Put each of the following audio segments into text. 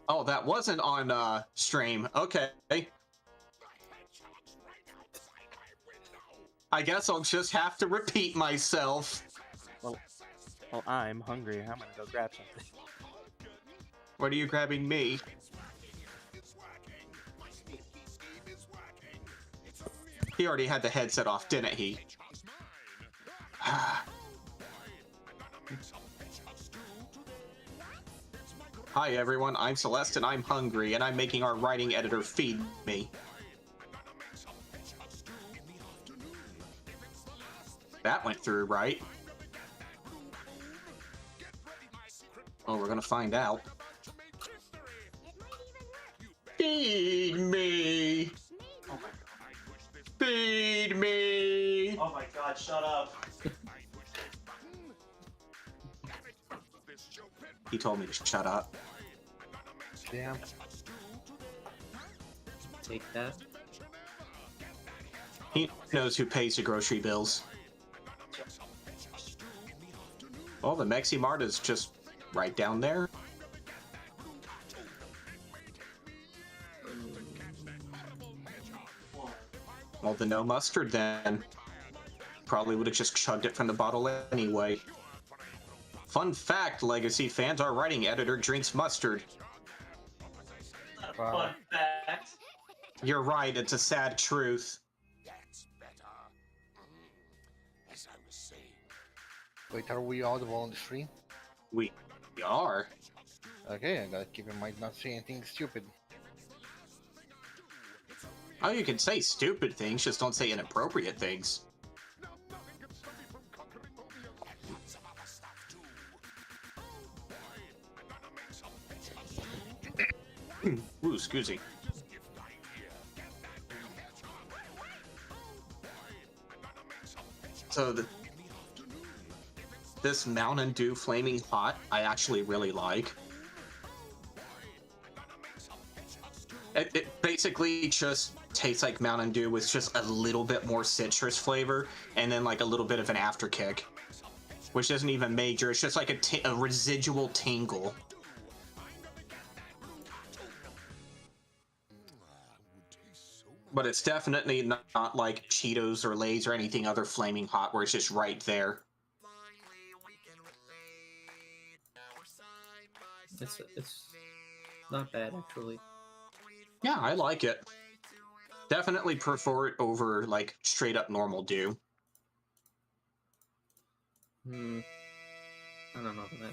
Oh, that wasn't on stream. Okay. I guess I'll just have to repeat myself. Well, I'm hungry. I'm gonna go grab something. What are you grabbing me? He already had the headset off, didn't he? Hi everyone, I'm Celeste and I'm hungry and I'm making our writing editor feed me. That went through, right? Oh, we're gonna find out. Feed me! Oh my god. Feed me! Oh my god, shut up. He told me to shut up. Damn. Take that. He knows who pays the grocery bills. Well, the Mexi Mart is just right down there. Well, the no mustard then. Probably would have just chugged it from the bottle anyway. Fun fact, Legacy fans, our writing editor drinks mustard. Not a fun fact. You're right, it's a sad truth. Wait, are we audible on the stream? We are. Okay, I gotta keep in mind not say anything stupid. Oh, you can say stupid things, just don't say inappropriate things. Ooh, excuse me. So this Mountain Dew Flaming Hot, I actually really like. It basically just tastes like Mountain Dew with just a little bit more citrus flavor and then like a little bit of an afterkick, which isn't even major. It's just like a residual tingle. But it's definitely not like Cheetos or Lay's or anything other Flaming Hot where it's just right there. It's not bad actually. Yeah, I like it. Definitely prefer it over like straight up normal Dew. I don't know about that.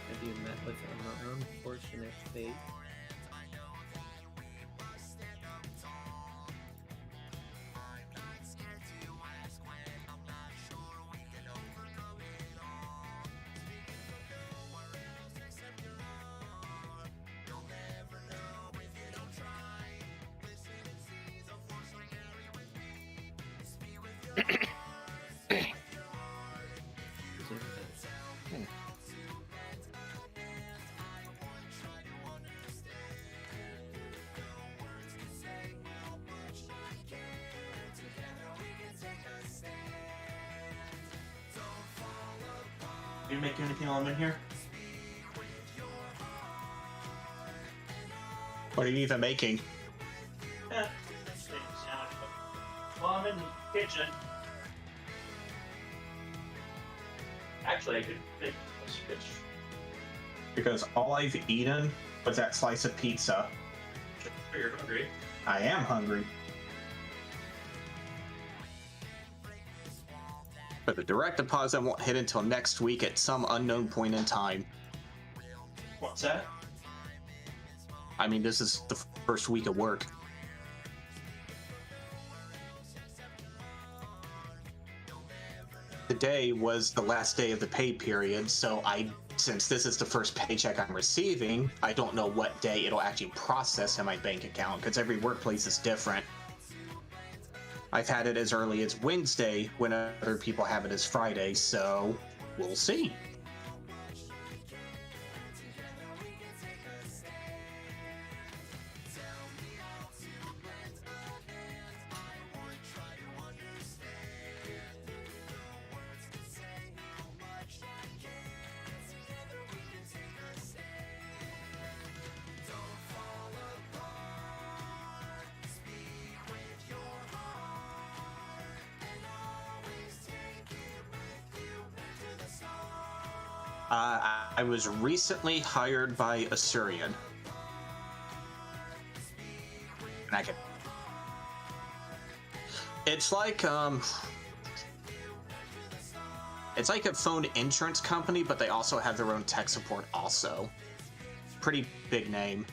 Have you met with an unfortunate fate? You make anything while I'm in here? What are you even making? Yeah. Well, I'm in the kitchen. Actually, I could make a switch. Because all I've eaten was that slice of pizza. But you're hungry. I am hungry. But the direct deposit won't hit until next week at some unknown point in time. What's that? I mean, this is the first week of work. The today was the last day of the pay period, so since this is the first paycheck I'm receiving, I don't know what day it'll actually process in my bank account, because every workplace is different. I've had it as early as Wednesday when other people have it as Friday, so we'll see. I was recently hired by Asurian. And I can... It's like a phone insurance company, but they also have their own tech support also. Pretty big name.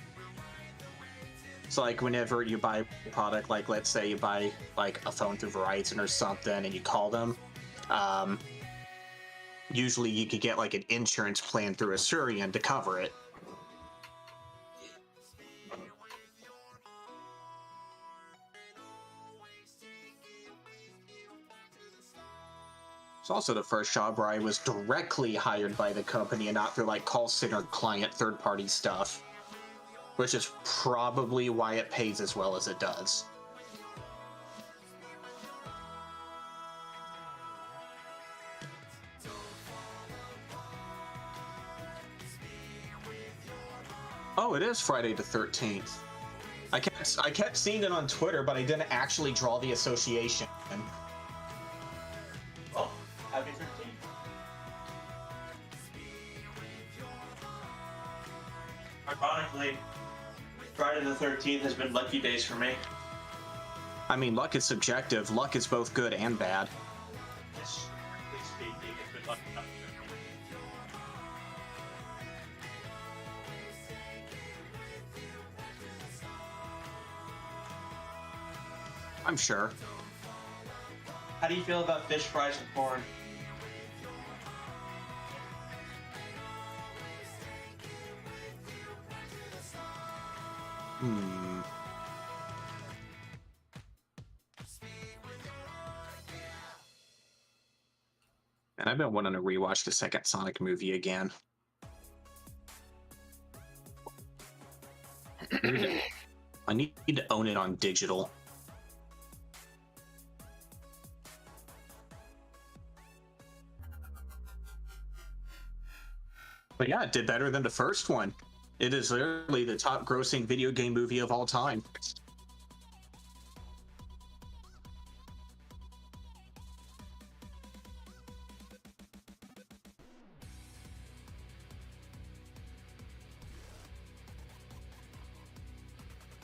So like whenever you buy a product, like let's say you buy like a phone through Verizon or something and you call them, usually you could get like an insurance plan through Asurian to cover it. It's also the first job where I was directly hired by the company and not through like call center client third-party stuff, which is probably why it pays as well as it does. Oh, it is Friday the 13th. I kept seeing it on Twitter, but I didn't actually draw the association. Oh, happy 13th. Ironically, Friday the 13th has been lucky days for me. I mean, luck is subjective. Luck is both good and bad. Historically speaking, it's been lucky enough for me. I'm sure. How do you feel about fish fries and corn? And I've been wanting to rewatch the second Sonic movie again. I need to own it on digital. But yeah, it did better than the first one. It is literally the top grossing video game movie of all time.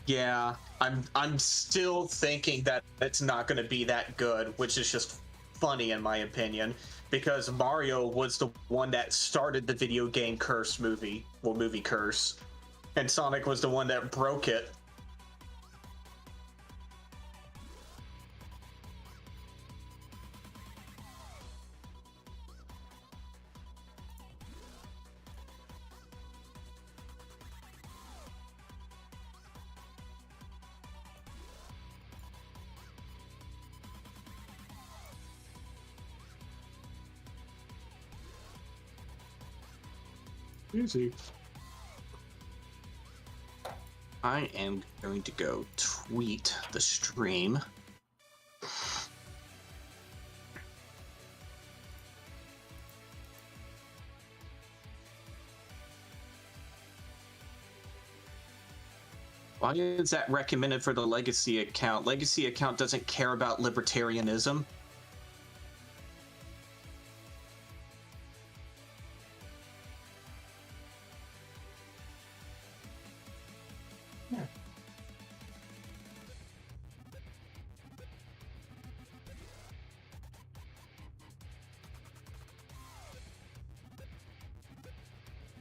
Yeah, I'm still thinking that it's not going to be that good, which is just funny in my opinion, because Mario was the one that started the video game curse movie, well, movie curse, and Sonic was the one that broke it. Easy. I am going to go tweet the stream. Why is that recommended for the Legacy account? Legacy account doesn't care about libertarianism.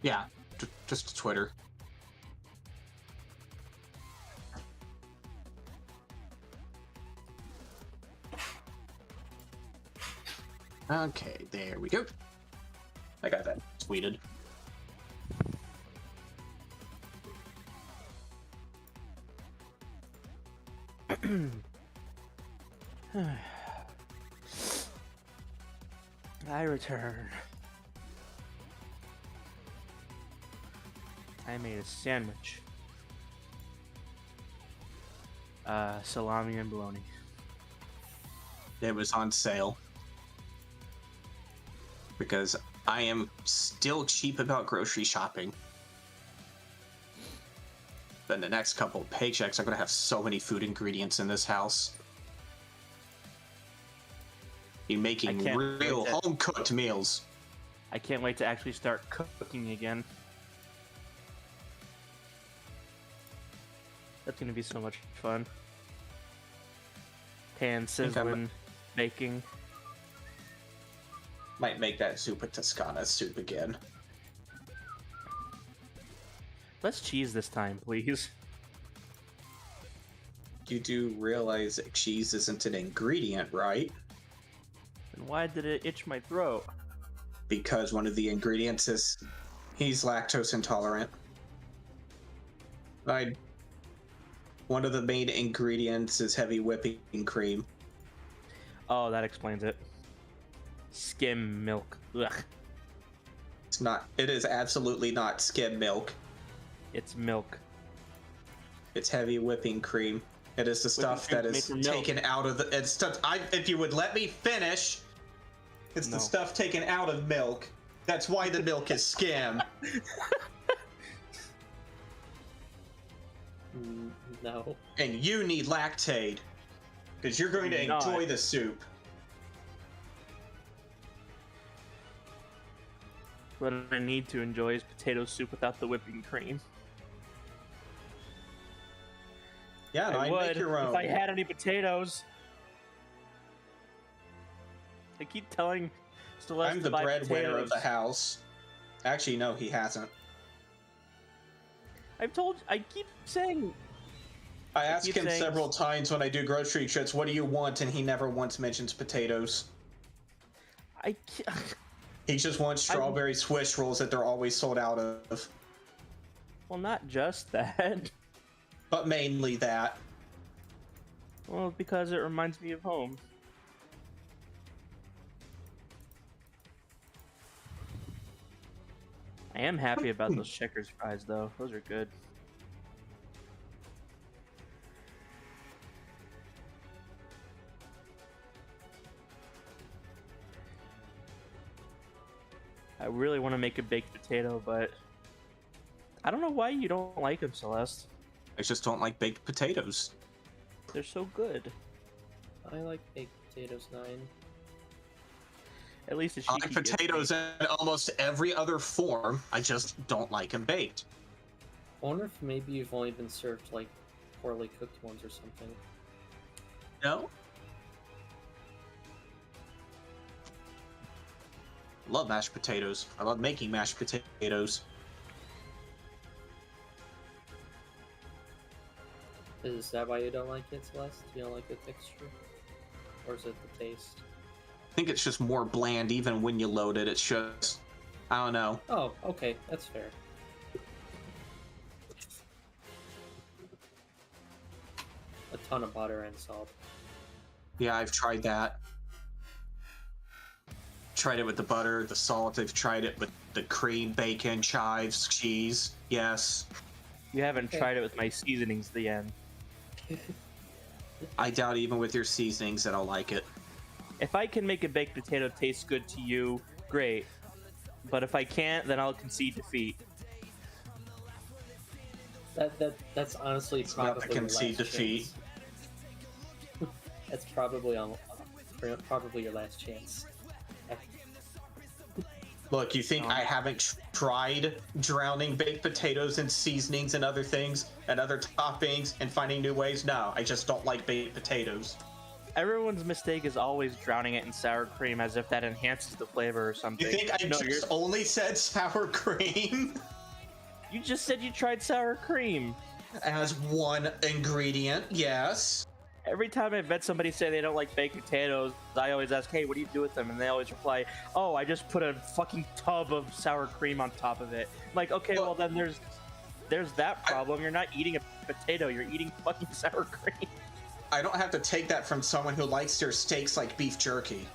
Yeah, just Twitter. Okay, there we go. I got that tweeted. I return. I made a sandwich. Salami and bologna. It was on sale. Because I am still cheap about grocery shopping. Then the next couple of paychecks, I'm going to have so many food ingredients in this house. Be making real home-cooked meals. I can't wait to actually start cooking again. That's going to be so much fun. Pan sizzling, baking. Might make that Zuppa Toscana soup again. Let's cheese this time, please. You do realize that cheese isn't an ingredient, right? And why did it itch my throat? Because one of the ingredients is he's lactose intolerant. One of the main ingredients is heavy whipping cream. Oh, that explains it. Skim milk. Ugh. It's not. It is absolutely not skim milk. It's milk. It's heavy whipping cream. It is the stuff that is taken out of the. It's stuff. If you would let me finish, it's the stuff taken out of milk. That's why the milk is skim. No. And you need lactate because you're going to enjoy the soup. What I need to enjoy is potato soup without the whipping cream. Yeah, I would make your own. if I had any potatoes. I keep telling Celeste I'm the to buy breadwinner potatoes. of the house. Actually, no, he hasn't. I keep saying. I ask him several times when I do grocery trips, what do you want? And he never once mentions potatoes. He just wants strawberry Swiss rolls that they're always sold out of. Well, not just that. But mainly that. Well, because it reminds me of home. I am happy about those Checkers fries, though. Those are good. I really want to make a baked potato, but I don't know why you don't like them, Celeste. I just don't like baked potatoes. They're so good. I like baked potatoes 9. At least I like potatoes in almost every other form. I just don't like them baked. I wonder if maybe you've only been served like poorly cooked ones or something. No? I love mashed potatoes. I love making mashed potatoes. Is that why you don't like it, Celeste? You don't like the texture? Or is it the taste? I think it's just more bland even when you load it. It's just, I don't know. Oh, okay, that's fair. A ton of butter and salt. Yeah, I've tried that. Tried it with the butter, the salt. I've tried it with the cream, bacon, chives, cheese. Yes. You haven't tried it with my seasonings at the end. I doubt even with your seasonings that I'll like it. If I can make a baked potato taste good to you, great. But if I can't, then I'll concede defeat. That's honestly It's not probably a concede defeat. That's probably your last chance. Look, you think I haven't tried drowning baked potatoes in seasonings and other things and other toppings and finding new ways? No, I just don't like baked potatoes. Everyone's mistake is always drowning it in sour cream as if that enhances the flavor or something. You think I just only said sour cream? You just said you tried sour cream. As one ingredient, yes. Every time I've met somebody say they don't like baked potatoes, I always ask, hey, what do you do with them? And they always reply, oh, I just put a fucking tub of sour cream on top of it. I'm like, okay, well then there's that problem. You're not eating a potato, you're eating fucking sour cream. I don't have to take that from someone who likes their steaks like beef jerky.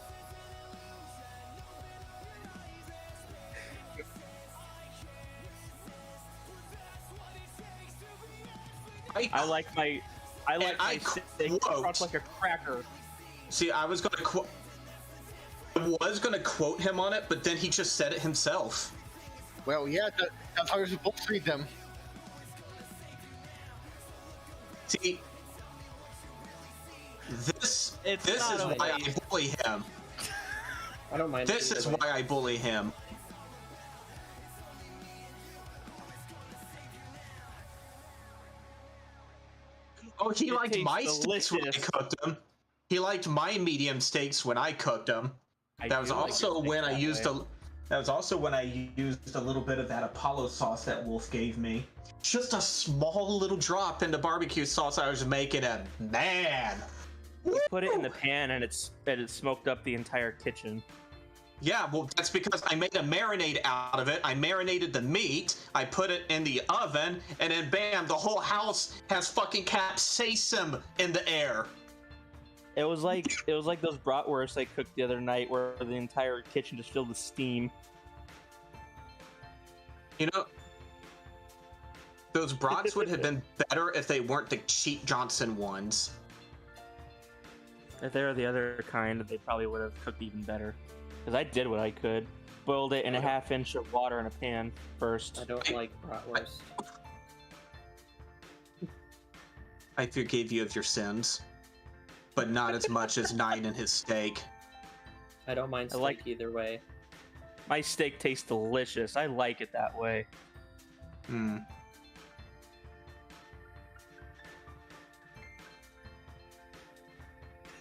I like my steak crunch like a cracker. See, I was gonna quote him on it, but then he just said it himself. Well, yeah, that's how you're supposed to eat them. See, this It's is not why okay. I bully him. I don't mind. This is why I bully him. Oh, he liked my steaks when I cooked them. He liked my medium steaks when I cooked them. That was also when I used a little bit of that Apollo sauce that Wolf gave me. Just a small little drop in the barbecue sauce I was making, and man, You put it in the pan and it smoked up the entire kitchen. yeah, well, that's because I made a marinade out of it. I marinated the meat, I put it in the oven, and then bam, the whole house has fucking capsaicin in the air. It was like those bratwursts I cooked the other night, where the entire kitchen just filled with steam. You know, those brats would have been better if they weren't the cheap Johnson ones. If they were the other kind, they probably would have cooked even better. Because I did what I could. Boiled it in a half-inch of water in a pan first. I don't like bratwurst. I forgave you of your sins, but not as much as Nine and his steak. I don't mind steak either way. My steak tastes delicious. I like it that way. Hmm.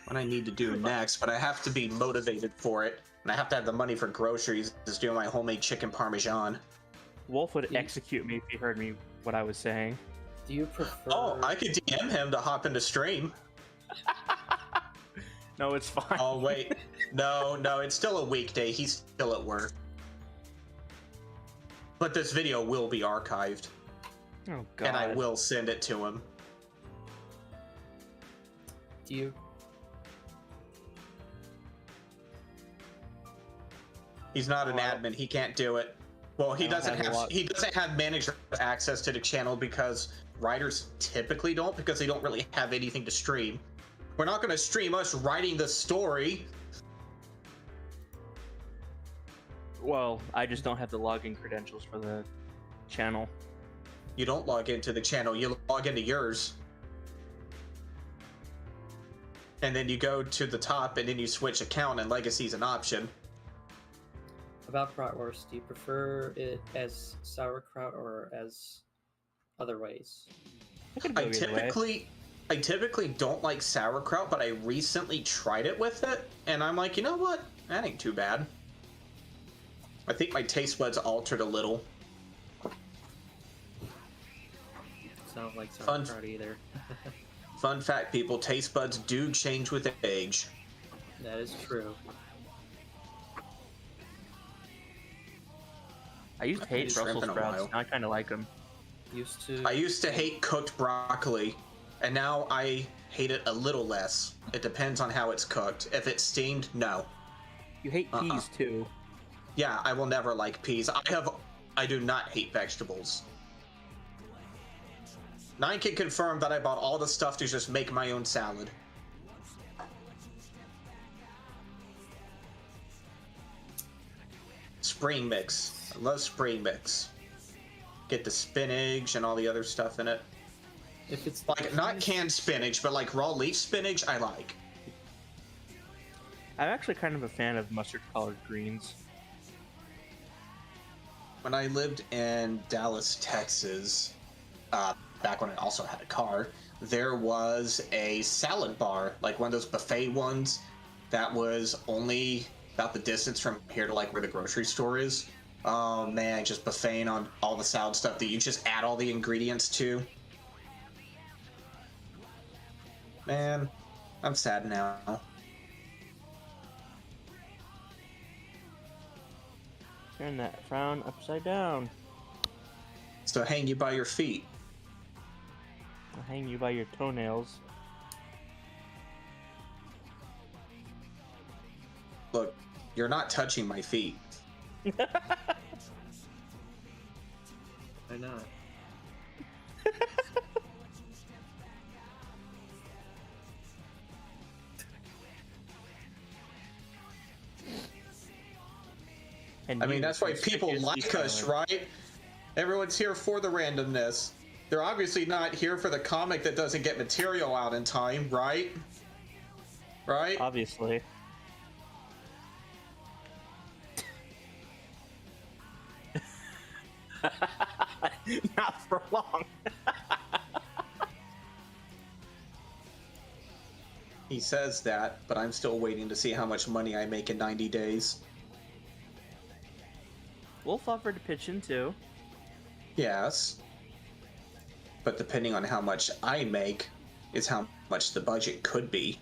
What I need to do next, but I have to be motivated for it, and I have to have the money for groceries, is doing my homemade chicken parmesan. Wolf would execute me if he heard me what I was saying. Do you prefer? Oh, I could DM him to hop into stream. No, it's fine. Oh wait, no, it's still a weekday. He's still at work. But this video will be archived, Oh god. and I will send it to him. Do you? He's not an admin. He can't do it. Well, he doesn't have manager access to the channel because writers typically don't, because they don't really have anything to stream. We're not going to stream us writing the story. Well, I just don't have the login credentials for the channel. You don't log into the channel. You log into yours. And then you go to the top and then you switch account, and Legacy's an option. About bratwurst, do you prefer it as sauerkraut or as other ways? I typically don't like sauerkraut, but I recently tried it with it, and I'm like, you know what? That ain't too bad. I think my taste buds altered a little. It's not like sauerkraut either. Fun fact, people, taste buds do change with age. That is true. I used to hate Brussels sprouts. Now I kind of like them. I used to hate cooked broccoli, and now I hate it a little less. It depends on how it's cooked. If it's steamed, no. You hate peas too. Yeah, I will never like peas. I do not hate vegetables. Nine can confirm that I bought all the stuff to just make my own salad. Spring mix. I love spring mix. Get the spinach and all the other stuff in it. If it's like not canned spinach, but like raw leaf spinach, I like. I'm actually kind of a fan of mustard-colored greens. When I lived in Dallas, Texas, back when I also had a car, there was a salad bar, like one of those buffet ones, that was only about the distance from here to like where the grocery store is. Oh man, just buffeting on all the salad stuff that you just add all the ingredients to. Man, I'm sad now. Turn that frown upside down. So hang you by your feet. I'll hang you by your toenails. Look, you're not touching my feet. Why not? And I mean, you, that's why people conspicuously like us, silent. right? Everyone's here for the randomness. They're obviously not here for the comic that doesn't get material out in time, right? Right? Obviously. Not for long. He says that, but I'm still waiting to see how much money I make in 90 days. Wolf offered to pitch in too. Yes. But depending on how much I make is how much the budget could be.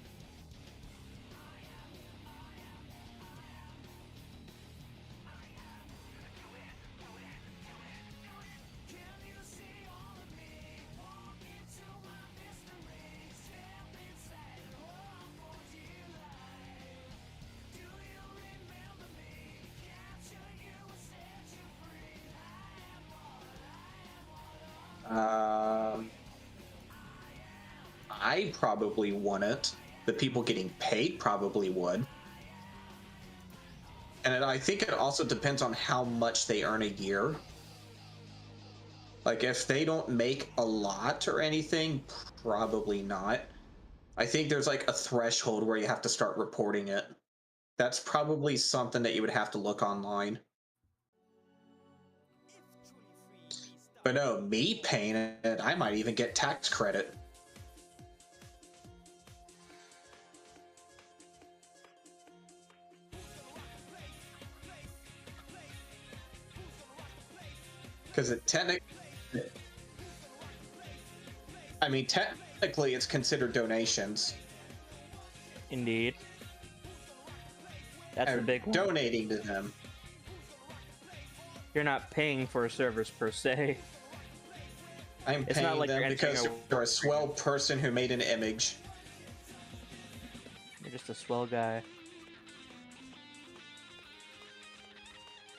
I probably wouldn't. The people getting paid probably would. And I think it also depends on how much they earn a year. Like, if they don't make a lot or anything, probably not. I think there's like a threshold where you have to start reporting it. That's probably something that you would have to look online. But no, me paying it, I might even get tax credit. Because technically, it's considered donations. Indeed. That's the I'm big one. donating to them. You're not paying for service per se. I'm It's not paying like them you're entering because a you're a swell person who made an image. You're just a swell guy.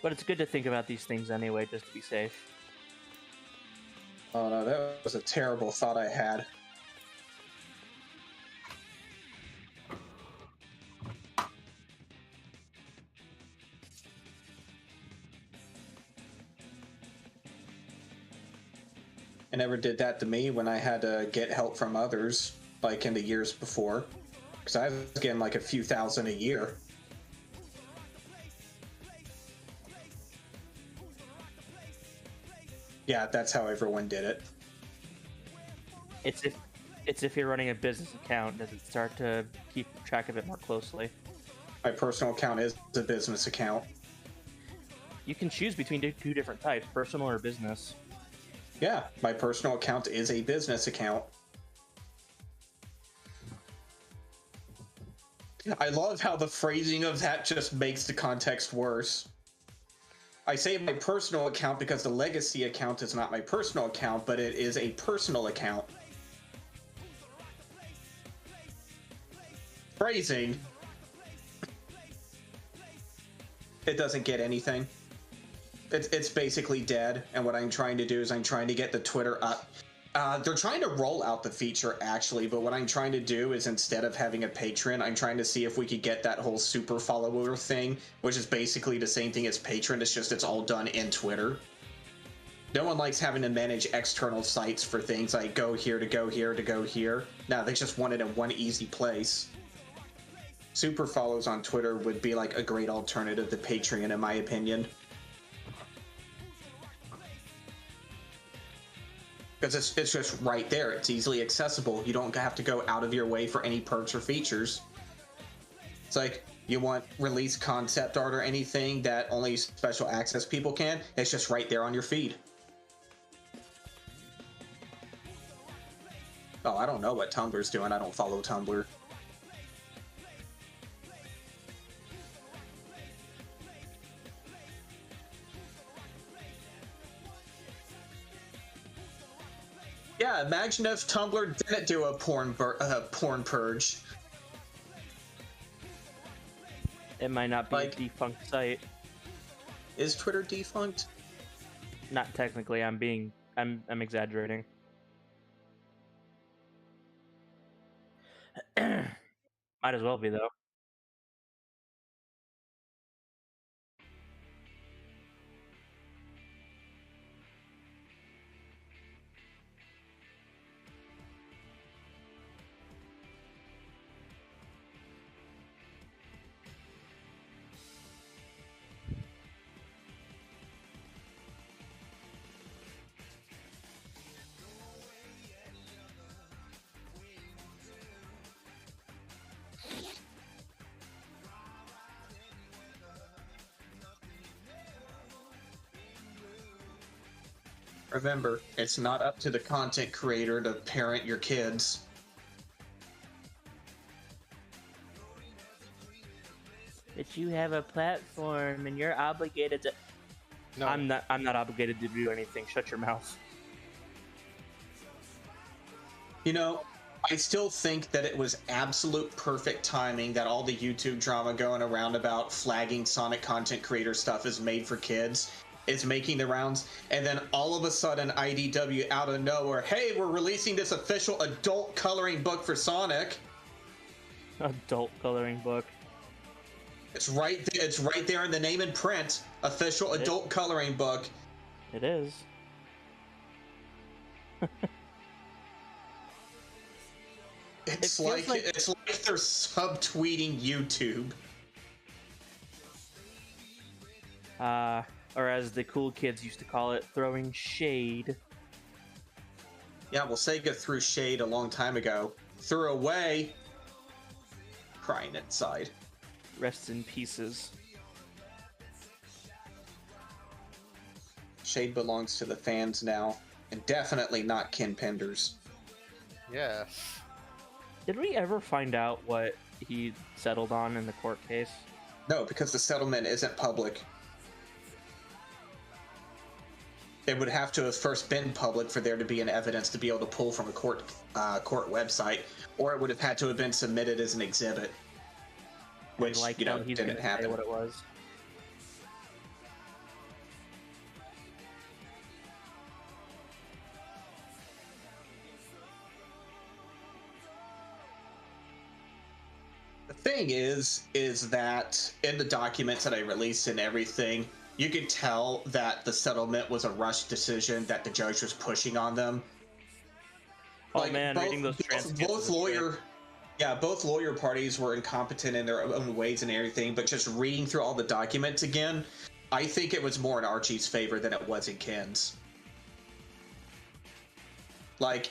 But it's good to think about these things anyway, just to be safe. Oh no, that was a terrible thought I had. It never did that to me when I had to get help from others, like in the years before. Because I was getting like a few thousand a year. Yeah, that's how everyone did it. It's if you're running a business account, does it start to keep track of it more closely? My personal account is a business account. You can choose between two different types, personal or business. Yeah, my personal account is a business account. I love how the phrasing of that just makes the context worse. I say my personal account because the legacy account is not my personal account, but it is a personal account. Phrasing. It doesn't get anything. It's basically dead, and what I'm trying to do is I'm trying to get the Twitter up. They're trying to roll out the feature, actually, but what I'm trying to do is instead of having a patron, I'm trying to see if we could get that whole super follower thing, which is basically the same thing as patron, it's just it's all done in Twitter. No one likes having to manage external sites for things like go here to go here to go here. No, they just want it in one easy place. Super follows on Twitter would be like a great alternative to Patreon, in my opinion. Because it's just right there. It's easily accessible. You don't have to go out of your way for any perks or features. It's like, you want release concept art or anything that only special access people can, it's just right there on your feed. Oh, I don't know what Tumblr's doing. I don't follow Tumblr. Yeah, imagine if Tumblr didn't do a porn purge. It might not be Like- a defunct site. Is Twitter defunct? Not technically. I'm exaggerating. Might as well be though. Remember, it's not up to the content creator to parent your kids. But you have a platform and you're obligated to. No. I'm not obligated to do anything. Shut your mouth. You know, I still think that it was absolute perfect timing that all the YouTube drama going around about flagging Sonic content creator stuff is made for kids is making the rounds, and then all of a sudden IDW out of nowhere, hey, we're releasing this official adult coloring book for Sonic. Adult coloring book. It's right there in the name and print. Official adult coloring book. It is. It's It feels like it's like they're subtweeting YouTube. Or as the cool kids used to call it, throwing shade. Yeah, well, Sega threw shade a long time ago. Threw away. Crying inside. Rest in pieces. Shade belongs to the fans now, and definitely not Ken Penders. Yes. Did we ever find out what he settled on in the court case? No, because the settlement isn't public. It would have to have first been public for there to be an evidence to be able to pull from a court website, or it would have had to have been submitted as an exhibit, which Like you know how he's didn't gonna say happen. what it was. The thing is that in the documents that I released and everything, you could tell that the settlement was a rushed decision that the judge was pushing on them. Oh man, reading those transcripts. Both lawyer parties were incompetent in their own ways and everything, but just reading through all the documents again, I think it was more in Archie's favor than it was in Ken's. Like,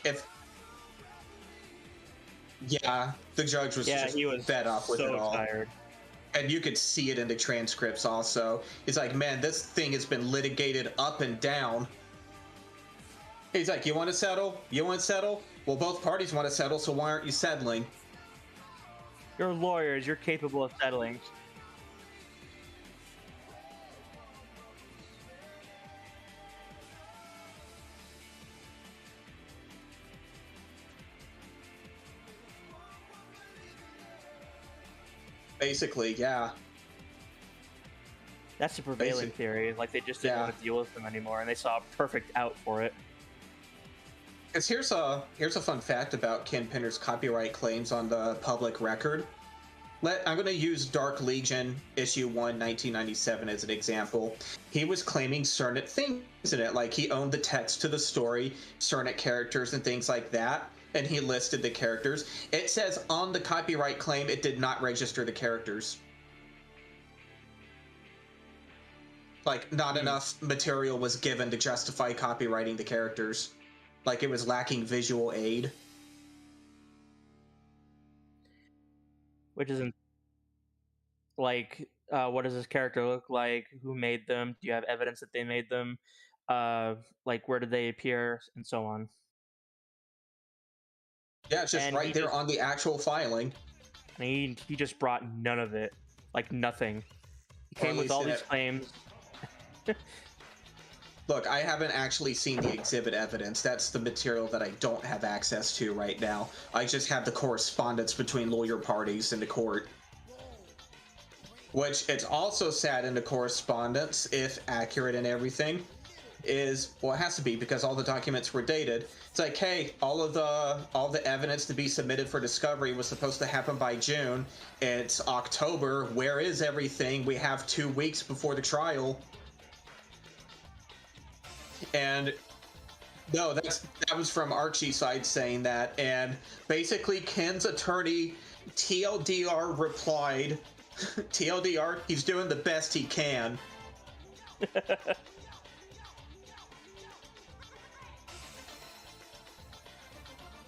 yeah, the judge was just he was fed up with it all. tired. And you could see it in the transcripts also. He's like, man, this thing has been litigated up and down. He's like, you want to settle? You want to settle? Well, both parties want to settle, so why aren't you settling? You're lawyers. You're capable of settling. Basically, yeah. That's the prevailing theory. Like they just didn't want to deal with them anymore, and they saw a perfect out for it. Because here's a fun fact about Ken Penders' copyright claims on the public record. I'm going to use Dark Legion issue 1, 1997 as an example. He was claiming certain things in it, like he owned the text to the story, certain characters and things like that, and he listed the characters. It says on the copyright claim it did not register the characters. Like, not enough material was given to justify copywriting the characters. Like, it was lacking visual aid. Which isn't like, what does this character look like? Who made them? Do you have evidence that they made them? Like, where did they appear? And so on. Yeah, it's just And right there on the actual filing. He just brought none of it. Like, nothing. He came with all these claims. Look, I haven't actually seen the exhibit evidence. That's the material that I don't have access to right now. I just have the correspondence between lawyer parties in the court. Which, it's also sad in the correspondence, if accurate and everything, is, well, it has to be because all the documents were dated. It's like, hey, all the evidence to be submitted for discovery was supposed to happen by June. It's October. Where is everything? We have 2 weeks before the trial. And no, that was from Archie's side saying that, and basically Ken's attorney TLDR replied, TLDR, he's doing the best he can.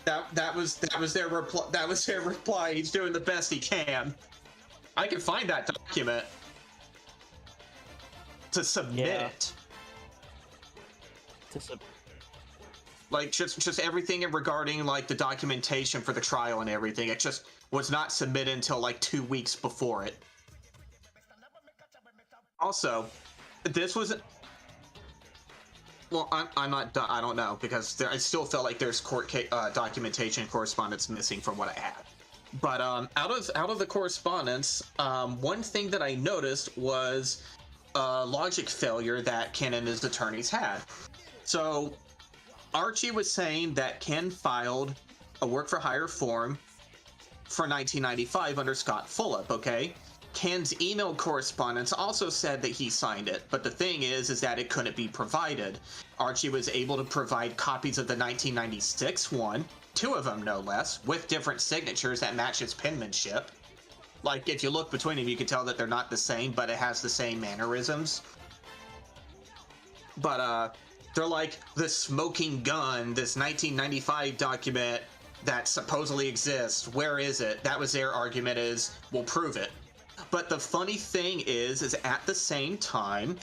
That was their reply. That was their reply. He's doing the best he can. I can find that document to submit. Like just everything regarding like the documentation for the trial and everything. It just was not submitted until like 2 weeks before it. Also, this was. Well, I'm not. I don't know because I still felt like there's court documentation correspondence missing from what I had. But out of the correspondence, one thing that I noticed was a logic failure that Ken and his attorneys had. So, Archie was saying that Ken filed a work for hire form for 1995 under Scott Fulop. Okay. Ken's email correspondence also said that he signed it, but the thing is that it couldn't be provided. Archie was able to provide copies of the 1996 one, 2 of them no less, with different signatures that match his penmanship. Like, if you look between them, you can tell that they're not the same, but it has the same mannerisms. But, they're like, the smoking gun, this 1995 document that supposedly exists, where is it? That was their argument is, we'll prove it. But the funny thing is at the same time,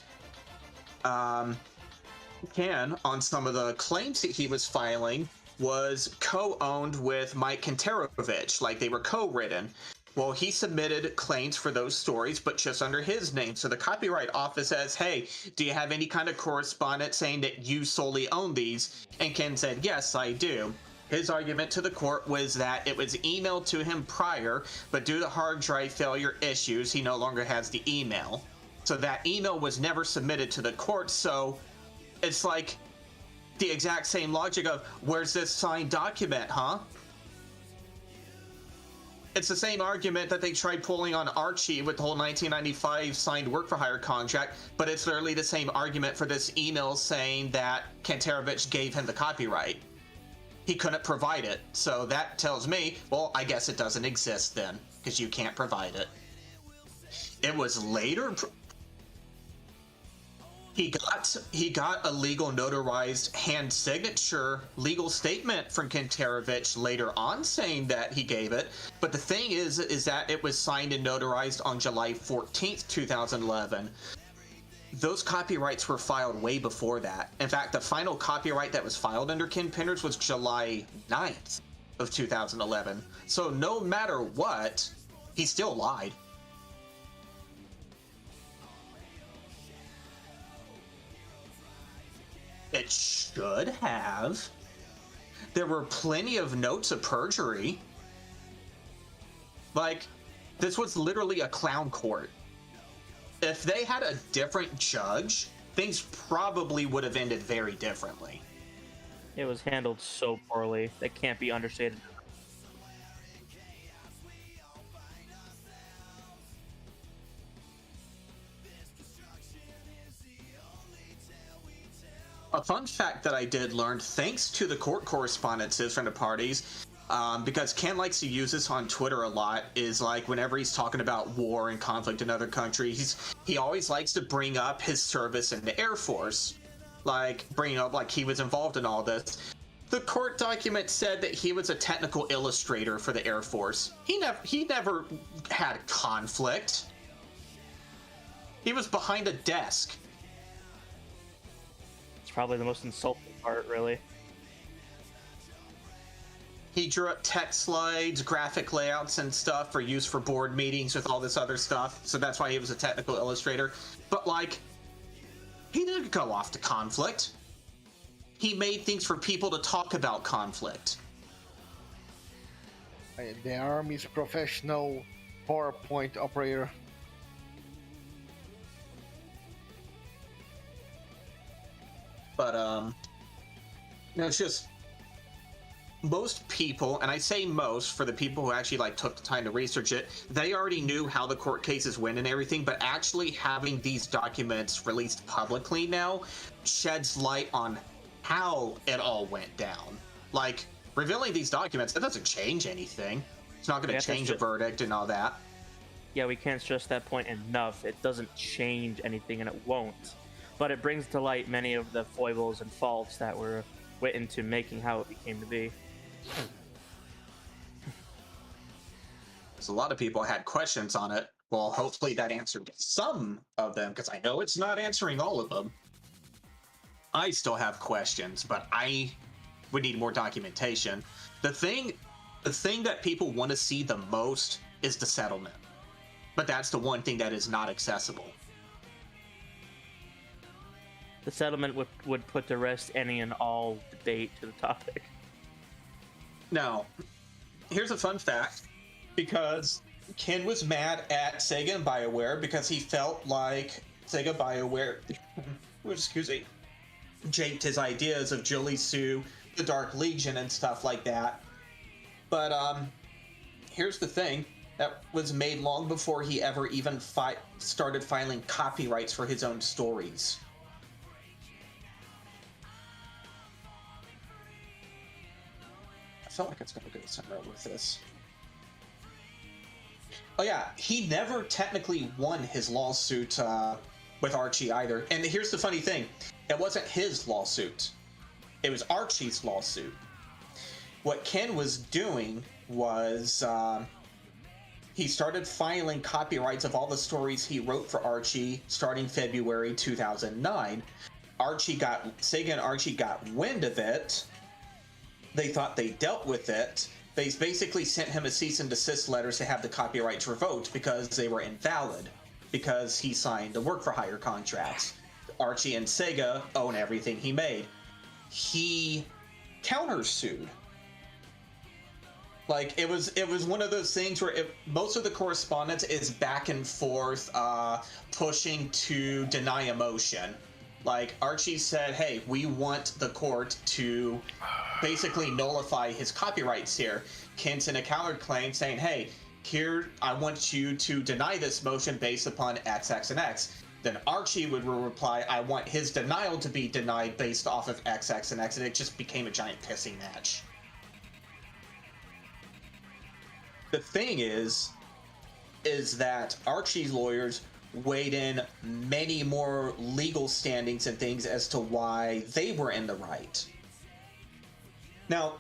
Ken, on some of the claims that he was filing, was co-owned with Mike Kantarovich, like they were co-written. Well, he submitted claims for those stories, but just under his name. So the Copyright Office says, hey, do you have any kind of correspondence saying that you solely own these? And Ken said, yes, I do. His argument to the court was that it was emailed to him prior, but due to hard drive failure issues, he no longer has the email. So that email was never submitted to the court, so it's like the exact same logic of, where's this signed document, huh? It's the same argument that they tried pulling on Archie with the whole 1995 signed work for hire contract, but it's literally the same argument for this email saying that Kantarovich gave him the copyright. He couldn't provide it, so that tells me, well, I guess it doesn't exist then, because you can't provide it. It was later he got a legal notarized hand signature legal statement from Kantarovich later on saying that he gave it, but the thing is that it was signed and notarized on July 14th, 2011. Those copyrights were filed way before that. In fact, the final copyright that was filed under Ken Penders was July 9th of 2011. So no matter what, he still lied. It should have. There were plenty of notes of perjury. Like, this was literally a clown court. If they had a different judge, things probably would have ended very differently. It was handled so poorly. That can't be understated. A fun fact that I did learn, thanks to the court correspondences from the parties, because Ken likes to use this on Twitter a lot, is like whenever he's talking about war and conflict in other countries, he always likes to bring up his service in the Air Force. Like, bring up like he was involved in all this. The court document said that he was a technical illustrator for the Air Force. He never had conflict. He was behind a desk. It's probably the most insulting part, really. He drew up text slides, graphic layouts, and stuff for use for board meetings with all this other stuff. So that's why he was a technical illustrator. But, like, He didn't go off to conflict. He made things for people to talk about conflict. The army's professional PowerPoint operator. But it's just most people, and I say most for the people who actually like took the time to research it, they already knew how the court cases went and everything, but actually having these documents released publicly now sheds light on how it all went down. Like, revealing these documents, that doesn't change anything. It's not going to change a verdict and all that. Yeah, we can't stress that point enough. It doesn't change anything, and it won't. But it brings to light many of the foibles and faults that were went into making how it became to be. Because a lot of people had questions on it. Well, hopefully that answered some of them, because I know it's not answering all of them. I still have questions, but I would need more documentation. The thing that people want to see the most is the settlement. But that's the one thing that is not accessible. The settlement would put to rest any and all debate to the topic. Now, here's a fun fact, because Ken was mad at Sega and BioWare because he felt like Sega BioWare, excuse me, japed his ideas of Julie Sue, the Dark Legion, and stuff like that. But here's the thing, that was made long before he ever even started filing copyrights for his own stories. I felt like it's going to go somewhere with this. Oh yeah, he never technically won his lawsuit with Archie either. And here's the funny thing, it wasn't his lawsuit. It was Archie's lawsuit. What Ken was doing was he started filing copyrights of all the stories he wrote for Archie starting February 2009. Sega and Archie got wind of it. They thought they dealt with it. They basically sent him a cease and desist letters to have the copyrights revoked because they were invalid, because he signed the work for hire contracts. Archie and Sega own everything he made. He countersued. Like, it was one of those things where most of the correspondence is back and forth, pushing to deny a motion. Like, Archie said, hey, we want the court to basically nullify his copyrights here. Ken sent a counterclaim saying, hey, here, I want you to deny this motion based upon X, X, and X. Then Archie would reply, I want his denial to be denied based off of X, X, and X, and it just became a giant pissing match. The thing is that Archie's lawyers weighed in many more legal standings and things as to why they were in the right. Now,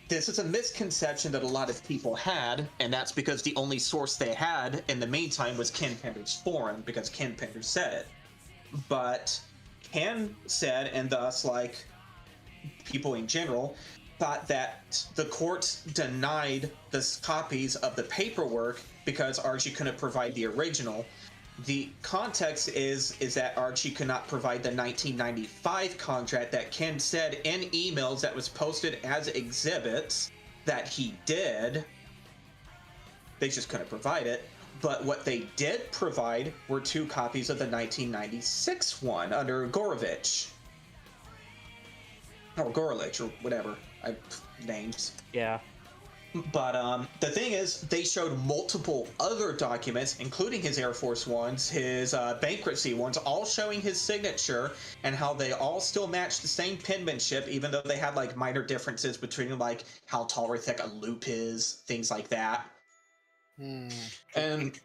this is a misconception that a lot of people had, and that's because the only source they had in the meantime was Ken Penders' forum, because Ken Penders said it. But Ken said, and thus, like, people in general, thought that the courts denied the copies of the paperwork because Archie couldn't provide the original. The context is that Archie could not provide the 1995 contract that Ken said in emails that was posted as exhibits that he did. They just couldn't provide it. But what they did provide were 2 copies of the 1996 one under Gorovich. Or Gorelich, or whatever. Names. Yeah. But the thing is, they showed multiple other documents, including his Air Force ones, his bankruptcy ones, all showing his signature and how they all still match the same penmanship, even though they had like minor differences between like how tall or thick a loop is, things like that. And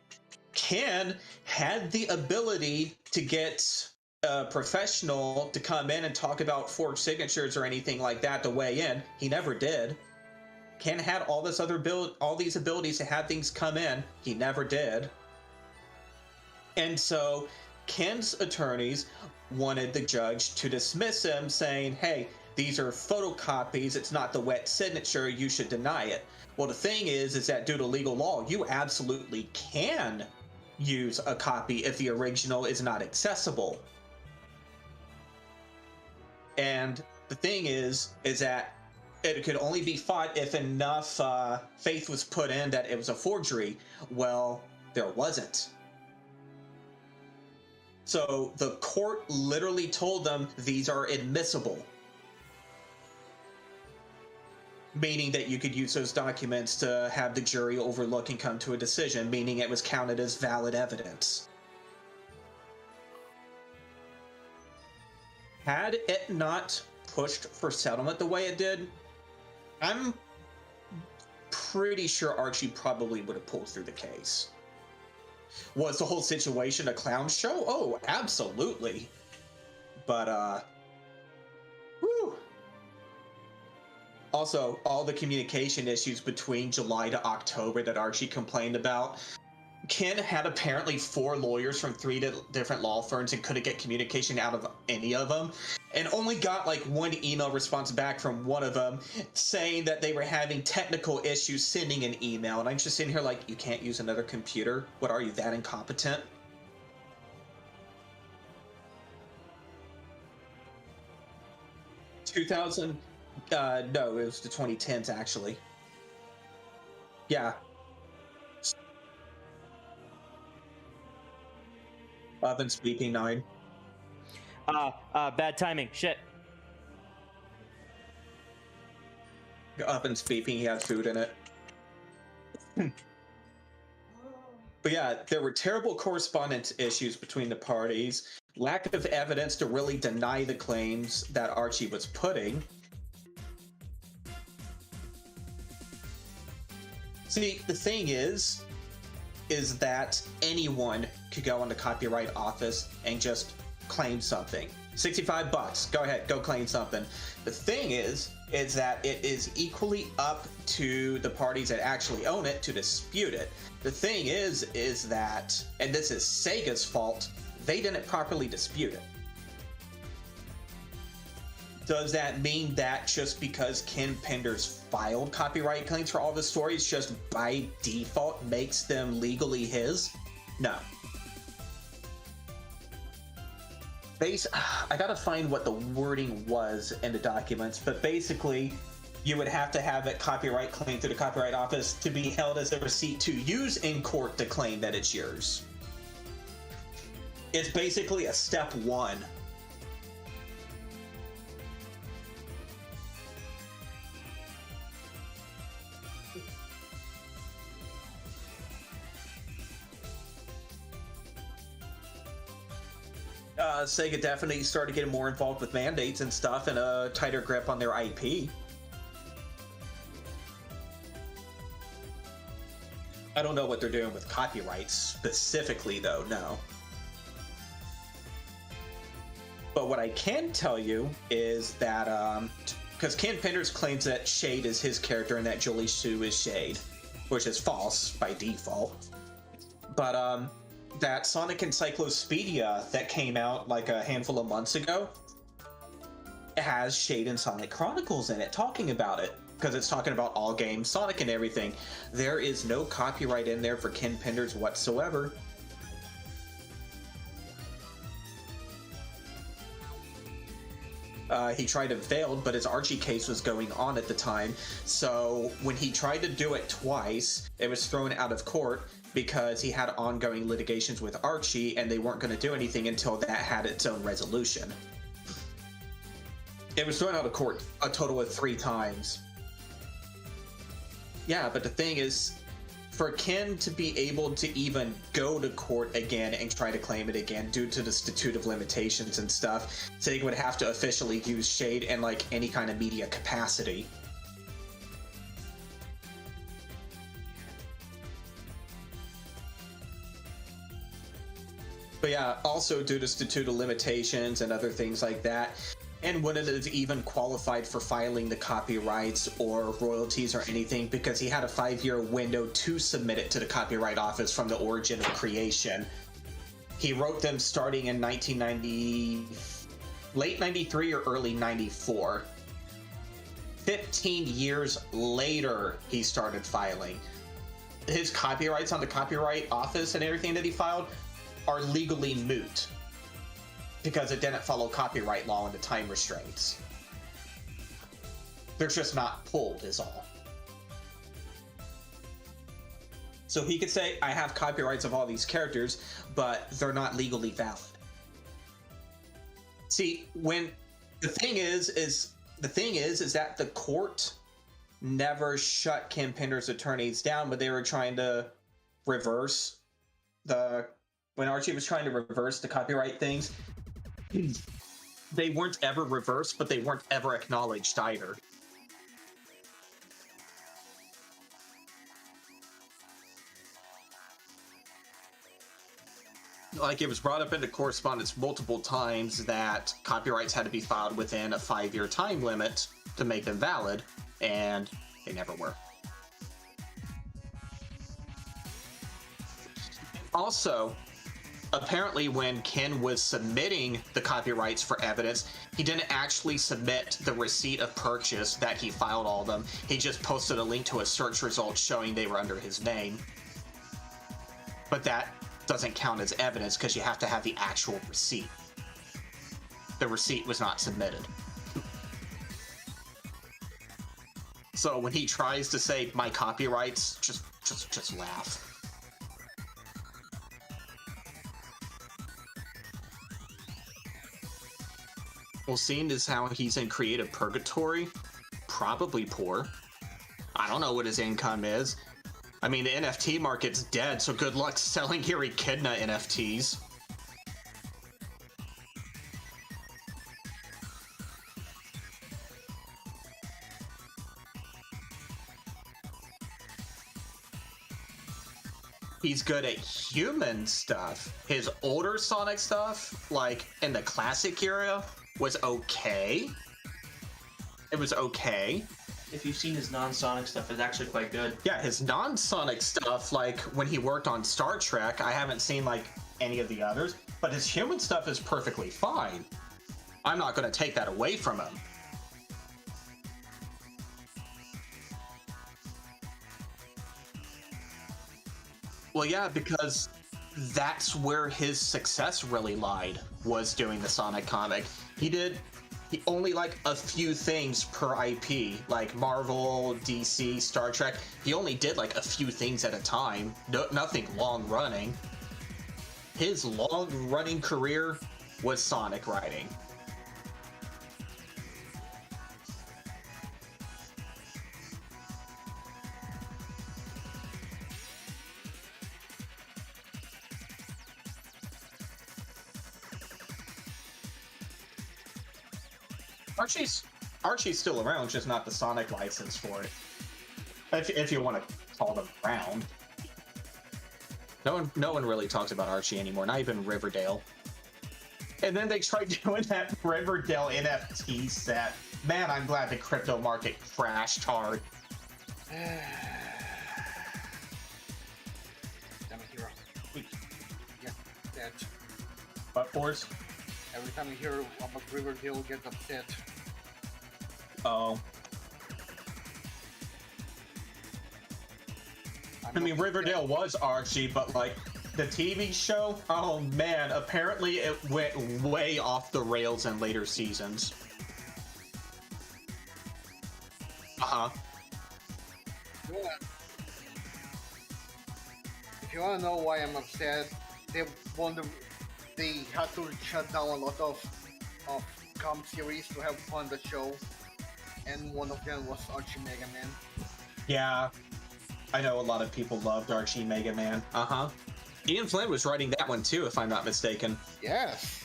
Ken had the ability to get a professional to come in and talk about forged signatures or anything like that to weigh in. He never did. Ken had all these abilities to have things come in. He never did. And so Ken's attorneys wanted the judge to dismiss him, saying, hey, these are photocopies, it's not the wet signature, you should deny it. Well, the thing is that due to legal law, you absolutely can use a copy if the original is not accessible. And the thing is that it could only be fought if enough faith was put in that it was a forgery. Well, there wasn't. So the court literally told them these are admissible, meaning that you could use those documents to have the jury overlook and come to a decision, meaning it was counted as valid evidence. Had it not pushed for settlement the way it did, I'm pretty sure Archie probably would have pulled through the case. Was the whole situation a clown show? Oh, absolutely. But, whew. Also, all the communication issues between July to October that Archie complained about. Ken had apparently 4 lawyers from 3 different law firms and couldn't get communication out of any of them, and only got like 1 email response back from one of them saying that they were having technical issues sending an email. And I'm just sitting here like, you can't use another computer? What are you, that incompetent? No, it was the 2010s actually. Yeah. Oven speaking 9. Bad timing. Shit. Oven's beeping, he had food in it. But yeah, there were terrible correspondence issues between the parties, lack of evidence to really deny the claims that Archie was putting. See, the thing is that anyone could go on the Copyright Office and just claim something. $65, go ahead, go claim something. The thing is that it is equally up to the parties that actually own it to dispute it. The thing is that, and this is Sega's fault, they didn't properly dispute it. Does that mean that just because Ken Penders filed copyright claims for all the stories just by default makes them legally his? No. I gotta find what the wording was in the documents, but basically you would have to have a copyright claim through the Copyright Office to be held as a receipt to use in court to claim that it's yours. It's basically a step 1. Sega definitely started getting more involved with mandates and stuff and a tighter grip on their IP. I don't know what they're doing with copyrights specifically, though, no. But what I can tell you is that, because Ken Penders claims that Shade is his character and that Julie Sue is Shade, which is false by default. But, that Sonic Encyclopedia that came out like a handful of months ago has Shade and Sonic Chronicles in it talking about it, because it's talking about all games Sonic and everything. There is no copyright in there for Ken Penders whatsoever. He tried and failed, but his Archie case was going on at the time, so when he tried to do it twice, it was thrown out of court because he had ongoing litigations with Archie, and they weren't going to do anything until that had its own resolution. It was thrown out of court a total of 3 times. Yeah, but the thing is, for Ken to be able to even go to court again and try to claim it again due to the statute of limitations and stuff, Sega would have to officially use Shade in like any kind of media capacity. But yeah, also due to statute of limitations and other things like that, and wouldn't have even qualified for filing the copyrights or royalties or anything because he had a 5-year window to submit it to the Copyright Office from the origin of creation. He wrote them starting in late 93 or early 94. 15 years later, he started filing. His copyrights on the Copyright Office and everything that he filed are legally moot. because it didn't follow copyright law and the time restraints. They're just not pulled, is all. So he could say, I have copyrights of all these characters, but they're not legally valid. See, when the thing is that the court never shut Kim Penders' attorneys down, but they were trying to reverse when Archie was trying to reverse the copyright things, they weren't ever reversed, but they weren't ever acknowledged either. Like, it was brought up into correspondence multiple times that copyrights had to be filed within a 5-year time limit to make them valid, and they never were. Also, apparently when Ken was submitting the copyrights for evidence, he didn't actually submit the receipt of purchase that he filed all of them. He just posted a link to a search result showing they were under his name. But that doesn't count as evidence because you have to have the actual receipt. The receipt was not submitted. So when he tries to say my copyrights, just laugh. Well, seeing as how he's in creative purgatory, probably poor. I don't know what his income is. I mean, the NFT market's dead, so good luck selling your Echidna NFTs. He's good at human stuff. His older Sonic stuff, like in the classic era, was okay. It was okay. If you've seen his non-Sonic stuff, it's actually quite good. Yeah, his non-Sonic stuff, like when he worked on Star Trek, I haven't seen like any of the others, but his human stuff is perfectly fine. I'm not going to take that away from him. Well, yeah, because that's where his success really lied, was doing the Sonic comic. He only like a few things per IP, like Marvel, DC, Star Trek. He only did like a few things at a time, nothing long running. His long running career was Sonic writing. Archie's still around, just not the Sonic license for it. If you want to call them around. No one really talks about Archie anymore, not even Riverdale. And then they tried doing that Riverdale NFT set. Man, I'm glad the crypto market crashed hard. Damn it, hero. Please. Get that. What, Force? Every time I hear about Riverdale, get upset. Oh. I mean, Riverdale was Archie, but like the TV show, oh man, apparently it went way off the rails in later seasons. Uh-huh. If you want to know why I'm upset, they had to shut down a lot of comp series to have fun the show, and one of them was Archie Mega Man. Yeah, I know a lot of people loved Archie Mega Man. Uh-huh. Ian Flynn was writing that one too, if I'm not mistaken. Yes.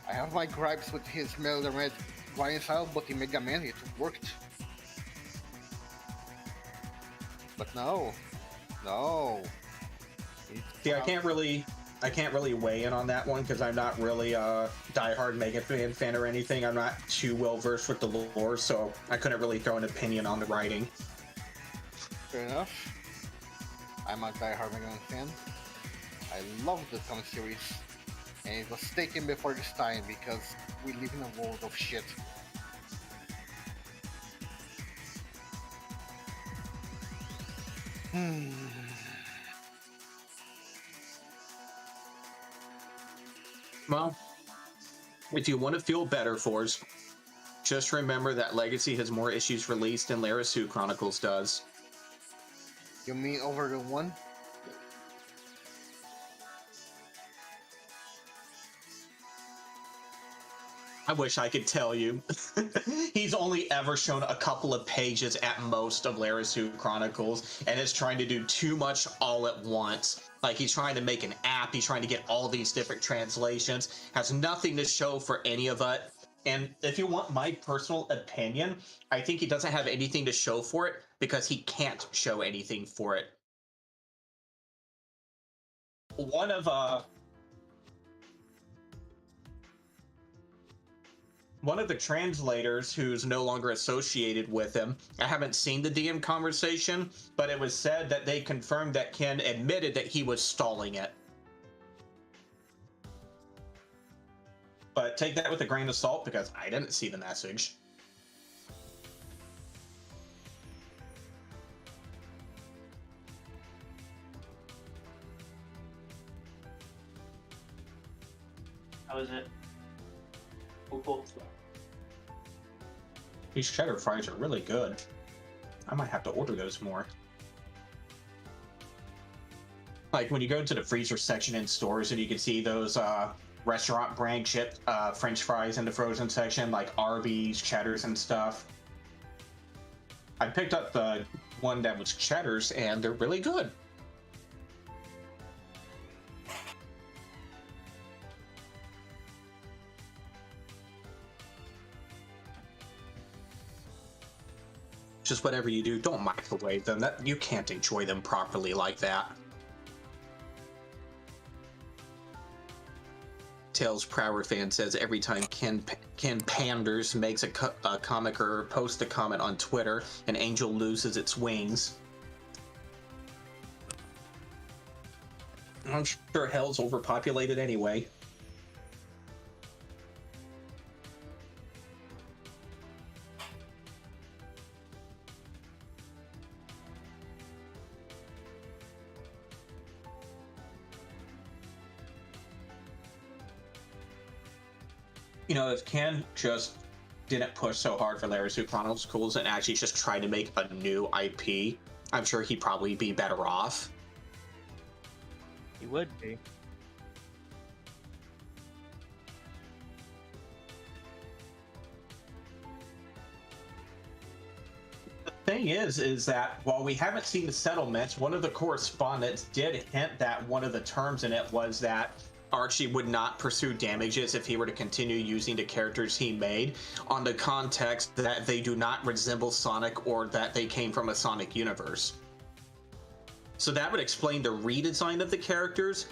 I have my gripes with his melodramatic writing style, but in Mega Man it worked. But no. See, I can't really weigh in on that one because I'm not really a diehard Mega Man fan or anything. I'm not too well versed with the lore, so I couldn't really throw an opinion on the writing. Fair enough. I'm a diehard Mega Man fan. I love the comic series, and it was taken before this time because we live in a world of shit. Well, If you want to feel better, Force, just remember that Legacy has more issues released than Larasu Chronicles does. You mean over the one? I wish I could tell you. He's only ever shown a couple of pages at most of Larasu Chronicles, and is trying to do too much all at once. Like, he's trying to make an app, he's trying to get all these different translations, has nothing to show for any of it. And if you want my personal opinion, I think he doesn't have anything to show for it because he can't show anything for it. One of the translators who's no longer associated with him, I haven't seen the DM conversation, but it was said that they confirmed that Ken admitted that he was stalling it. But take that with a grain of salt because I didn't see the message. How is it? Cool. These cheddar fries are really good. I might have to order those more. Like when you go into the freezer section in stores and you can see those restaurant brand chipped French fries in the frozen section, like Arby's, Cheddars, and stuff. I picked up the one that was Cheddars, and they're really good. Just whatever you do, don't microwave them. That you can't enjoy them properly like that. Tails Prower fan says every time Ken Penders makes a comic or posts a comment on Twitter, an angel loses its wings. I'm sure hell's overpopulated anyway. You know, if Ken just didn't push so hard for Larasu Chronicles and actually just tried to make a new IP, I'm sure he'd probably be better off. He would be. The thing is that while we haven't seen the settlements, one of the correspondents did hint that one of the terms in it was that Archie would not pursue damages if he were to continue using the characters he made, on the context that they do not resemble Sonic or that they came from a Sonic universe. So that would explain the redesign of the characters,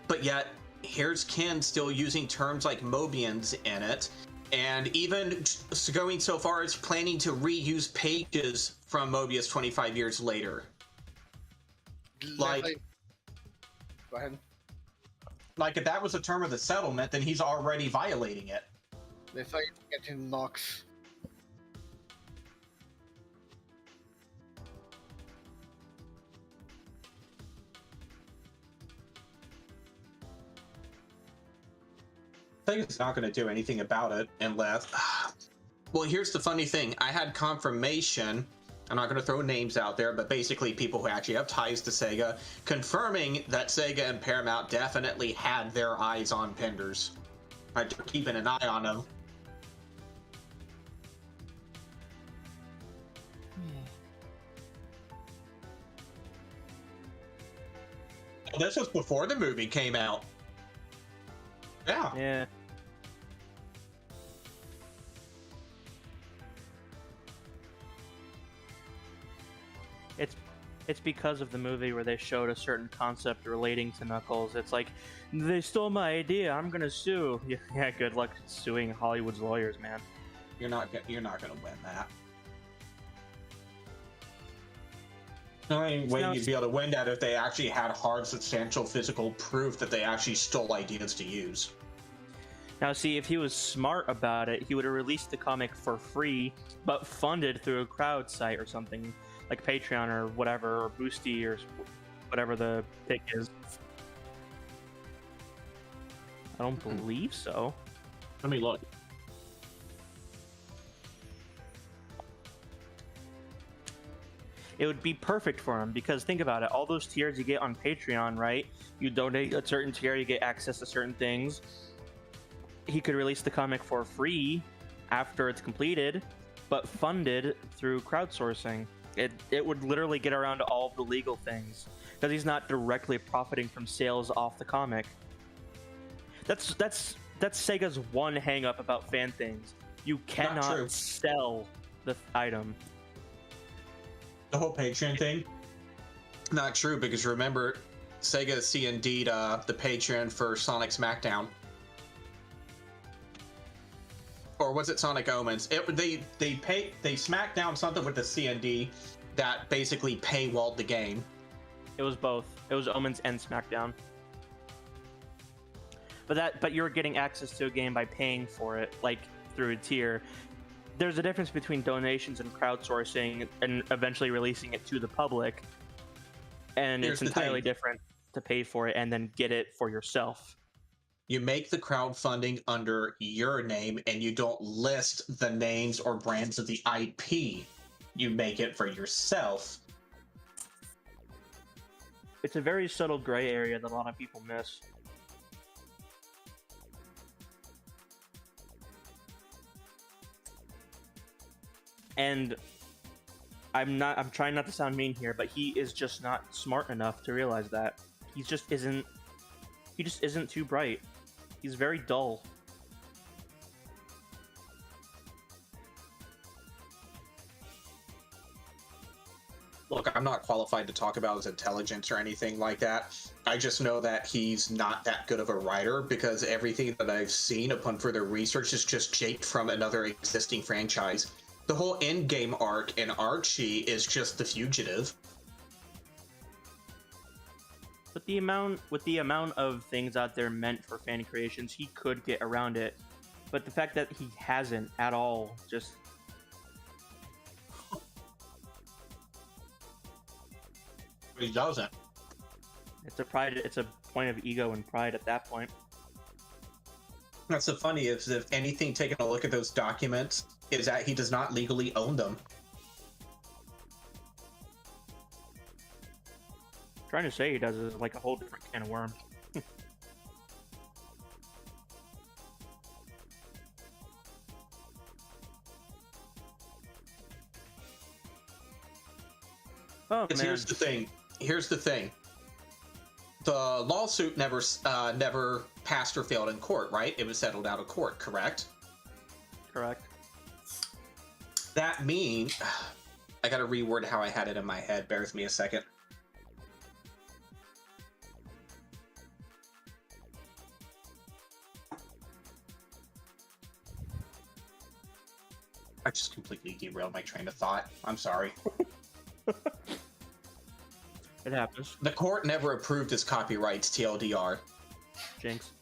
but yet here's Ken still using terms like Mobians in it, and even going so far as planning to reuse pages from Mobius 25 years later. Like, go ahead. Like, if that was a term of the settlement, then he's already violating it. They thought you were getting Nox. I think it's not going to do anything about it unless... Well, here's the funny thing. I had confirmation, I'm not going to throw names out there, but basically people who actually have ties to Sega, confirming that Sega and Paramount definitely had their eyes on Penders. Right, they're keeping an eye on them. This was before the movie came out. Yeah. Yeah. It's because of the movie where they showed a certain concept relating to Knuckles. It's like, they stole my idea, I'm gonna sue. Yeah, good luck suing Hollywood's lawyers, man. You're not gonna win that. The only way you'd be able to win that if they actually had hard, substantial physical proof that they actually stole ideas to use. Now, see, if he was smart about it, he would have released the comic for free, but funded through a crowd site or something, like Patreon or whatever, or Boosty or whatever the pick is. I don't believe so. Let me look. It would be perfect for him because think about it. All those tiers you get on Patreon, right? You donate a certain tier, you get access to certain things. He could release the comic for free after it's completed, but funded through crowdsourcing. It would literally get around all of the legal things because he's not directly profiting from sales off the comic. That's Sega's one hang-up about fan things. You cannot sell the item. The whole Patreon thing? Not true, because remember, Sega C&D'd the Patreon for Sonic SmackDown. Or was it Sonic Omens? They smacked down something with the C&D that basically paywalled the game. It was both. It was Omens and SmackDown. But you're getting access to a game by paying for it, like through a tier. There's a difference between donations and crowdsourcing and eventually releasing it to the public. And it's entirely different to pay for it and then get it for yourself. You make the crowdfunding under your name and you don't list the names or brands of the IP. You make it for yourself. It's a very subtle gray area that a lot of people miss. And I'm trying not to sound mean here, but he is just not smart enough to realize that. He just isn't too bright. He's very dull. Look, I'm not qualified to talk about his intelligence or anything like that. I just know that he's not that good of a writer because everything that I've seen upon further research is just japed from another existing franchise. The whole endgame arc in Archie is just the fugitive. With the amount of things out there meant for fan creations, he could get around it. But the fact that he hasn't at all, just... He doesn't. It's a point of ego and pride at that point. That's so funny, is if anything, taking a look at those documents, is that he does not legally own them. Trying to say he does is like a whole different can of worms. Oh, man. Here's the thing. The lawsuit never passed or failed in court, right? It was settled out of court, correct? Correct. That means... I gotta reword how I had it in my head. Bear with me a second. I just completely derailed my train of thought. I'm sorry. It happens. The court never approved his copyrights, TLDR. Jinx.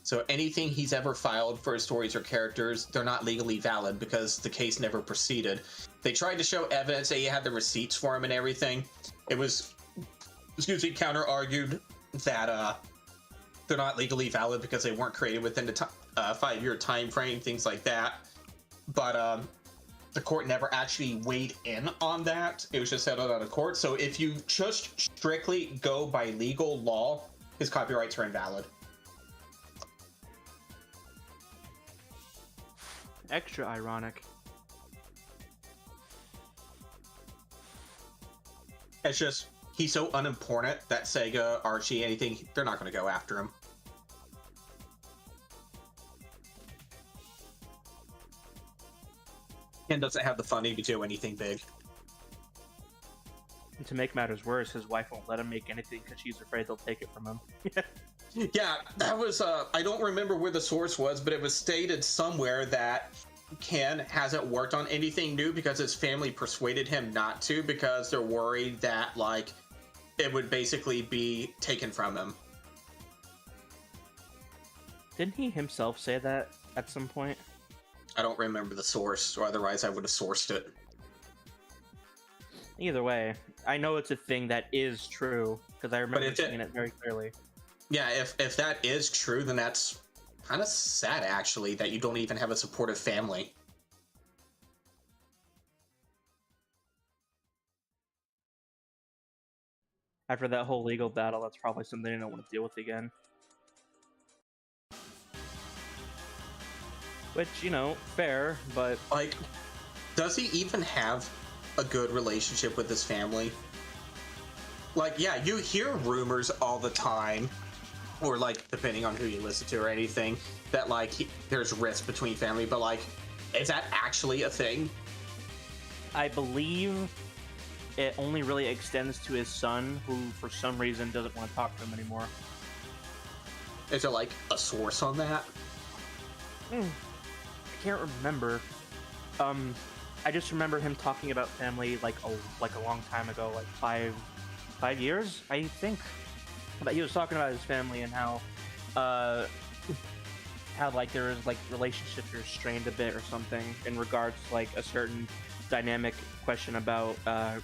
So anything he's ever filed for his stories or characters, they're not legally valid because the case never proceeded. They tried to show evidence that he had the receipts for him and everything. It was, counter-argued that they're not legally valid because they weren't created within the 5-year time frame, things like that. But the court never actually weighed in on that. It was just settled out of court. So if you just strictly go by legal law, his copyrights are invalid. Extra ironic. It's just, he's so unimportant that Sega, Archie, anything, they're not going to go after him. Ken doesn't have the funding to do anything big. And to make matters worse, his wife won't let him make anything because she's afraid they'll take it from him. Yeah, that was, I don't remember where the source was, but it was stated somewhere that Ken hasn't worked on anything new because his family persuaded him not to because they're worried that, like, it would basically be taken from him. Didn't he himself say that at some point? I don't remember the source, or otherwise I would have sourced it. Either way, I know it's a thing that is true. because I remember if seeing it very clearly. Yeah, if that is true, then that's kind of sad, actually, that you don't even have a supportive family. After that whole legal battle, that's probably something I don't want to deal with again. Which, you know, fair, but... Like, does he even have a good relationship with his family? Like, yeah, you hear rumors all the time, or, like, depending on who you listen to or anything, that, like, there's rift between family, but, like, is that actually a thing? I believe it only really extends to his son, who, for some reason, doesn't want to talk to him anymore. Is there, like, a source on that? I can't remember. I just remember him talking about family like a long time ago, like five years, I think. But he was talking about his family and how like there was like relationships were strained a bit or something in regards to like a certain dynamic question about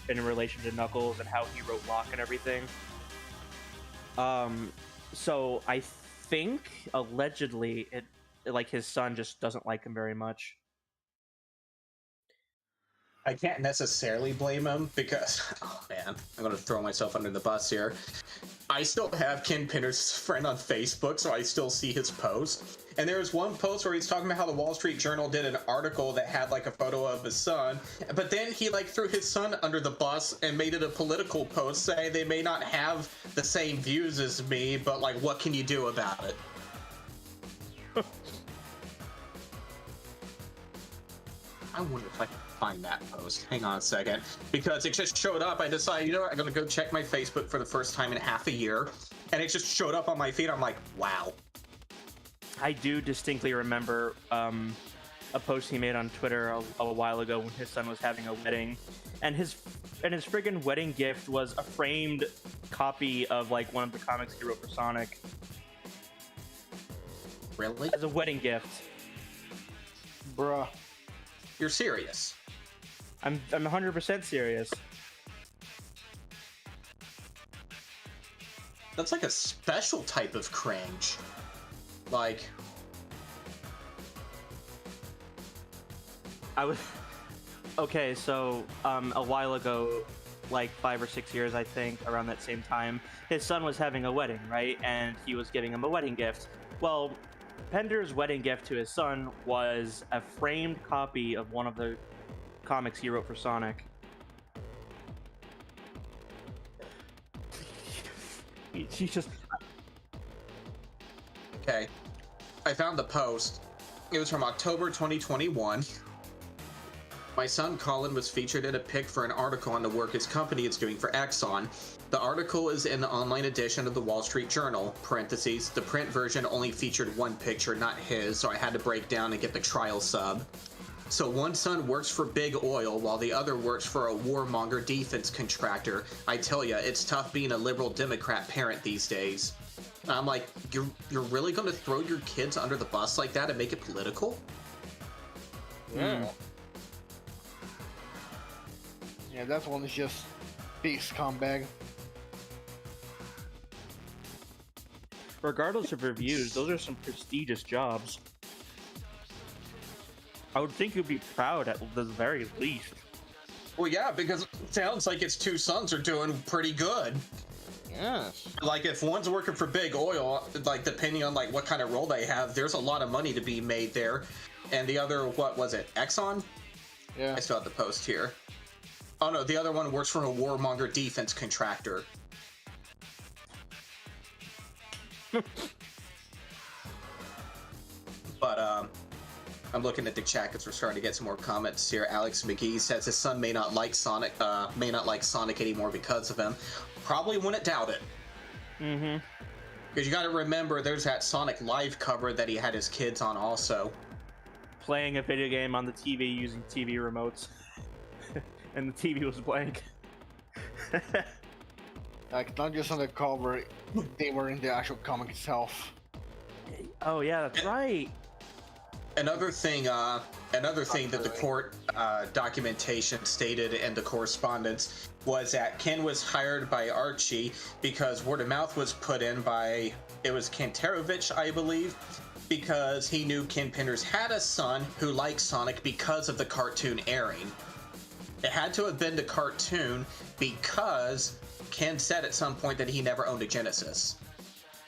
in relation to Knuckles and how he wrote Locke and everything. So I think allegedly it like his son just doesn't like him very much. I can't necessarily blame him because, oh man, I'm gonna throw myself under the bus here. I still have Ken Penders' friend on Facebook, so I still see his post. And there was one post where he's talking about how the Wall Street Journal did an article that had like a photo of his son, but then he like threw his son under the bus and made it a political post saying they may not have the same views as me, but like, what can you do about it? I wonder if I can find that post. Hang on a second. Because it just showed up. I decided, you know what, I'm going to go check my Facebook for the first time in half a year. And it just showed up on my feed. I'm like, wow. I do distinctly remember a post he made on Twitter a while ago when his son was having a wedding. And his friggin' wedding gift was a framed copy of like one of the comics he wrote for Sonic. Really? As a wedding gift. Bruh. You're serious? I'm 100% serious. That's like a special type of cringe. Like... I was... Okay, so, a while ago, like 5 or 6 years, I think, around that same time, his son was having a wedding, right? And he was giving him a wedding gift. Well, Penders' wedding gift to his son was a framed copy of one of the comics he wrote for Sonic. He just... Okay. I found the post. It was from October 2021. My son Colin was featured in a pic for an article on the work his company is doing for Exxon. The article is in the online edition of the Wall Street Journal, parentheses. The print version only featured one picture, not his, so I had to break down and get the trial sub. So one son works for Big Oil while the other works for a warmonger defense contractor. I tell ya, it's tough being a liberal Democrat parent these days. And I'm like, you're really going to throw your kids under the bus like that and make it political? Yeah. Yeah, that one is just big scumbag. Regardless of reviews, those are some prestigious jobs. I would think you'd be proud at the very least. Well, yeah, because it sounds like his two sons are doing pretty good. Yes. Like, if one's working for Big Oil, like, depending on, like, what kind of role they have, there's a lot of money to be made there. And the other, what was it, Exxon? Yeah. I still have the post here. Oh, no, the other one works for a warmonger defense contractor. But, I'm looking at the chat because we're starting to get some more comments here. Alex McGee says his son may not like Sonic anymore because of him. Probably wouldn't doubt it. Mm-hmm. Because you got to remember, there's that Sonic Live cover that he had his kids on also. Playing a video game on the TV using TV remotes. And the TV was blank. Like, not just on the cover, they were in the actual comic itself. Oh yeah, that's right. Another thing Another thing that the court documentation stated in the correspondence was that Ken was hired by Archie because word of mouth was put in by, it was Kantarovich, I believe, because he knew Ken Penders had a son who liked Sonic because of the cartoon airing. It had to have been the cartoon because Ken said at some point that he never owned a Genesis.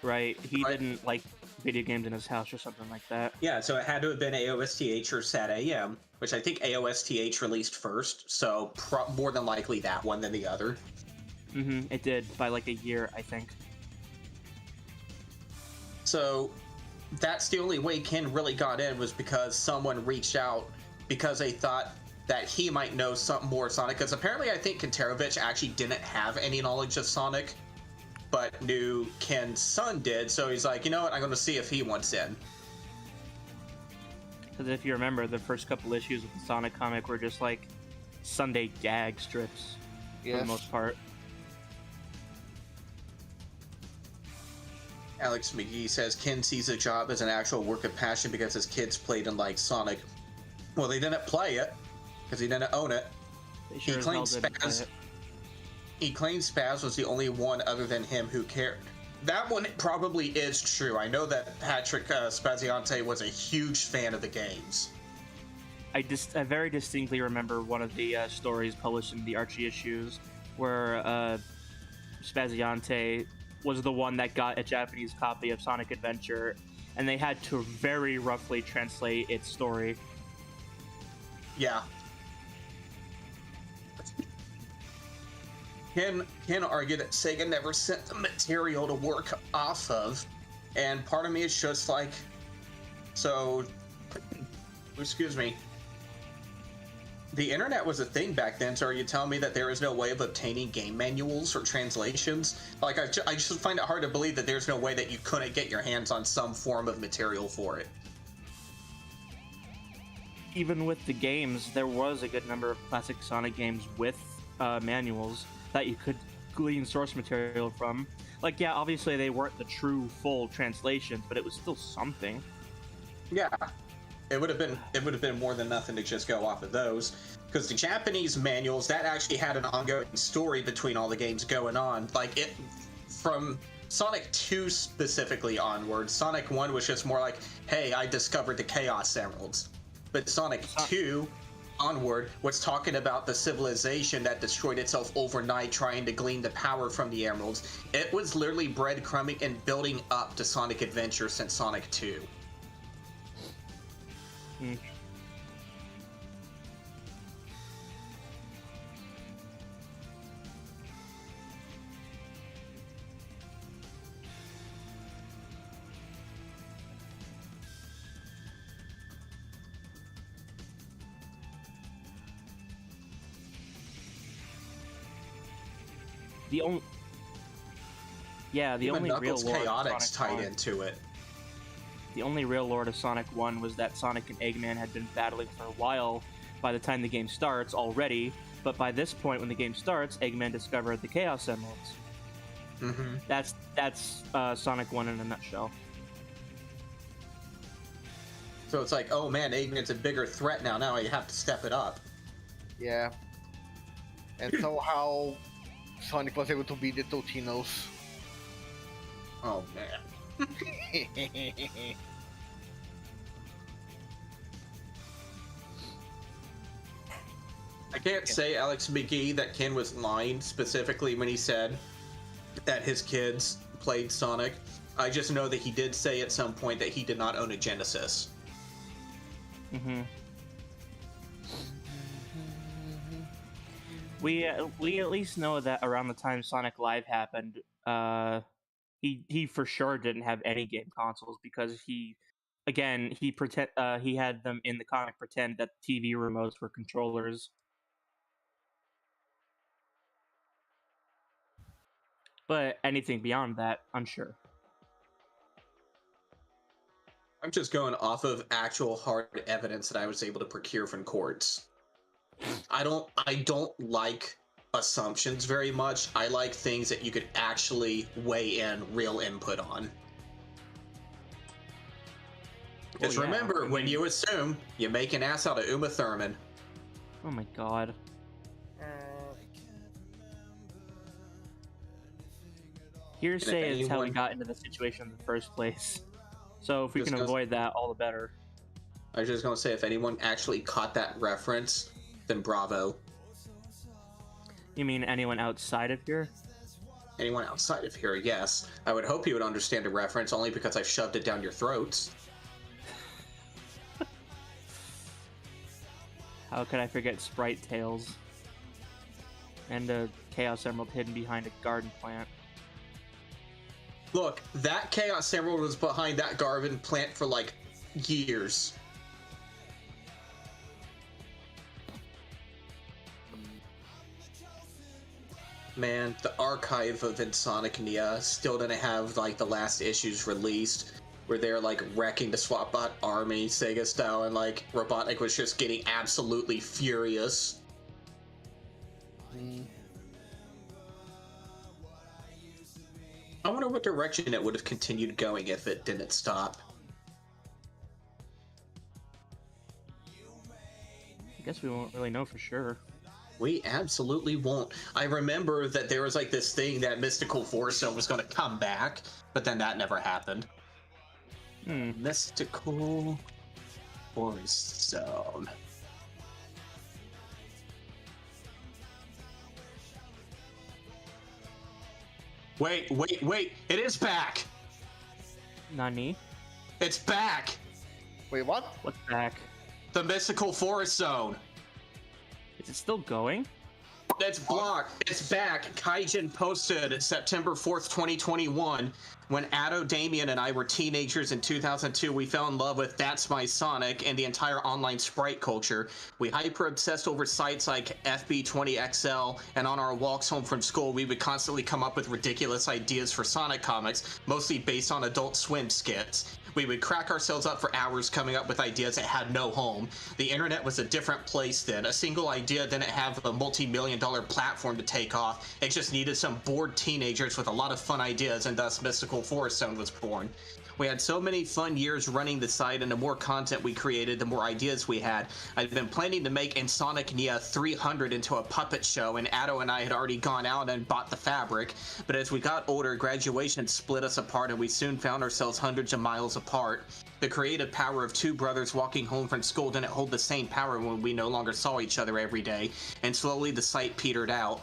Right, he didn't like video games in his house or something like that. Yeah, so it had to have been AOSTH or SAT-AM, which I think AOSTH released first, so more than likely that one than the other. It did, by like a year, I think. So that's the only way Ken really got in, was because someone reached out because they thought that he might know something more Sonic, because apparently I think Kantarovich actually didn't have any knowledge of Sonic, but knew Ken's son did, so he's like, you know what, I'm going to see if he wants in. Because if you remember, the first couple issues of the Sonic comic were just like Sunday gag strips, for the most part. Alex McGee says Ken sees a job as an actual work of passion because his kids played and liked Sonic. Well, they didn't play it because he didn't own it. He claims Spaz was the only one other than him who cared. That one probably is true. I know that Patrick Spaziante was a huge fan of the games. I very distinctly remember one of the stories published in the Archie issues where Spaziante was the one that got a Japanese copy of Sonic Adventure, and they had to very roughly translate its story. Yeah. Ken argued that Sega never sent the material to work off of, and part of me is just like, so, excuse me, the internet was a thing back then, so are you telling me that there is no way of obtaining game manuals or translations? Like, I just find it hard to believe that there's no way that you couldn't get your hands on some form of material for it. Even with the games, there was a good number of classic Sonic games with manuals that you could glean source material from. Like, yeah, obviously they weren't the true full translations, but it was still something. Yeah, it would have been more than nothing to just go off of those, because the Japanese manuals, that actually had an ongoing story between all the games going on. Like, it from Sonic 2 specifically onward. Sonic 1 was just more like, hey, I discovered the Chaos Emeralds. But Sonic 2 onward was talking about the civilization that destroyed itself overnight trying to glean the power from the emeralds. It was literally breadcrumbing and building up to Sonic Adventure since Sonic 2. The only real lore Chaotix tied into it. The only real lore to Sonic 1 was that Sonic and Eggman had been battling for a while by the time the game starts already, but by this point when the game starts, Eggman discovered the Chaos Emeralds. That's Sonic 1 in a nutshell. So it's like, oh man, Eggman's a bigger threat now. Now you have to step it up. Yeah. And somehow Sonic was able to beat the Totinos. Oh man. I can't say, Alex McGee, that Ken was lying specifically when he said that his kids played Sonic. I just know that he did say at some point that he did not own a Genesis. We at least know that around the time Sonic Live happened, he for sure didn't have any game consoles, because he had them in the comic pretend that TV remotes were controllers. But anything beyond that, unsure. I'm just going off of actual hard evidence that I was able to procure from courts. I don't like assumptions very much. I like things that you could actually weigh in real input on. Because remember, when you assume, you make an ass out of Uma Thurman. Oh my god. Hearsay is how we got into the situation in the first place. So if we can avoid that, all the better. I was just going to say, if anyone actually caught that reference, then bravo. You mean anyone outside of here? Anyone outside of here, yes. I would hope you would understand a reference, only because I've shoved it down your throats. How could I forget Sprite Tales? And a Chaos Emerald hidden behind a garden plant. Look, that Chaos Emerald was behind that garden plant for, like, years. Man, the archive of Insomnia still didn't have, like, the last issues released, where they're, like, wrecking the SWATbot army, Sega style, and, like, Robotnik was just getting absolutely furious. I wonder what direction it would have continued going if it didn't stop. I guess we won't really know for sure. We absolutely won't. I remember that there was like this thing that Mystical Force Zone was going to come back, but then that never happened. Mystical Force Zone. Wait, it is back! Nani? It's back! Wait, what? What's back? The Mystical Forest Zone. Is it still going? It's blocked. It's back. Kaijin posted September 4th, 2021. When Addo, Damien, and I were teenagers in 2002, we fell in love with That's My Sonic and the entire online sprite culture. We hyper-obsessed over sites like FB20XL, and on our walks home from school, we would constantly come up with ridiculous ideas for Sonic comics, mostly based on Adult Swim skits. We would crack ourselves up for hours coming up with ideas that had no home. The internet was a different place then. A single idea didn't have a multi-million-dollar platform to take off. It just needed some bored teenagers with a lot of fun ideas, and thus Mystical Forest Zone was born. We had so many fun years running the site, and the more content we created, the more ideas we had. I'd been planning to make Insomnia 300 into a puppet show, and Addo and I had already gone out and bought the fabric. But as we got older, graduation split us apart, and we soon found ourselves hundreds of miles apart. The creative power of two brothers walking home from school didn't hold the same power when we no longer saw each other every day, and slowly the site petered out.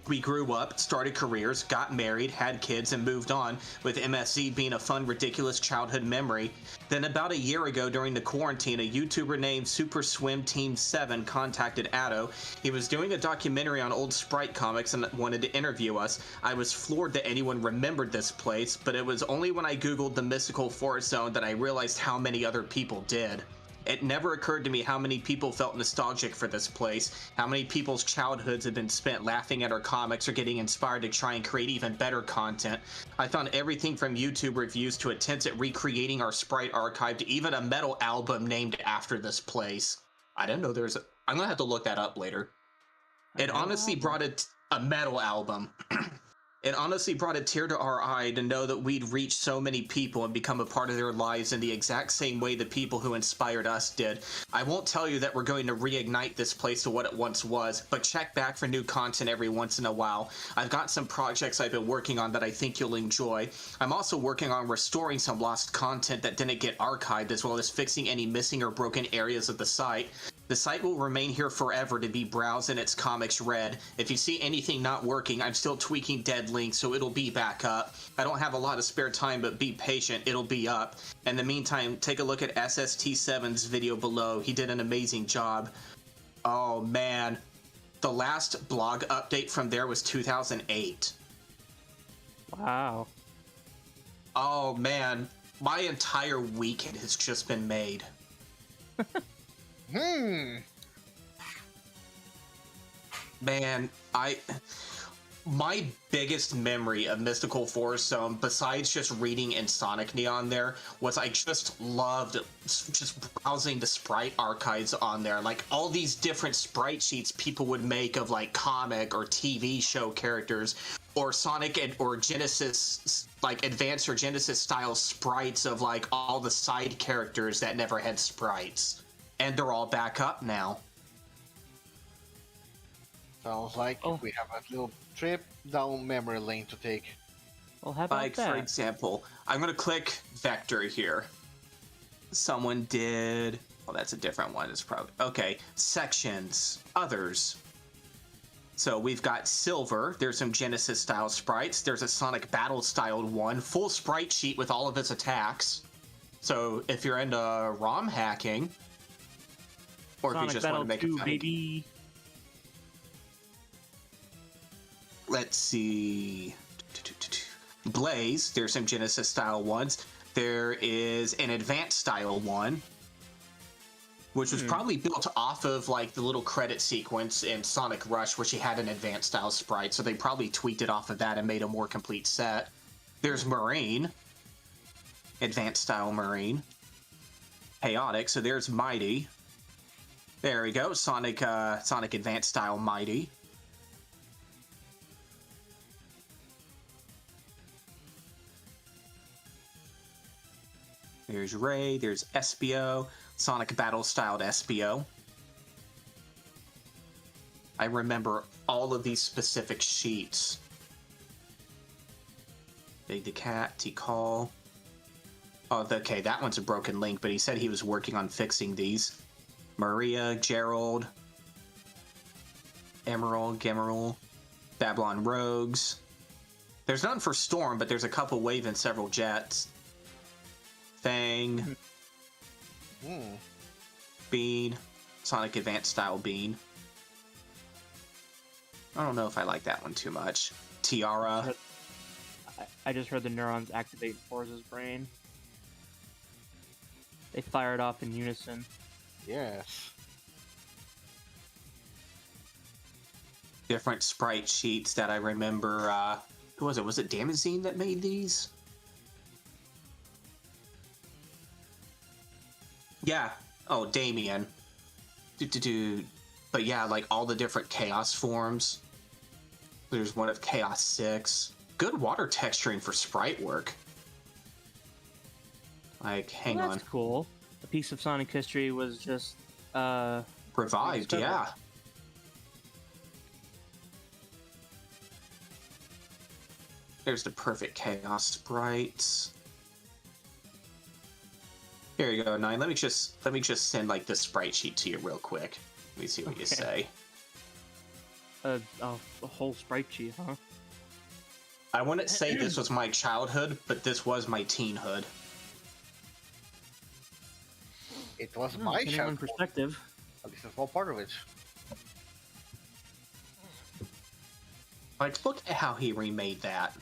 We grew up, started careers, got married, had kids, and moved on, with MSZ being a fun, ridiculous childhood memory. Then about a year ago during the quarantine, a YouTuber named Super Swim Team 7 contacted Addo. He was doing a documentary on old Sprite comics and wanted to interview us. I was floored that anyone remembered this place, but it was only when I googled the Mystical Forest Zone that I realized how many other people did. It never occurred to me how many people felt nostalgic for this place, how many people's childhoods had been spent laughing at our comics or getting inspired to try and create even better content. I found everything from YouTube reviews to attempts at recreating our Sprite archive to even a metal album named after this place. I didn't know there's a... I'm gonna have to look that up later. It honestly brought a metal album. It honestly brought a tear to our eye to know that we'd reached so many people and become a part of their lives in the exact same way the people who inspired us did. I won't tell you that we're going to reignite this place to what it once was, but check back for new content every once in a while. I've got some projects I've been working on that I think you'll enjoy. I'm also working on restoring some lost content that didn't get archived, as well as fixing any missing or broken areas of the site. The site will remain here forever to be browsed and its comics read. If you see anything not working, I'm still tweaking dead links, so it'll be back up. I don't have a lot of spare time, but be patient, it'll be up. In the meantime, take a look at SST7's video below. He did an amazing job. Oh man, the last blog update from there was 2008. Wow. Oh man, my entire weekend has just been made. Man, my biggest memory of Mystical Forest Zone, besides just reading Insomnia on there, was I just loved just browsing the Sprite archives on there. Like, all these different Sprite sheets people would make of, like, comic or TV show characters or Sonic or Genesis, like Advance or Genesis style sprites of like all the side characters that never had sprites, and they're all back up now. Sounds like we have a little trip down memory lane to take. Well, how about Like that? for example, I'm gonna click Vector here. Someone did. Oh, that's a different one. It's probably okay. Sections, others. So we've got Silver. There's some Genesis style sprites. There's a Sonic Battle styled one, full sprite sheet with all of its attacks. So if you're into ROM hacking, or Sonic if you just Battle want to make 2, it fun. baby. Let's see. Blaze. There's some Genesis style ones. There is an Advanced style one, which was probably built off of like the little credit sequence in Sonic Rush, where she had an Advanced style sprite, so they probably tweaked it off of that and made a more complete set. There's Marine, Advanced style Marine. Chaotic, so there's Mighty. There we go, Sonic Advanced style Mighty. There's Ray, there's Espio, Sonic Battle styled Espio. I remember all of these specific sheets. Big the Cat, T-Call. Oh, okay, that one's a broken link, but he said he was working on fixing these. Maria, Gerald, Emerald, Gemerald, Babylon Rogues. There's none for Storm, but there's a couple Wave and several Jets. Fang. Bean. Sonic Advanced style Bean. I don't know if I like that one too much. Tiara. I just heard the neurons activate Forza's brain. They fired off in unison. Yes. Different sprite sheets that I remember. Who was it? Was it Damazine that made these? Yeah. Oh, Damien. But yeah, like all the different Chaos forms. There's one of Chaos 6. Good water texturing for sprite work. Like, hang on. That's cool. A piece of Sonic history was just Revived, yeah. There's the perfect Chaos sprites. Here you go, Nine. Let me just send like the sprite sheet to you real quick. Let me see what you say. a whole sprite sheet, huh? I wouldn't say this was my childhood, but this was my teenhood. It was my Depending on childhood. perspective. At least a small part of it. Like, look at how he remade that.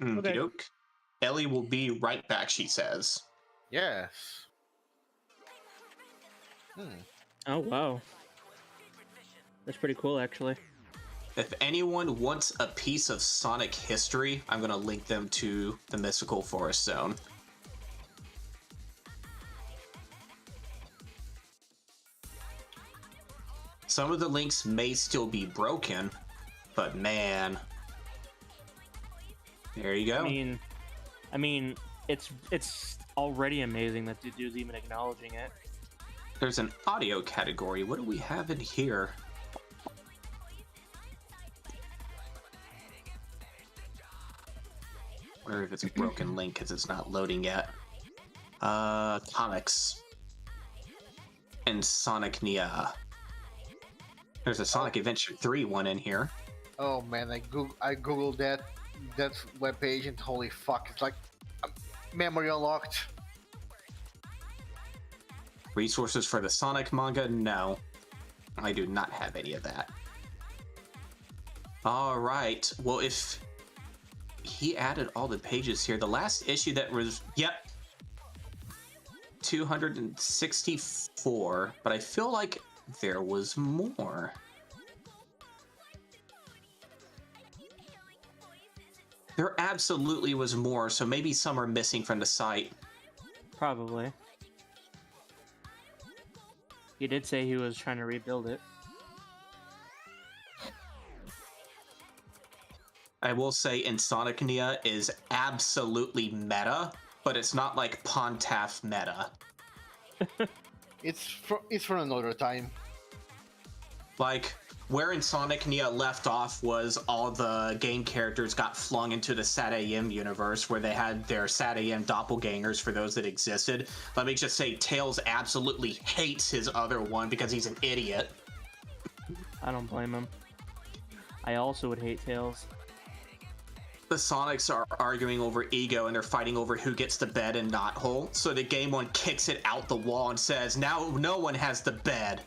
Okay. Okey-doke. Ellie will be right back, she says. Yes. Oh, wow. That's pretty cool, actually. If anyone wants a piece of Sonic history, I'm going to link them to the Mystical Forest Zone. Some of the links may still be broken, but man. There you go. I mean, it's already amazing that the dude's even acknowledging it. There's an audio category. What do we have in here? I wonder if it's a broken link because it's not loading yet. Comics. And Sonic Nia. There's a Sonic Adventure 3 one in here. Oh man, I googled that webpage and holy fuck, it's like memory unlocked. Resources for the Sonic manga? No. I do not have any of that. Alright, well if he added all the pages here, the last issue that was, yep, 264, but I feel like there was more. There absolutely was more, so maybe some are missing from the site. Probably. He did say he was trying to rebuild it. I will say Insomnia is absolutely meta, but it's not like Pontaf meta. It's for another time. Like, where Insomnia left off was all the game characters got flung into the SatAM universe where they had their SatAM doppelgangers for those that existed. Let me just say, Tails absolutely hates his other one because he's an idiot. I don't blame him. I also would hate Tails. The Sonics are arguing over ego and they're fighting over who gets the bed and knothole. So the game one kicks it out the wall and says, now no one has the bed.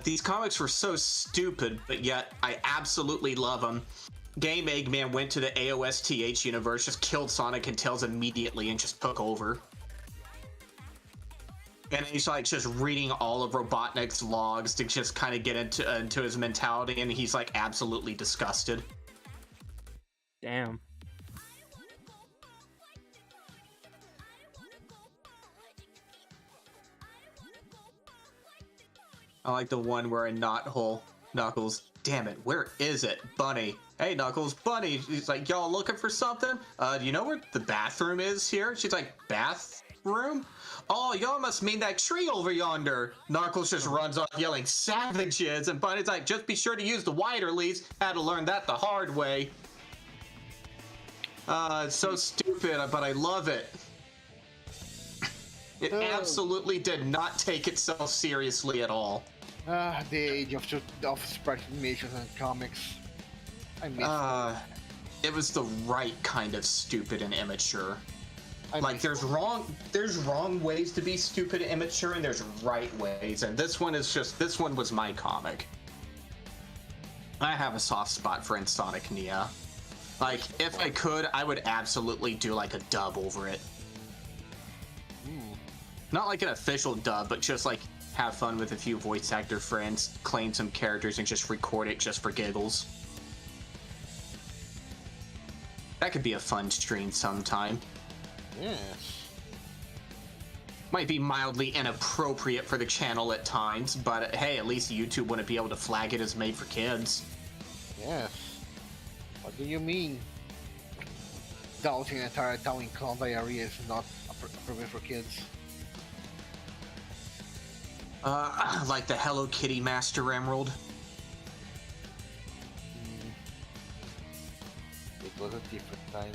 These comics were so stupid, but yet I absolutely love them. Game Eggman went to the AOSTH universe, just killed Sonic and Tails immediately and just took over. And he's like just reading all of Robotnik's logs to just kind of get into his mentality, and he's like absolutely disgusted. Damn. I like the one where a knothole, Knuckles, damn it, where is it? Bunny. Hey Knuckles, Bunny. He's like, y'all looking for something? Do you know where the bathroom is here? She's like, bathroom? Oh, y'all must mean that tree over yonder. Knuckles just runs off yelling savages, and Bunny's like, just be sure to use the wider leads. Had to learn that the hard way. It's so stupid, but I love it. It absolutely did not take itself seriously at all. The age of sprite animations and comics. I miss it was the right kind of stupid and immature. Like there's wrong ways to be stupid and immature, and there's right ways, and this one was my comic. I have a soft spot for Insomnia. Like if I could, I would absolutely do like a dub over it. Not like an official dub, but just like have fun with a few voice actor friends, claim some characters, and just record it just for giggles. That could be a fun stream sometime. Yes. Might be mildly inappropriate for the channel at times, but hey, at least YouTube wouldn't be able to flag it as made for kids. Yes. What do you mean? Doubting an entire town in Clown Diarrhea is not appropriate for kids. Like the Hello Kitty Master Emerald. It was a different time.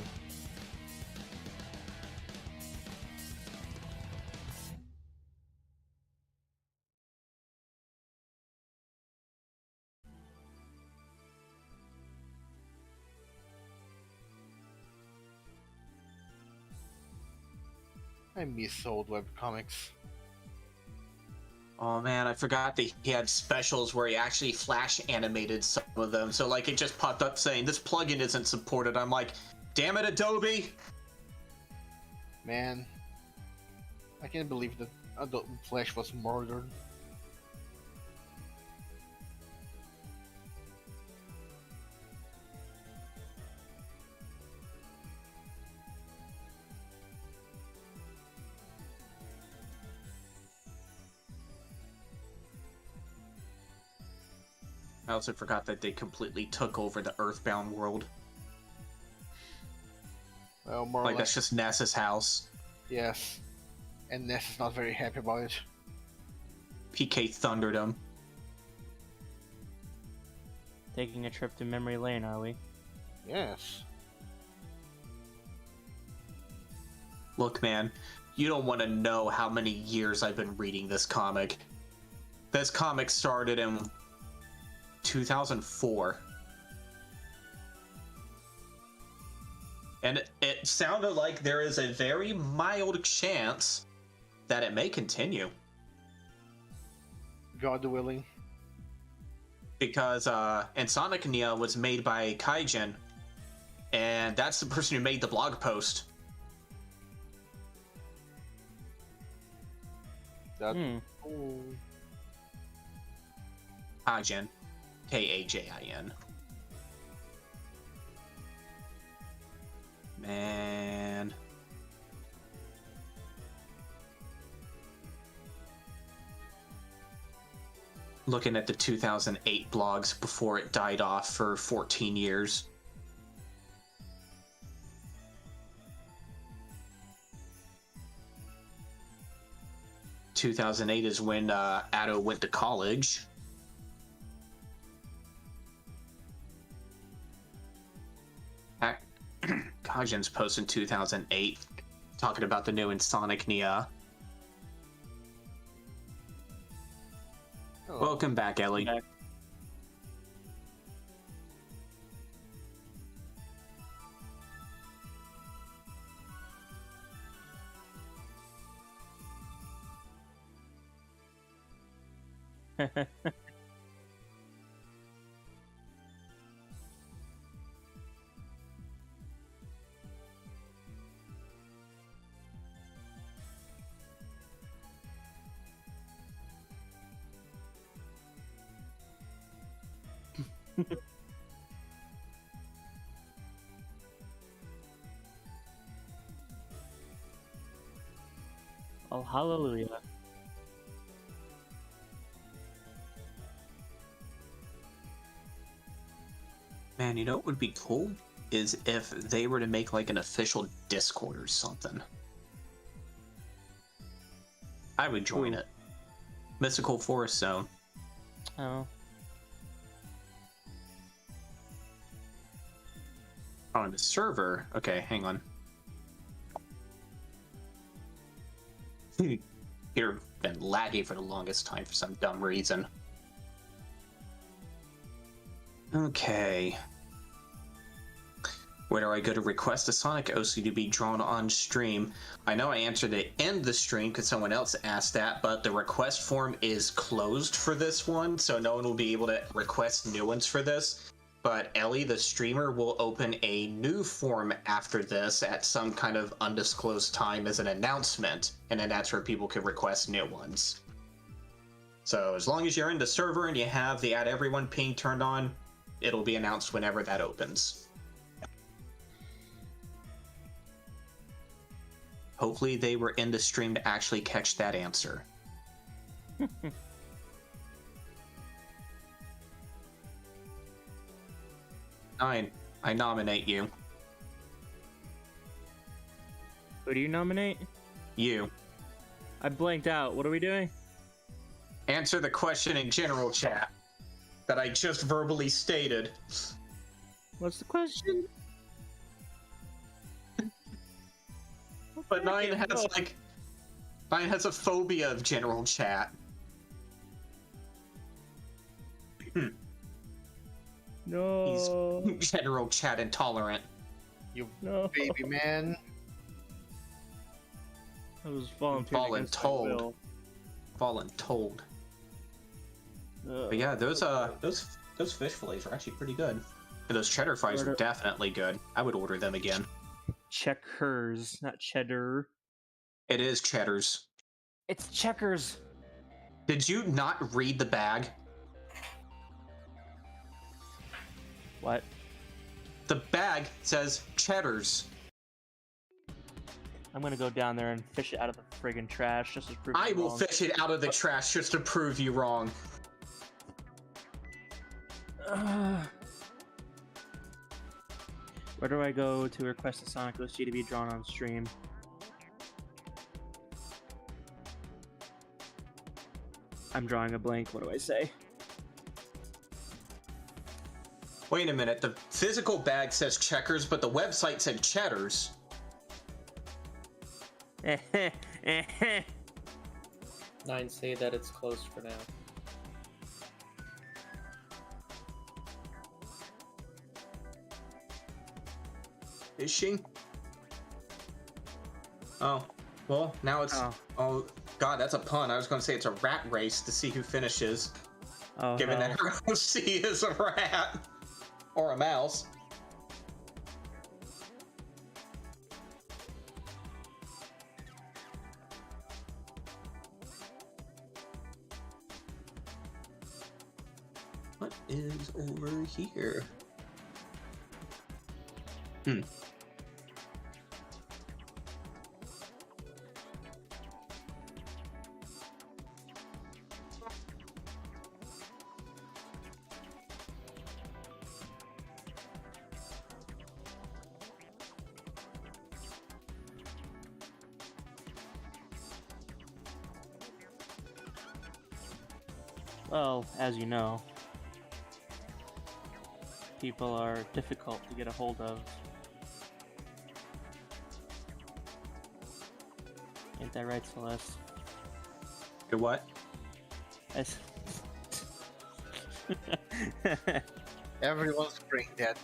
I miss old webcomics. Oh man, I forgot that he had specials where he actually flash animated some of them. So like it just popped up saying this plugin isn't supported. I'm like, damn it, Adobe! Man, I can't believe that Adobe Flash was murdered. I also forgot that they completely took over the Earthbound world. Well, more or Like less. that's just Ness's house. Yes. And Ness is not very happy about it. PK thundered him. Taking a trip to memory lane, are we? Yes. Look, man, you don't want to know how many years I've been reading this comic. This comic started in 2004. And it sounded like there is a very mild chance that it may continue. God willing. Because Insomnia was made by Kaijin, and that's the person who made the blog post. That. Kaijin. Kajin. Man. looking at the 2008 blogs before it died off for 14 years. ...2008 is when Addo went to college. Kajin's post in 2008 talking about the new Insonic Nia. Oh, Welcome back, Ellie. Back. Oh, hallelujah. Man, you know what would be cool? Is if they were to make like an official Discord or something. I would join it. Mystical Forest Zone. Oh. On the server? Okay, hang on. You've been laggy for the longest time for some dumb reason. Okay. Where do I go to request a Sonic OC to be drawn on stream? I know I answered it in the stream because someone else asked that, but the request form is closed for this one, so no one will be able to request new ones for this. But Ellie, the streamer, will open a new form after this at some kind of undisclosed time as an announcement, and then that's where people can request new ones. So as long as you're in the server and you have the add everyone ping turned on, it'll be announced whenever that opens. Hopefully they were in the stream to actually catch that answer. Nine, I nominate you. Who do you nominate? You. I blanked out. What are we doing? Answer the question in general chat that I just verbally stated. What's the question? But Nine has a phobia of general chat. No. He's general chat intolerant. you No. baby man. I was volunteering against my will. Fallen told. But yeah, those fish fillets are actually pretty good. And those cheddar fries are definitely good. I would order them again. Checkers, not cheddar. It is cheddars. It's checkers. Did you not read the bag? What? The bag says cheddars. I'm gonna go down there and fish it out of the friggin' trash just to prove I you will wrong. fish it out of the trash just to prove you wrong. Where do I go to request a Sonic OC to be drawn on stream? I'm drawing a blank. What do I say? Wait a minute, the physical bag says checkers, but the website said cheddars. Nine say that it's closed for now. Is she? Oh, well, now it's... Oh, God, that's a pun. I was going to say it's a rat race to see who finishes. Oh, Given hell. that her OC is a rat. Or a mouse. What is over here? Well, as you know, people are difficult to get a hold of. Ain't that right, Celeste? Do what? That's... Everyone's brain dead.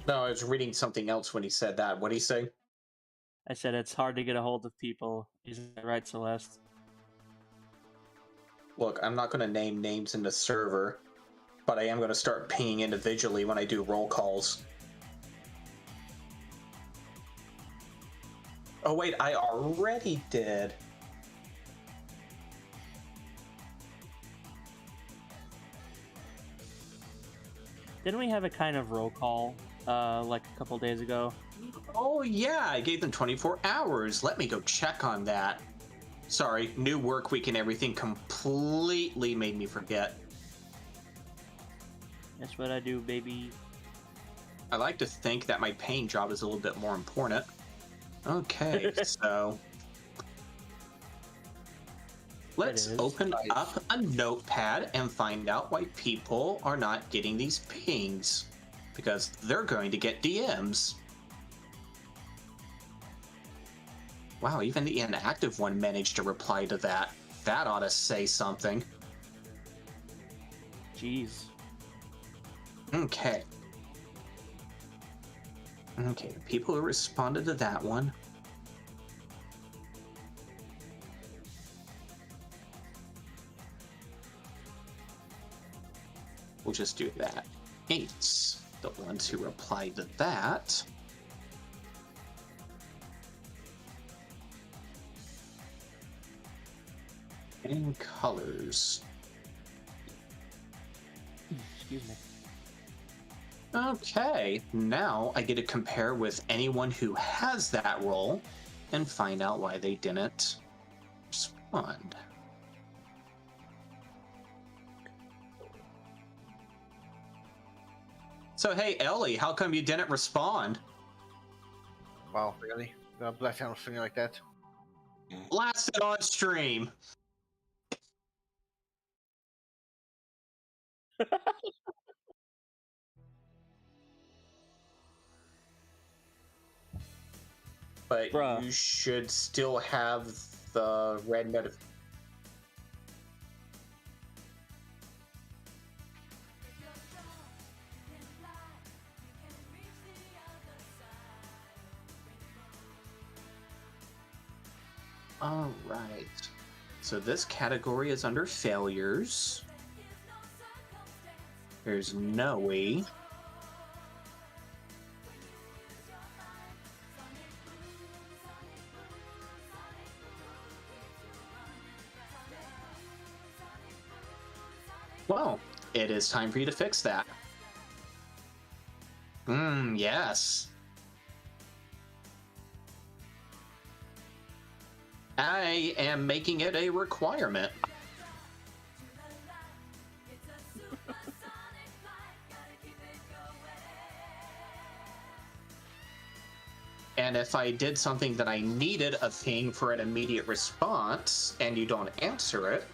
No, I was reading something else when he said that. What did he say? I said it's hard to get a hold of people. Isn't that right, Celeste? Look, I'm not going to name names in the server, but I am going to start pinging individually when I do roll calls. Oh wait, I already did. Didn't we have a kind of roll call, like a couple days ago? Oh yeah, I gave them 24 hours. Let me go check on that. Sorry, new work week and everything completely made me forget. That's what I do, baby. I like to think that my paying job is a little bit more important. Okay, so let's open up a notepad and find out why people are not getting these pings. Because they're going to get DMs. Wow, even the inactive one managed to reply to that. That ought to say something. Jeez. Okay. Okay, the people who responded to that one. We'll just do that. 8. The ones who replied to that. And colors. Excuse me. Okay, now I get to compare with anyone who has that role and find out why they didn't respond. So hey Ellie, how come you didn't respond? Wow, really? God bless you, something like that. Blasted on stream. But Bruh. you should still have the red notification. All right. So this category is under failures. There's Noe. Well, it is time for you to fix that. Yes. I am making it a requirement. And if I did something that I needed a ping for an immediate response, and you don't answer it...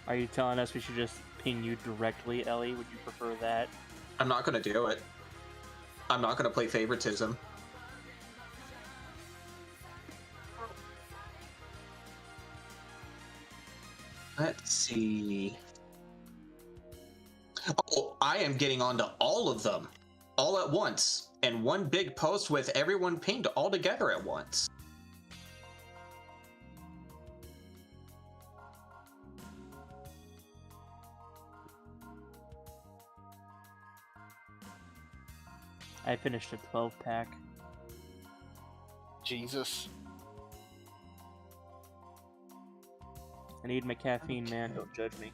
Are you telling us we should just ping you directly, Ellie? Would you prefer that? I'm not going to do it. I'm not going to play favoritism. Let's see. Oh, I am getting onto all of them. All at once. In one big post with everyone pinged all together at once. I finished a 12-pack. Jesus. I need my caffeine, man. Don't judge me.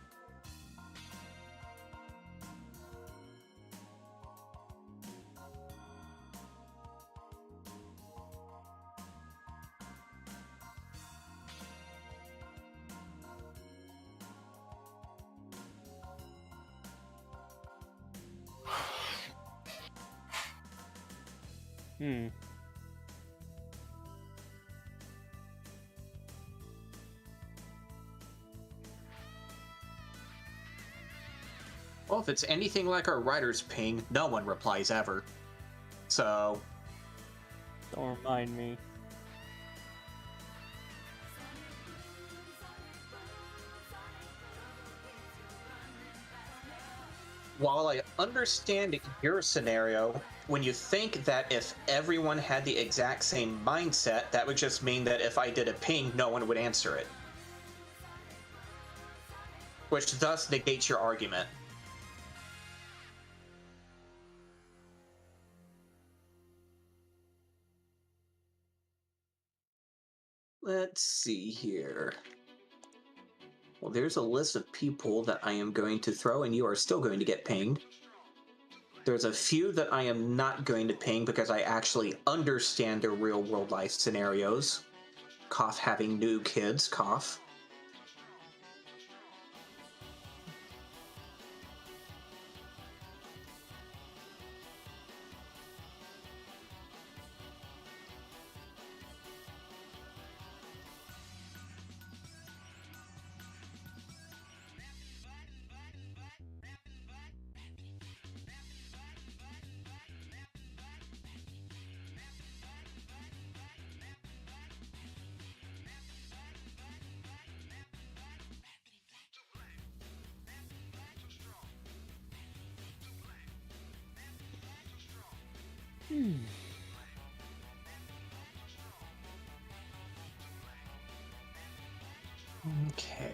well, if it's anything like our writer's ping, no one replies ever. So... Don't remind me. While I understand your scenario, when you think that if everyone had the exact same mindset, that would just mean that if I did a ping, no one would answer it. Which thus negates your argument. Let's see here. Well, there's a list of people that I am going to throw, and you are still going to get pinged. There's a few that I am not going to ping because I actually understand their real-world life scenarios. Cough, having new kids, cough. Okay.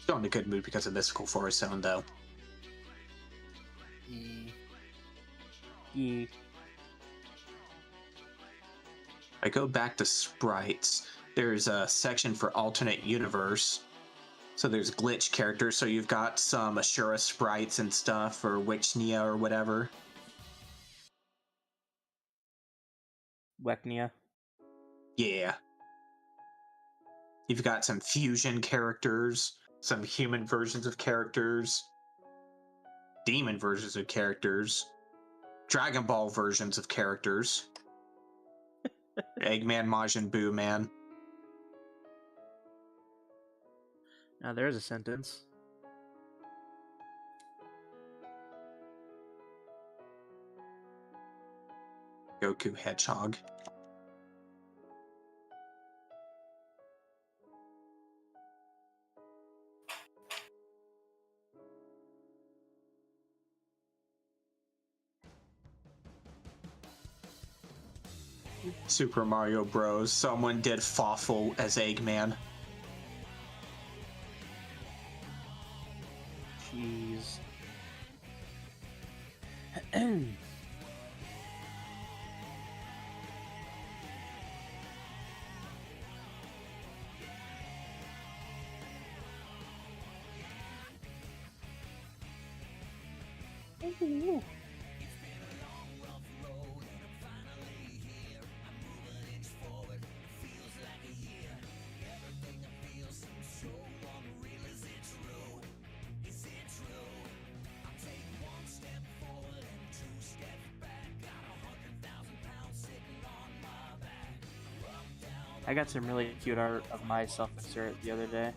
Still in a good mood because of Mystical Forest Zone, though. Yeah. I go back to sprites. There's a section for alternate universe. So there's glitch characters. So you've got some Ashura sprites and stuff, or Witchnia or whatever. Weknia. Yeah. You've got some fusion characters, some human versions of characters, demon versions of characters, Dragon Ball versions of characters. Eggman, Majin Buu, man. Now there's a sentence. Goku Hedgehog. Super Mario Bros. Someone did Fawful as Eggman. Jeez. I got some really cute art of my self-insert the other day.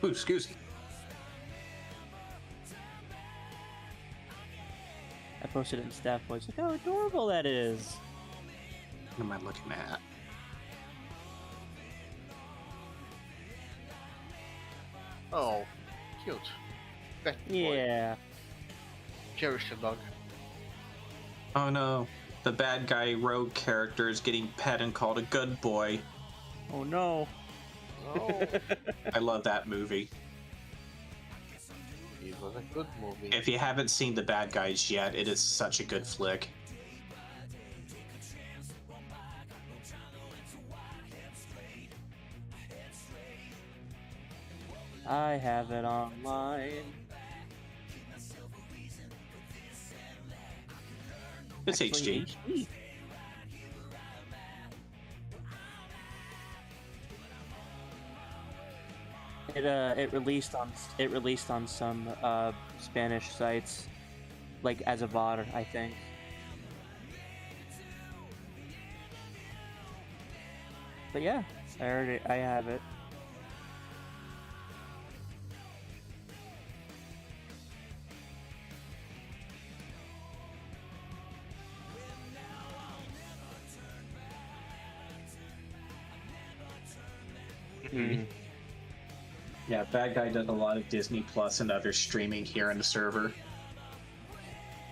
Ooh, excuse me. I posted it in staff voice. Look how adorable that is. What am I looking at? Oh, cute. That boy. Yeah. Cherish the dog. Oh no, the bad guy rogue character is getting pet and called a good boy. Oh no. Oh, I love that movie. it was a good movie. If you haven't seen The Bad Guys yet, it is such a good flick. I have it online. It's Actually, HD. It released on some Spanish sites, like as a VOD, I think. But yeah, I have it. Yeah, Bad Guy does a lot of Disney Plus and other streaming here in the server.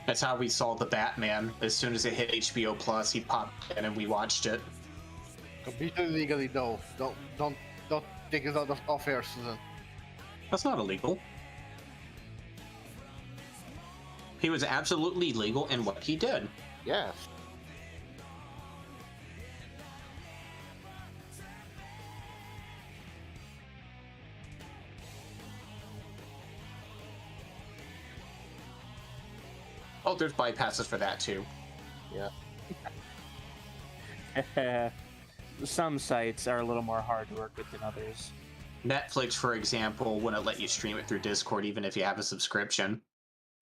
That's how we saw the Batman. As soon as it hit HBO Plus, he popped in and we watched it. Completely legally though. Don't take it out of off air, Susan. That's not illegal. He was absolutely legal in what he did. Yes. Oh, there's bypasses for that too. Yeah. Some sites are a little more hard to work with than others. Netflix, for example, wouldn't let you stream it through Discord even if you have a subscription.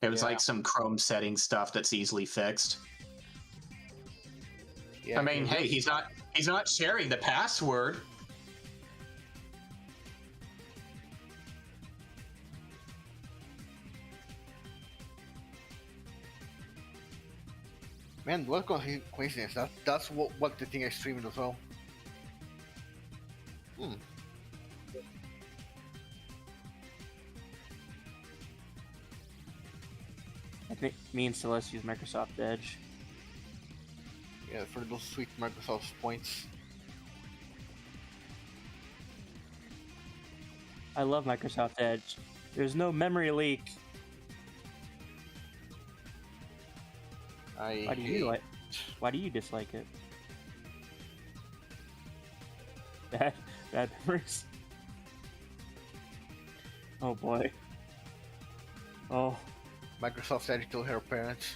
It was Yeah. like some Chrome setting stuff that's easily fixed. Yeah. I mean, hey, he's not sharing the password. Man, what coincidence. That's what the thing I streamed as well. I think me and Celeste use Microsoft Edge. Yeah, for those sweet Microsoft points. I love Microsoft Edge. There's no memory leak. Why do you like? Why do you dislike it? Bad memories. Oh boy. Oh. Microsoft Edge to her parents.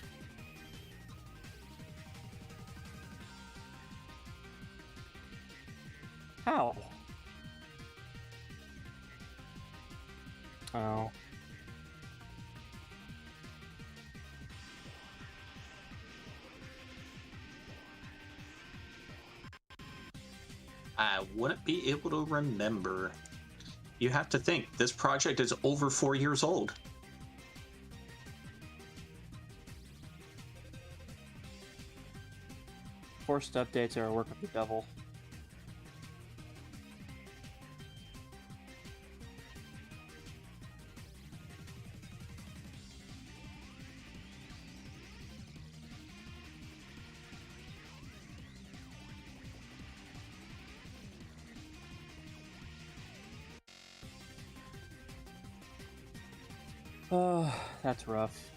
How? Oh. I wouldn't be able to remember. You have to think, this project is over 4 years old. Forced updates are a work of the devil. Oh, that's rough.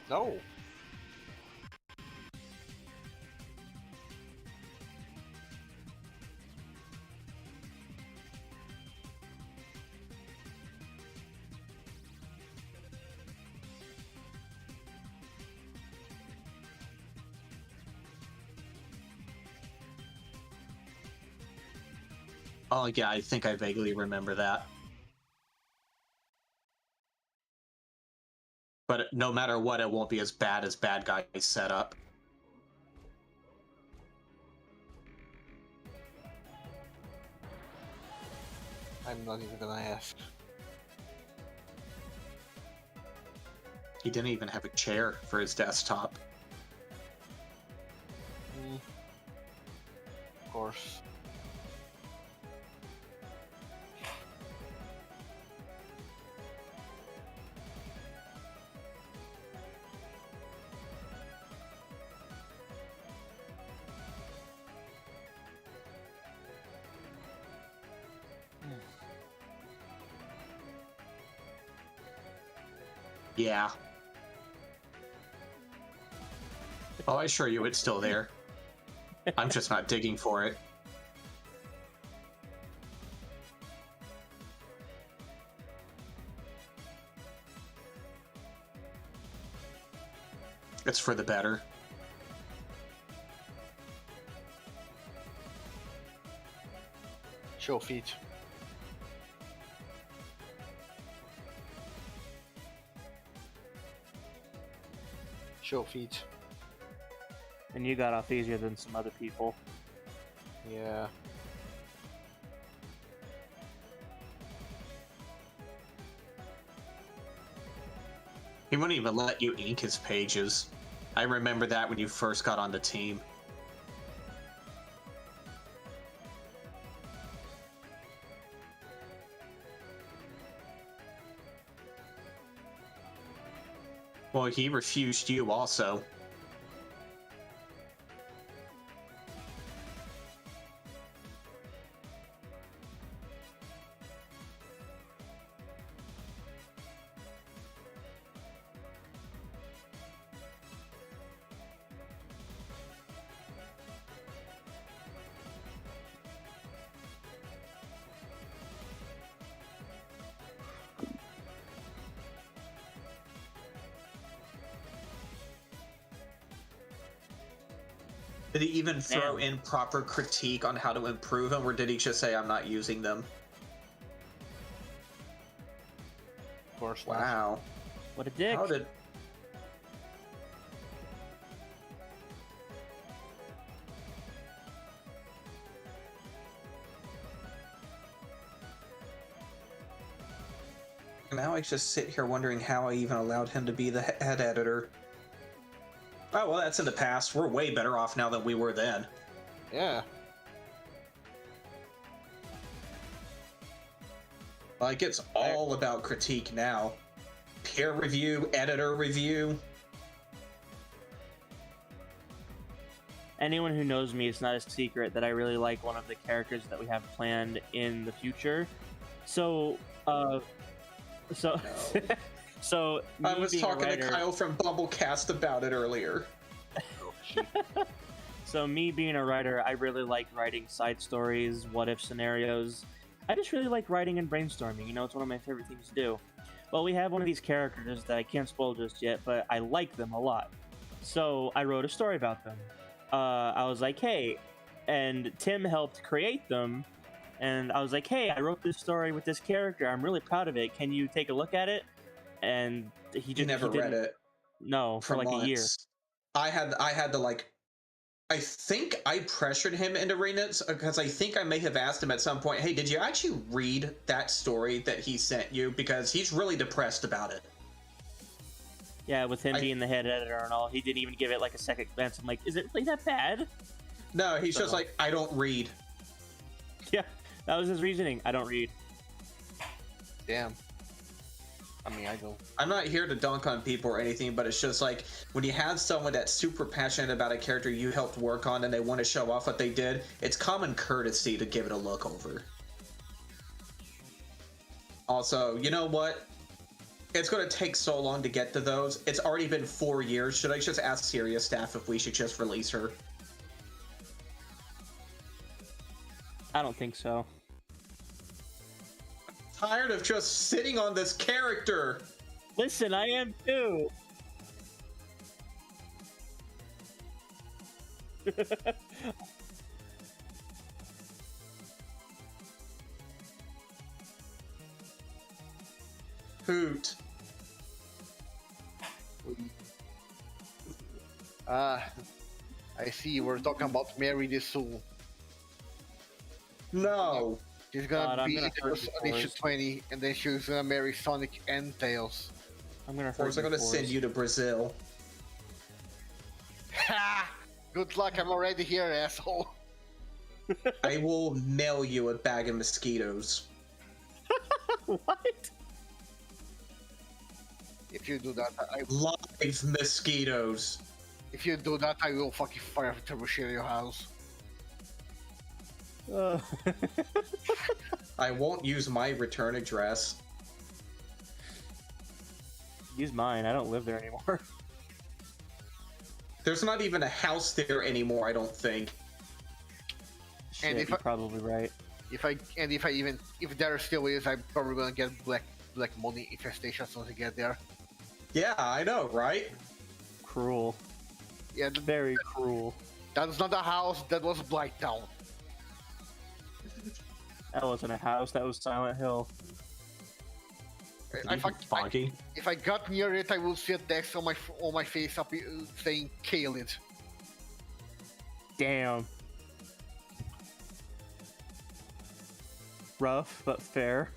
No. Oh yeah, I think I vaguely remember that. But no matter what, it won't be as bad as Bad Guys setup. I'm not even gonna ask. He didn't even have a chair for his desktop. Of course. Yeah. Oh, I assure you it's still there. I'm just not digging for it. It's for the better. Show feet. Show feet. And you got off easier than some other people. Yeah. He wouldn't even let you ink his pages. I remember that when you first got on the team. Well, he refused you also. Did he even throw in proper critique on how to improve them, or did he just say, I'm not using them? Of course not. Wow. What a dick. How did... Now I just sit here wondering how I even allowed him to be the head editor. Oh, well, that's in the past. We're way better off now than we were then. Yeah. Like, it's all about critique now. Peer review, editor review. Anyone who knows me, it's not a secret that I really like one of the characters that we have planned in the future. So, so I was talking writer, to Kyle from Bumblecast about it earlier. So me being a writer, I really like writing side stories, what-if scenarios. I just really like writing and brainstorming. You know, it's one of my favorite things to do. Well, we have one of these characters that I can't spoil just yet, but I like them a lot. So I wrote a story about them. I was like, hey, and Tim helped create them. And I was like, hey, I wrote this story with this character. I'm really proud of it. Can you take a look at it? And he You never read it. No, for like months. a year. I had to like I think I pressured him into reading it because I think I may have asked him at some point, hey, did you actually read that story that he sent you? Because he's really depressed about it. Yeah, with him being the head editor and all, he didn't even give it like a second glance. I'm like, is it really that bad? No, he's just like, I don't read. Yeah, that was his reasoning. I don't read. Damn. I mean, I do. I'm not here to dunk on people or anything, but it's just like when you have someone that's super passionate about a character you helped work on and they want to show off what they did, it's common courtesy to give it a look over. Also, you know what? It's going to take so long to get to those. It's already been 4 years. Should I just ask Serious staff if we should just release her? I don't think so. Tired of just sitting on this character. Listen, I am too. Hoot. I see. We're talking about Mary the Soul. No. She's gonna God, be I'm in gonna hurt you, issue Forrest. 20, and then she's gonna marry Sonic and Tails. I'm gonna Or hurt is I you, going to send Forrest. you to Brazil? Ha! Good luck, I'm already here, asshole. I will mail you a bag of mosquitoes. What? If you do that, Live mosquitoes. if you do that, I will fucking fire Turbo your house. I won't use my return address. Use mine. I don't live there anymore. There's not even a house there anymore, I don't think. Shit, if you're I- probably right. If there still is, I'm probably gonna get black money infestation once I get there. Yeah, I know, right? Cruel. Yeah, Very cruel. that was not a house, that was Blight Town. That wasn't a house. That was Silent Hill. Foggy. If I got near it, I will see a text on my face up saying "kill it." Damn. Rough, but fair.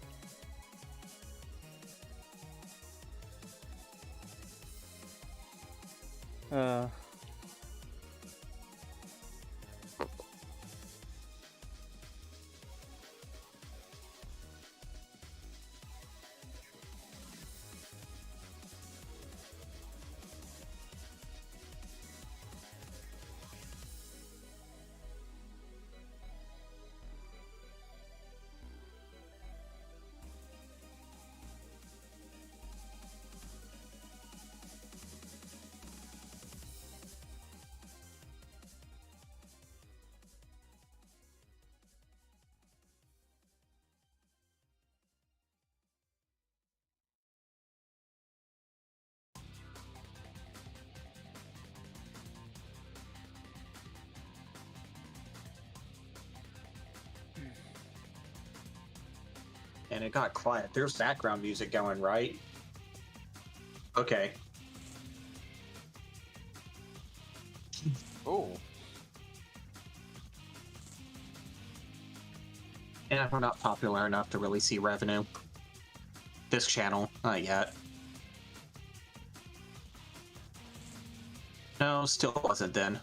And it got quiet. There's background music going, right? Okay. Oh, And we're not popular enough to really see revenue. This channel, not yet. No, still wasn't then.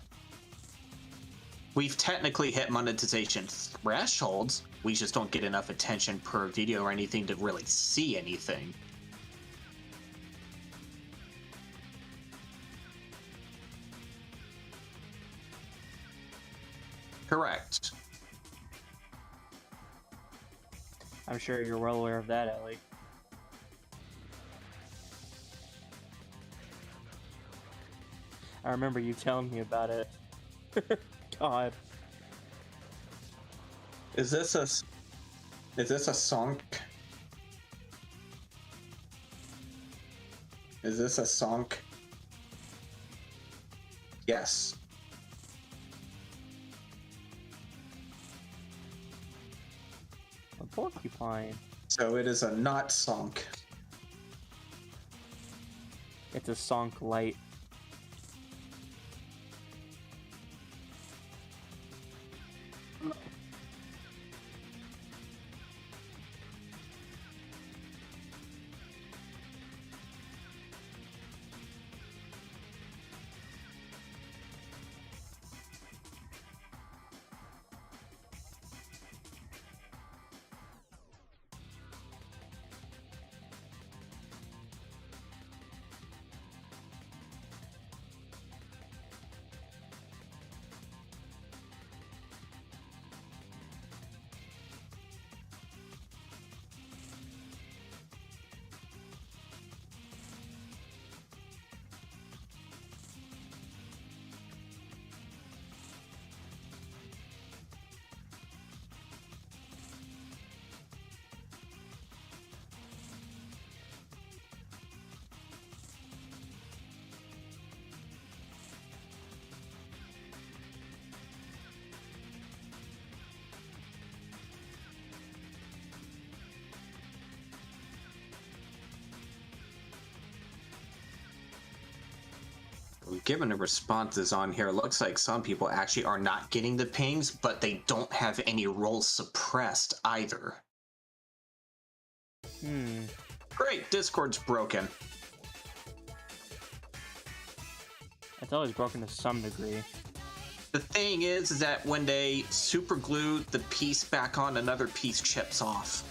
We've technically hit monetization thresholds. We just don't get enough attention per video or anything to really see anything. Correct. I'm sure you're well aware of that, Ellie. I remember you telling me about it. God. Is this a song? Is this a song? Yes. A porcupine. So it is a not song. It's a sonk light. given the responses on here, it looks like some people actually are not getting the pings, but they don't have any roles suppressed either. Great, Discord's broken. It's always broken to some degree. The thing is that when they super glue the piece back on, another piece chips off.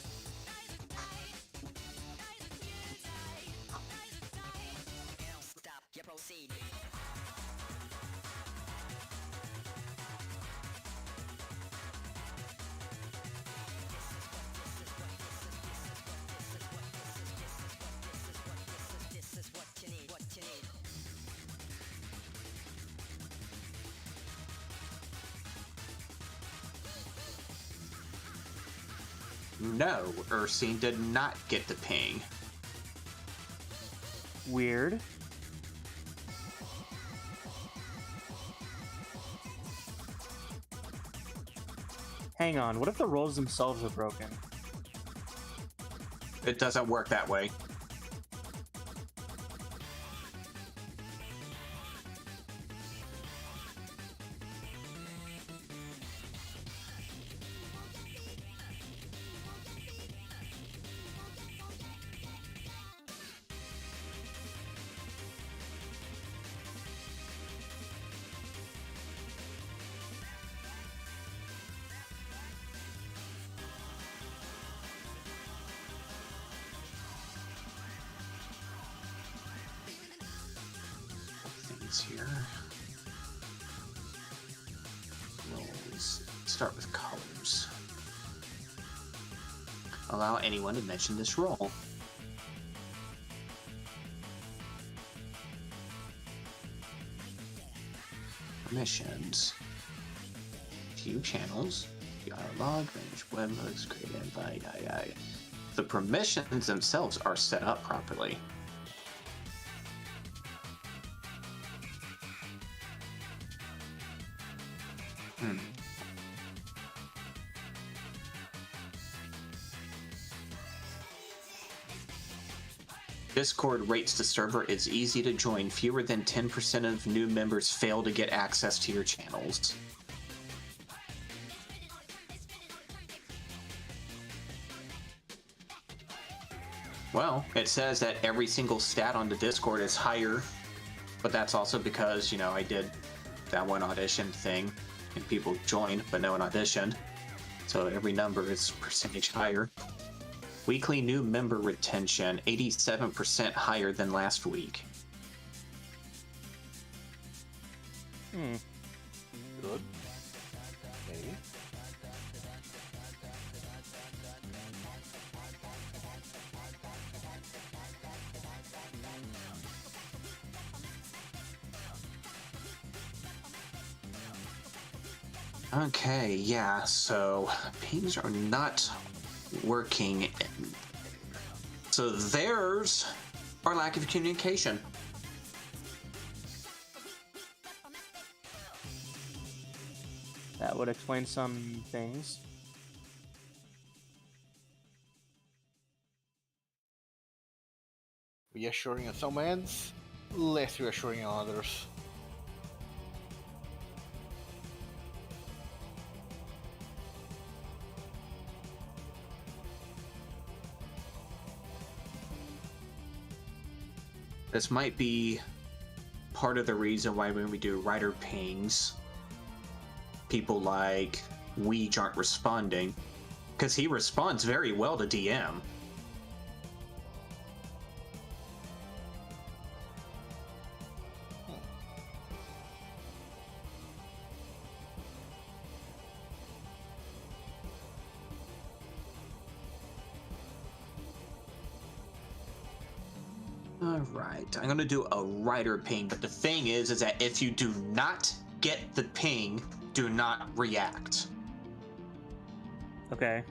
No, Ursine did not get the ping. Weird. Hang on, what if the roles themselves are broken? It doesn't work that way. Here. Roles. Start with colors. Allow anyone to mention this role. Permissions. View channels. Dialogue. Manage webhooks. Create invite. The permissions themselves are set up properly. Discord rates the server is easy to join. Fewer than 10% of new members fail to get access to your channels. Well, it says that every single stat on the Discord is higher, but that's also because, you know, I did that one audition thing and people joined, but no one auditioned. So every number is percentage higher. Weekly new member retention, 87% higher than last week. Good. Okay. Okay, yeah, so pings are not working. So there's our lack of communication. That would explain some things. Reassuring on some ends, less reassuring on others. This might be part of the reason why when we do writer pings, people like Weege aren't responding, because he responds very well to DM. Alright, I'm gonna do a writer ping, but the thing is that if you do not get the ping, do not react. Okay.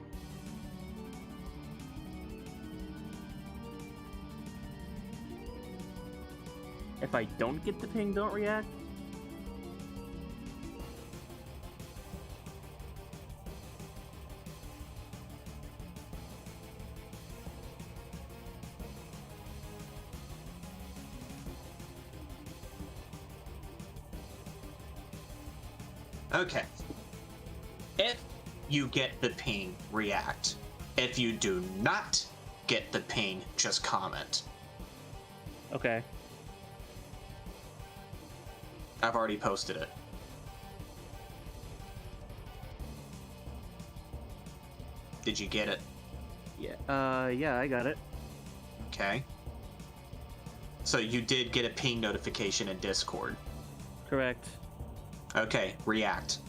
If I don't get the ping, don't react? Okay. If you get the ping, react. If you do not get the ping, just comment. Okay. I've already posted it. Did you get it? Yeah. Yeah, I got it. Okay. So you did get a ping notification in Discord. Correct. Okay, react.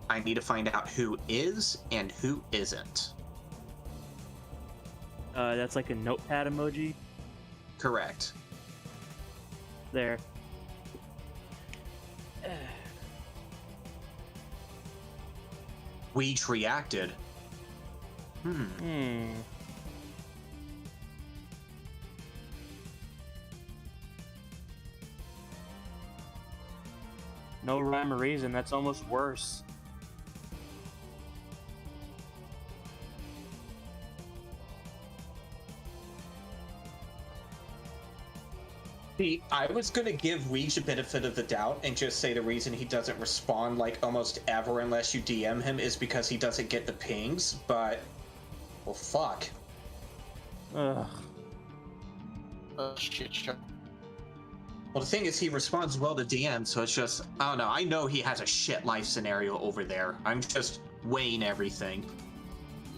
I need to find out who is and who isn't. That's like a notepad emoji. Correct. There. Weech reacted. No rhyme or reason. That's almost worse. See, I was gonna give Weech a benefit of the doubt and just say the reason he doesn't respond like almost ever unless you DM him is because he doesn't get the pings, but well, fuck. Ugh. Shit show. Well, the thing is, he responds well to DM, so it's just, I don't know. I know he has a shit life scenario over there. I'm just weighing everything.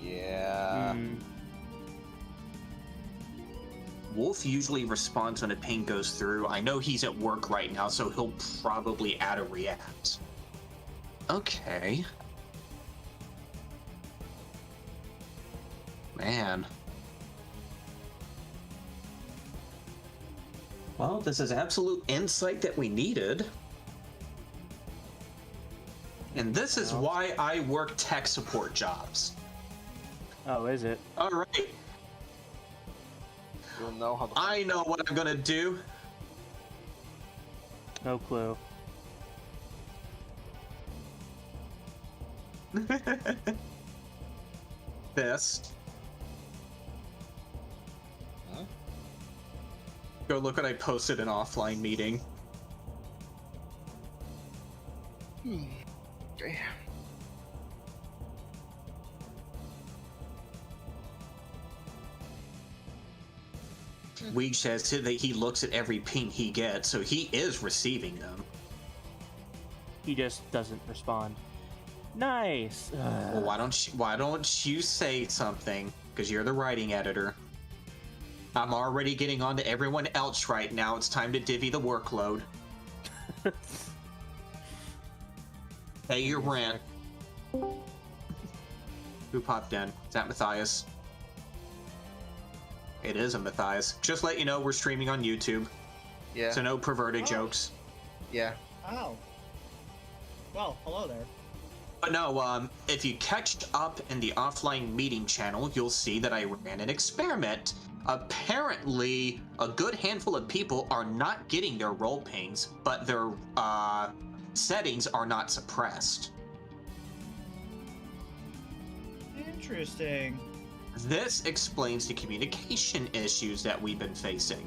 Yeah. Wolf usually responds when a ping goes through. I know he's at work right now, so he'll probably add a react. Okay. Man. Well, this is absolute insight that we needed. And this is why I work tech support jobs. Oh, is it? All right. You'll know how. I know what I'm gonna do. No clue. This. Huh? Go look what I posted in offline meeting. Okay. Weech says that he looks at every ping he gets, so he is receiving them. He just doesn't respond. Nice. Well, why don't you say something? Because you're the writing editor. I'm already getting on to everyone else right now. It's time to divvy the workload. Pay your rent. Who popped in? Is that Matthias? It is a Matthias. Just let you know we're streaming on YouTube, Yeah. so no perverted jokes. Yeah. Oh. Well, hello there. But no, if you catch up in the offline meeting channel, you'll see that I ran an experiment. Apparently, a good handful of people are not getting their role pings, but their settings are not suppressed. Interesting. This explains the communication issues that we've been facing.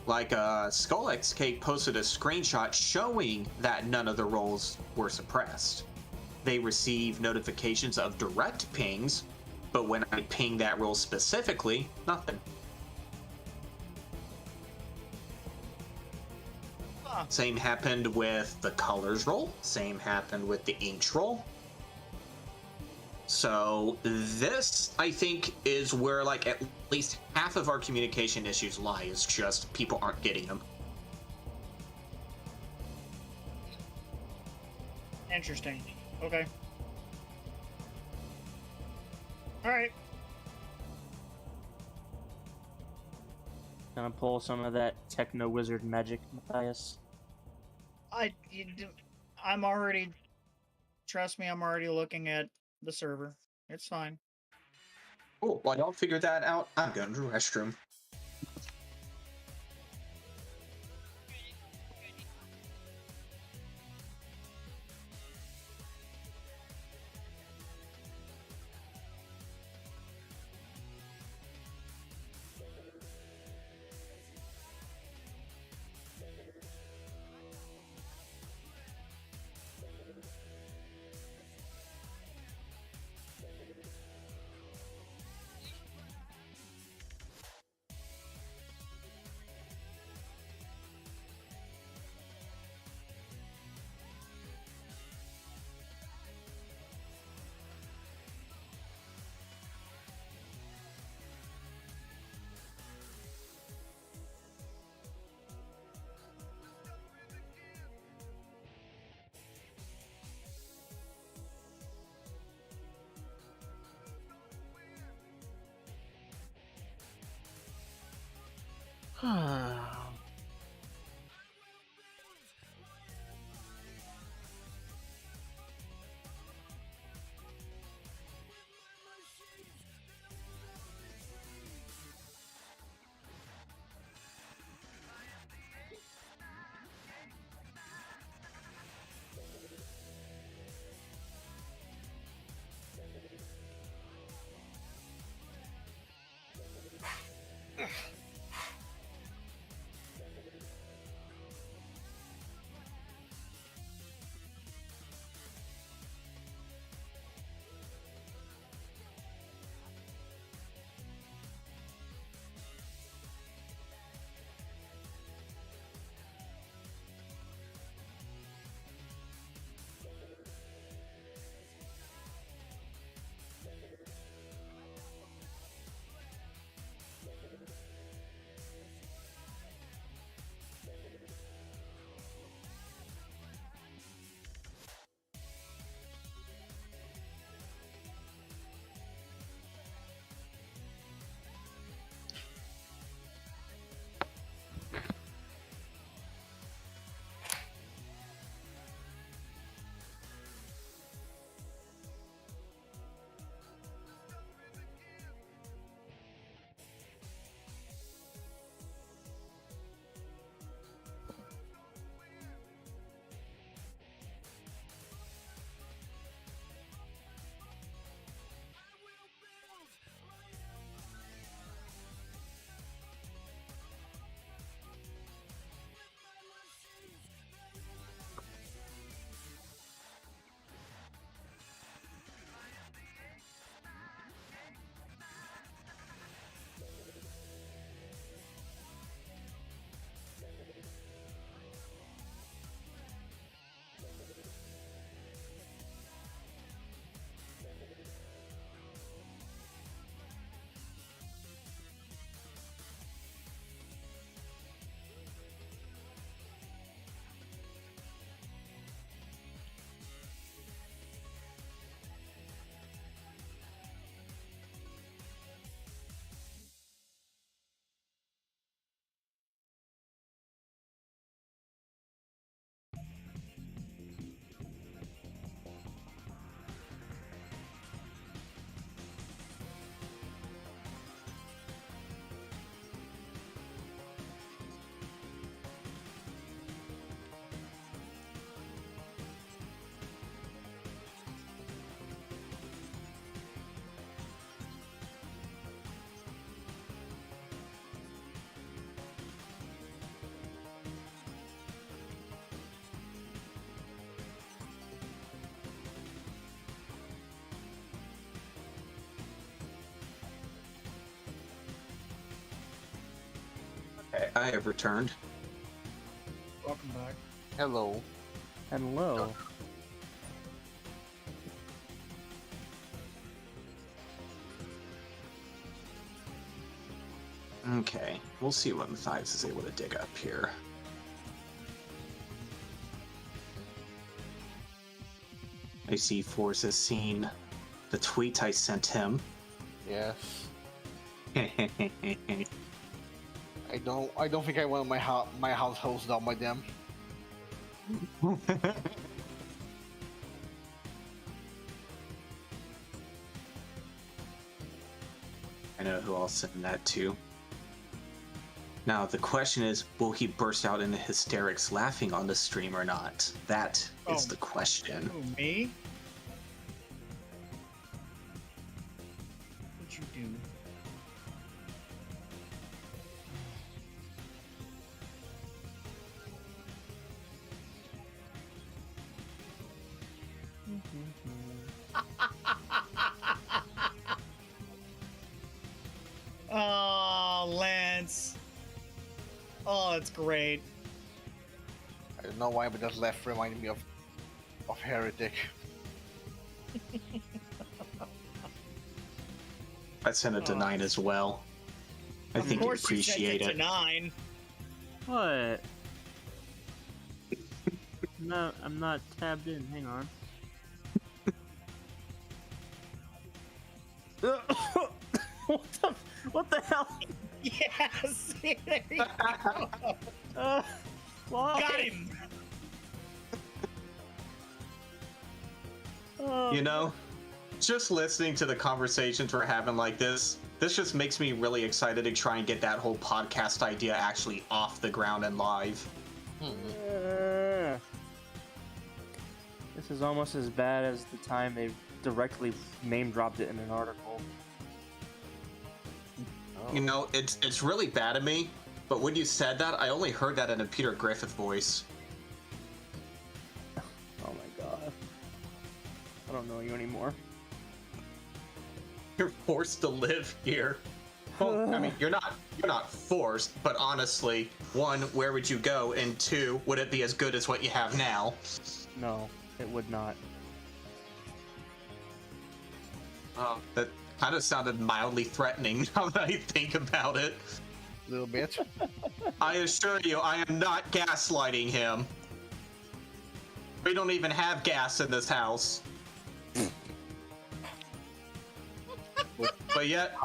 Like, SkullXK posted a screenshot showing that none of the roles were suppressed. They receive notifications of direct pings, but when I ping that role specifically, nothing. Huh. Same happened with the colors role, same happened with the inks role. So this, I think, is where like at least half of our communication issues lie, is just people aren't getting them. Interesting. Okay. Alright. Gonna pull some of that techno wizard magic, Matthias. I'm already... Trust me, I'm already looking at the server. It's fine. Cool. While y'all figure that out, I'm going to the restroom. Okay, I have returned. Welcome back. Hello. Hello. Okay, we'll see what Matthias is able to dig up here. I see Force has seen the tweet I sent him. Yes. I don't think I want my house hosed down by them. I know who I'll send that to. Now, the question is, will he burst out into hysterics laughing on the stream or not? That is Oh. the question. Who, me? What'd you do? Oh, Lance. Oh, that's great. I don't know why, but that left reminded me of Heretic. I sent it to Oh. 9 as well. I Of think you course appreciate you sent it. to 9. What? No, I'm not tabbed in. Hang on. what the hell? Yes. There you go. Why? Got him. You know, just listening to the conversations we're having like this just makes me really excited to try and get that whole podcast idea actually off the ground and live. This is almost as bad as the time they directly name dropped it in an article. You know, it's really bad of me, but when you said that, I only heard that in a Peter Griffith voice. Oh my god. I don't know you anymore. You're forced to live here. Well, I mean, you're not forced, but honestly, one, where would you go? And two, would it be as good as what you have now? No, it would not. Oh, that kind of sounded mildly threatening now that I think about it. A little bit. I assure you, I am not gaslighting him. We don't even have gas in this house. But yet,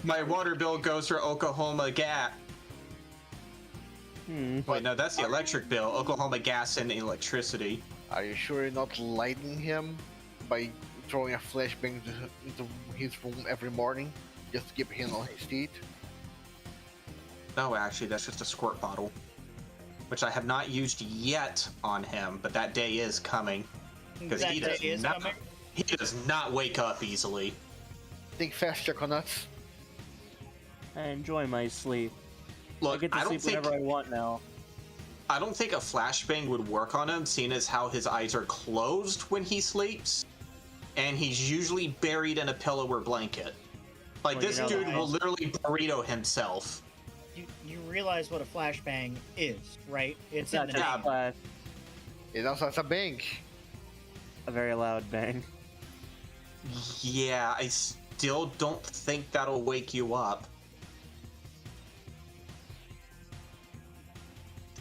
my water bill goes for Oklahoma gas. Wait, no, that's the electric bill. Oklahoma gas and electricity. Are you sure you're not lighting him by throwing a flashbang into his room every morning just to keep him on his feet? No, actually, that's just a squirt bottle, which I have not used yet on him, but that day is coming. Because That day is coming. he does not wake up easily. Think fast, Choconuts. I enjoy my sleep. I Look, get to I don't sleep think whenever I want now. I don't think a flashbang would work on him, seeing as how his eyes are closed when he sleeps, and he's usually buried in a pillow or blanket. Like, Well, this you know dude that. will literally burrito himself. You realize what a flashbang is, right? It's in Not the just Yeah. name. a flash, It also has a bank. a very loud bang. Yeah, I still don't think that'll wake you up.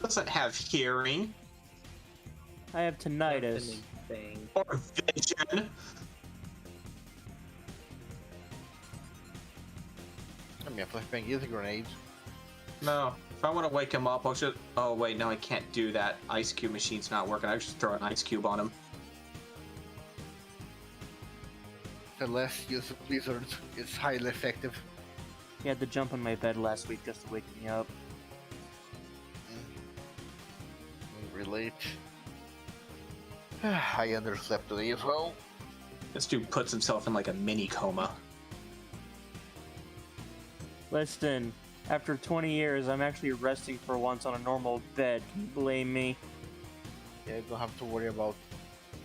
Doesn't have hearing I have tinnitus. Bang. or vision. I mean, a flashbang is a grenade. No, if I want to wake him up, I'll just. Oh wait, no, I can't do that. Ice cube machine's not working. I just throw an ice cube on him. The less use of Blizzard is highly effective. He had to jump on my bed last week just to wake me up. Relate. I underslept today as well. This dude puts himself in like a mini coma. Listen, after 20 years, I'm actually resting for once on a normal bed. Can you blame me? Yeah, you don't have to worry about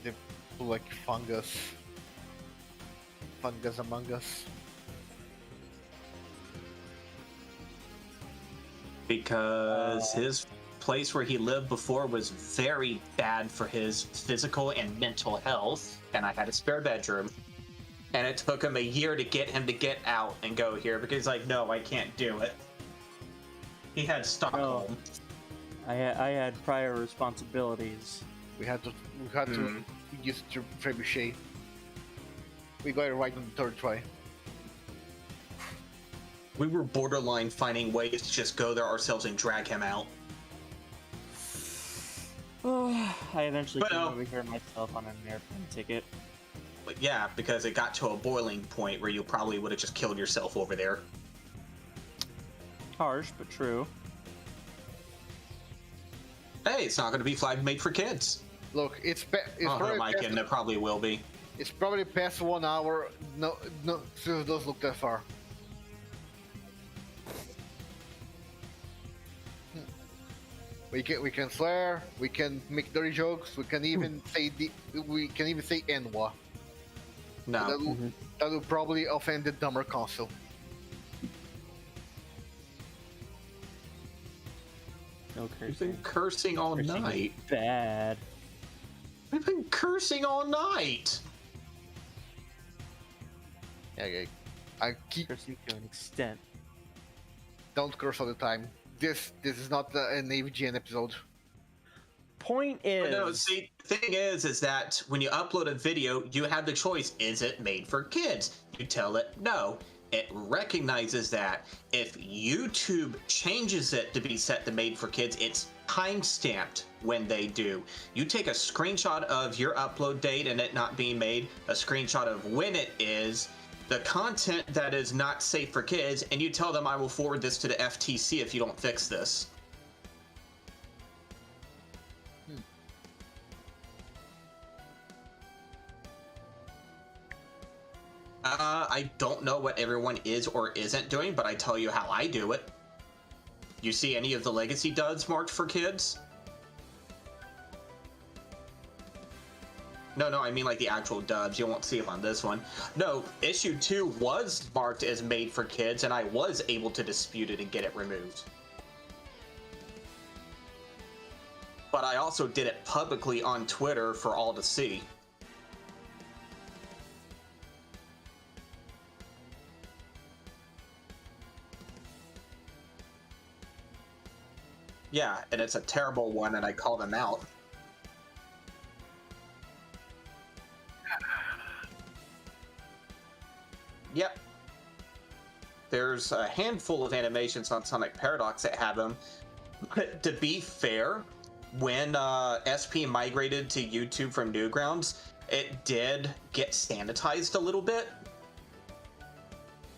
the like fungus among us. Because his place where he lived before was very bad for his physical and mental health, and I had a spare bedroom. And it took him a year to get him to get out and go here because he's like, no, I can't do it. He had Stockholm. I had prior responsibilities. We had to use the trebuchet. We got it right on the third try. We were borderline finding ways to just go there ourselves and drag him out. I eventually But, came over here myself on an airplane ticket. But yeah, because it got to a boiling point where you probably would have just killed yourself over there. Harsh, but true. Hey, it's not going to be flag made for kids. Look, it's Oh, probably my kid, and it probably will be. it's probably past 1 hour. No, so it doesn't look that far. We can swear, we can make dirty jokes, we can even say Enwa. No. That will probably offend the dumber console. No We've been cursing. cursing all Cursing night. is bad. We've been cursing all night. Yeah, I keep Cursing to an extent. don't curse all the time. This is not an AVGN episode. Point But is, no, see, the thing is that when you upload a video, you have the choice: is it made for kids? You tell it no. it recognizes that if YouTube changes it to be set to made for kids, it's time stamped when they do. You take a screenshot of your upload date and it not being made, a screenshot of when it is, the content that is not safe for kids, and you tell them I will forward this to the FTC if you don't fix this. I don't know what everyone is or isn't doing, but I tell you how I do it. You see any of the legacy duds marked for kids? No, I mean like the actual dubs. You won't see them on this one. No, issue 2 was marked as made for kids, and I was able to dispute it and get it removed. But I also did it publicly on Twitter for all to see. Yeah, and it's a terrible one, and I call them out. Yep. There's a handful of animations on Sonic Paradox that have them. But to be fair, when SP migrated to YouTube from Newgrounds, it did get sanitized a little bit.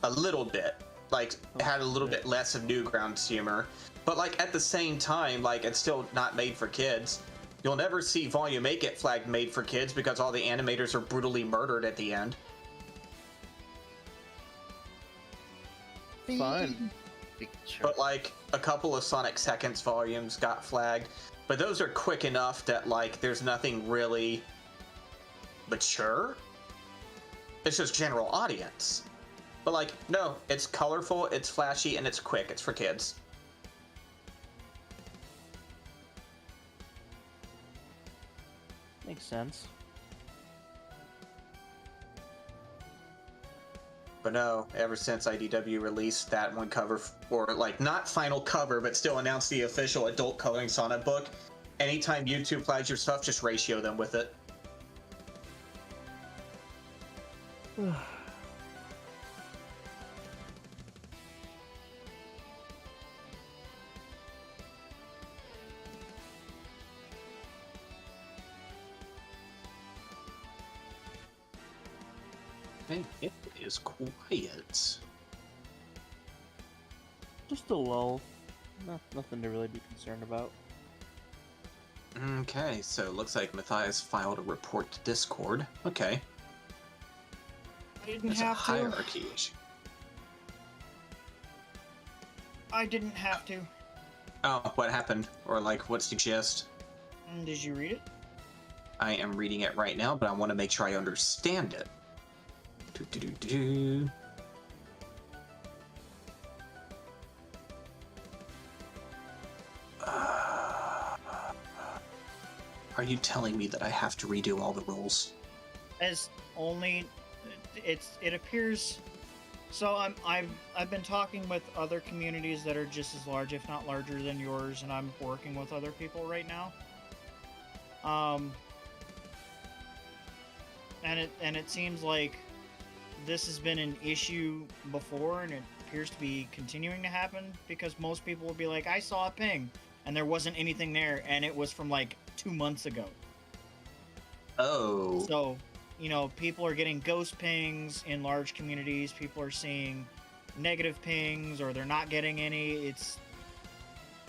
A little bit. Like, it had a little bit less of Newgrounds humor. But, like, at the same time, like, it's still not made for kids. You'll never see Volume 8 get flagged made for kids because all the animators are brutally murdered at the end. Fun. But like a couple of Sonic Seconds volumes got flagged, but those are quick enough that like there's nothing really mature. It's just general audience. But like, no, it's colorful, it's flashy, and it's quick. It's for kids. Makes sense. But no, ever since IDW released that one cover, or like not final cover, but still announced the official adult coloring Sonic book, anytime YouTube flags your stuff, just ratio them with it. And it is quiet. Just a lull. Nothing to really be concerned about. Okay, so it looks like Matthias filed a report to Discord. Okay. I didn't There's a have to. hierarchy issue. I didn't have to. Oh, what happened? Or like, what's the gist? Did you read it? I am reading it right now, but I want to make sure I understand it. Do-do-do-do-do. Are you telling me that I have to redo all the rules? As only it appears. So I've been talking with other communities that are just as large, if not larger than yours, and I'm working with other people right now. And it seems like this has been an issue before, and it appears to be continuing to happen because most people will be like, I saw a ping, and there wasn't anything there, and it was from like 2 months ago. Oh. So, you know, people are getting ghost pings in large communities. People are seeing negative pings, or they're not getting any. It's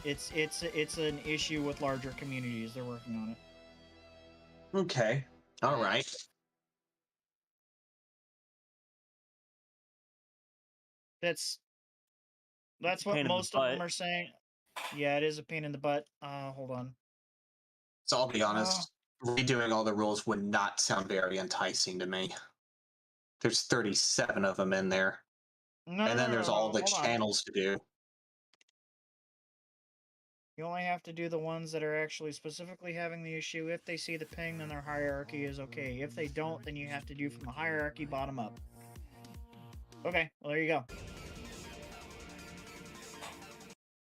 an issue with larger communities. They're working on it. Okay. All right. That's what Pain in the most of them butt. are saying. Yeah, it is a pain in the butt. Hold on. So I'll be honest, redoing all the rules would not sound very enticing to me. There's 37 of them in there. No, And then there's all the hold on. channels to do. You only have to do the ones that are actually specifically having the issue. If they see the ping, then their hierarchy is okay. If they don't, then you have to do from a hierarchy bottom up. Okay, well, there you go.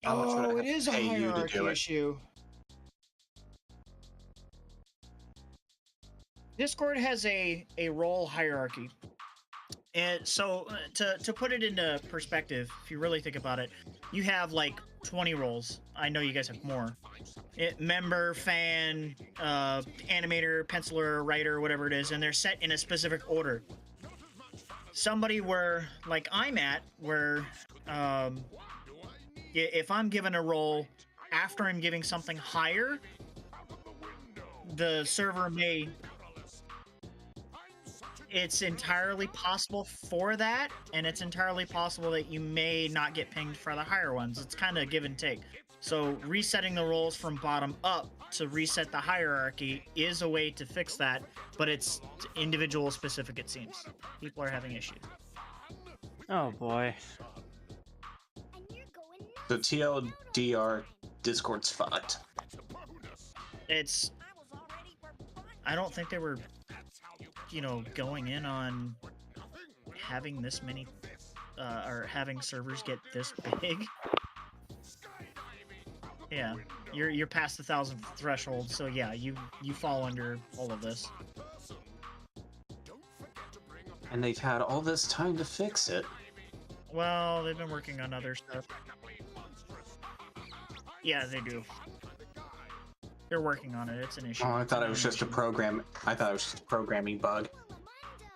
How much would I Oh, have it is to a pay you to hierarchy do it? issue. Discord has a role hierarchy. And so to put it into perspective, if you really think about it, you have like 20 roles. I know you guys have more. Member, fan, animator, penciler, writer, whatever it is, and they're set in a specific order. Somebody where, like I'm at, where if I'm given a role after I'm giving something higher, the server may... It's entirely possible for that, and it's entirely possible that you may not get pinged for the higher ones. It's kind of give and take. So resetting the roles from bottom up to reset the hierarchy is a way to fix that, but it's individual specific, it seems. People are having issues. Oh boy. So TLDR, Discord's fucked. It's... I don't think they were, going in on having this many, or having servers get this big. Yeah, you're past the 1,000 threshold, so yeah, you fall under all of this. And they've had all this time to fix it. Well, they've been working on other stuff. Yeah, they do. They're working on it. It's an issue. Oh, I thought it was just a program. I thought it was just a programming bug.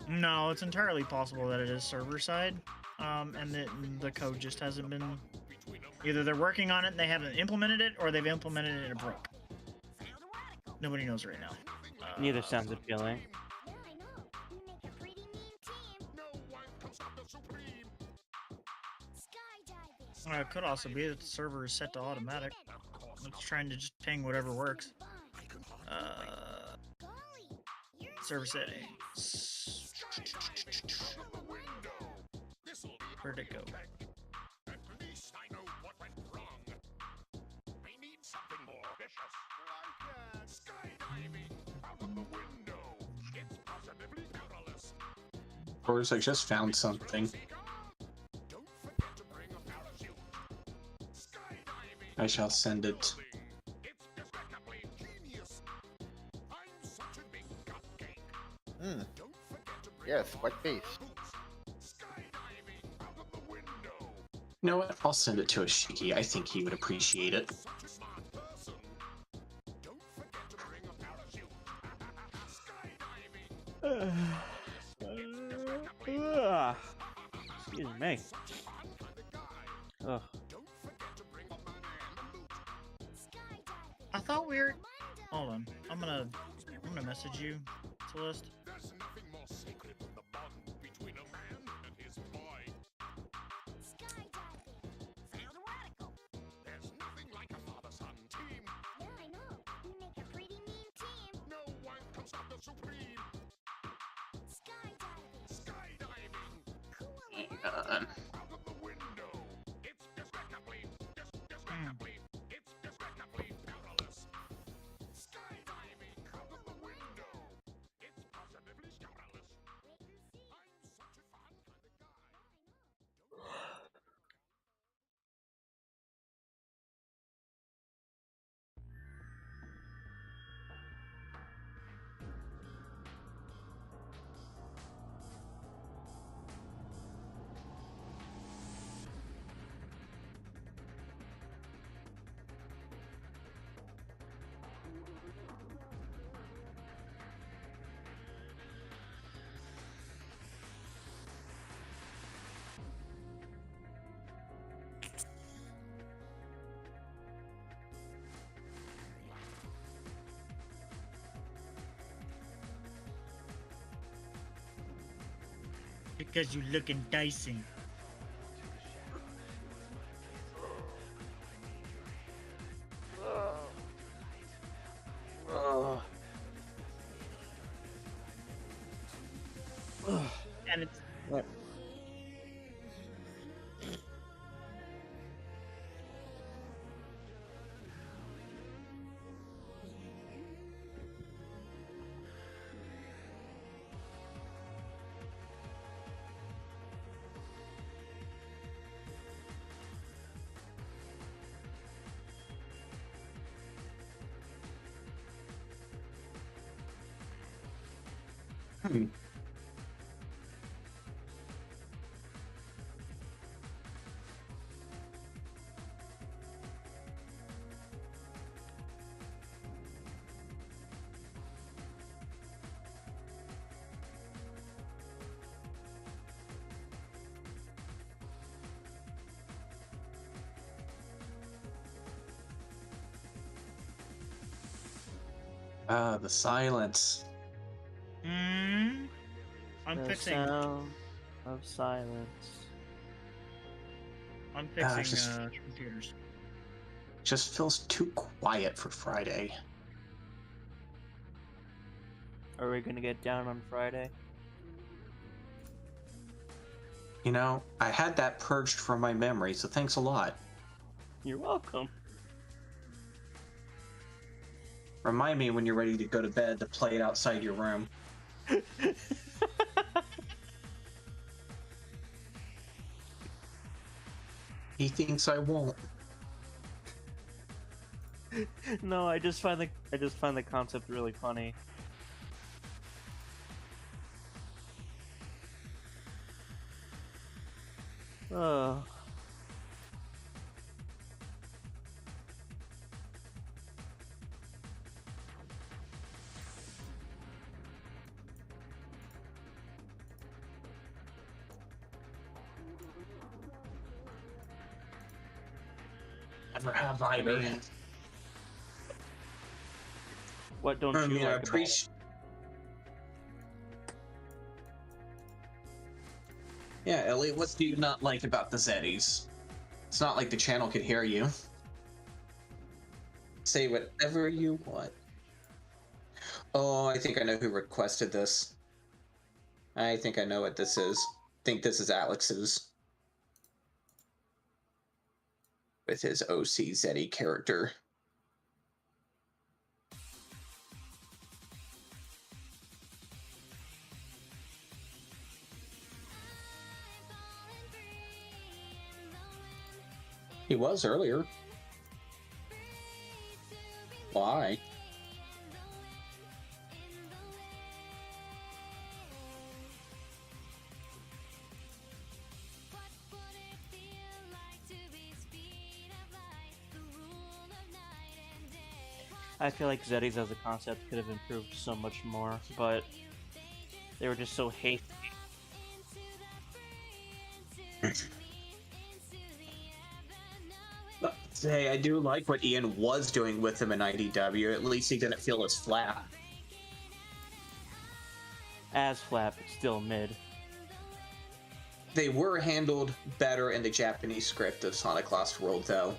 No, it's entirely possible that it is server side, and that the code just hasn't been... Either they're working on it and they haven't implemented it, or they've implemented it and it broke. Nobody knows right now. Neither sounds appealing. It could also be that the server is set to automatic. It's trying to just ping whatever works. Server settings. Where'd it go? Of course, I just found something. I shall send it. Yes, what face? You know what? I'll send it to Ashiki. I think he would appreciate it. Excuse me. Ugh. I thought we were... Hold on. I'm gonna message you, Celeste. Because you looking dicey. And it's... Ah, the silence. I'm The fixing. sound of silence. I'm Ah, fixing just- computers. Just feels too quiet for Friday. Are we gonna get down on Friday? You know, I had that purged from my memory, so thanks a lot. You're welcome. Remind me when you're ready to go to bed to play it outside your room. He thinks I won't. No, I just find the concept really funny. Oh. Never have either. What don't I you mean, I like about it? appreciate. Yeah, Elliot, what do you not like about the Zeddies? It's not like the channel could hear you. Say whatever you want. Oh, I think I know who requested this. I think I know what this is. I think this is Alex's. With his OC Zeddy character. He was earlier. Why? I feel like Zeddies as a concept could have improved so much more, but they were just so hasty. Hey, I do like what Ian was doing with him in IDW. At least he didn't feel as flat. As flat, but still mid. They were handled better in the Japanese script of Sonic Lost World, though.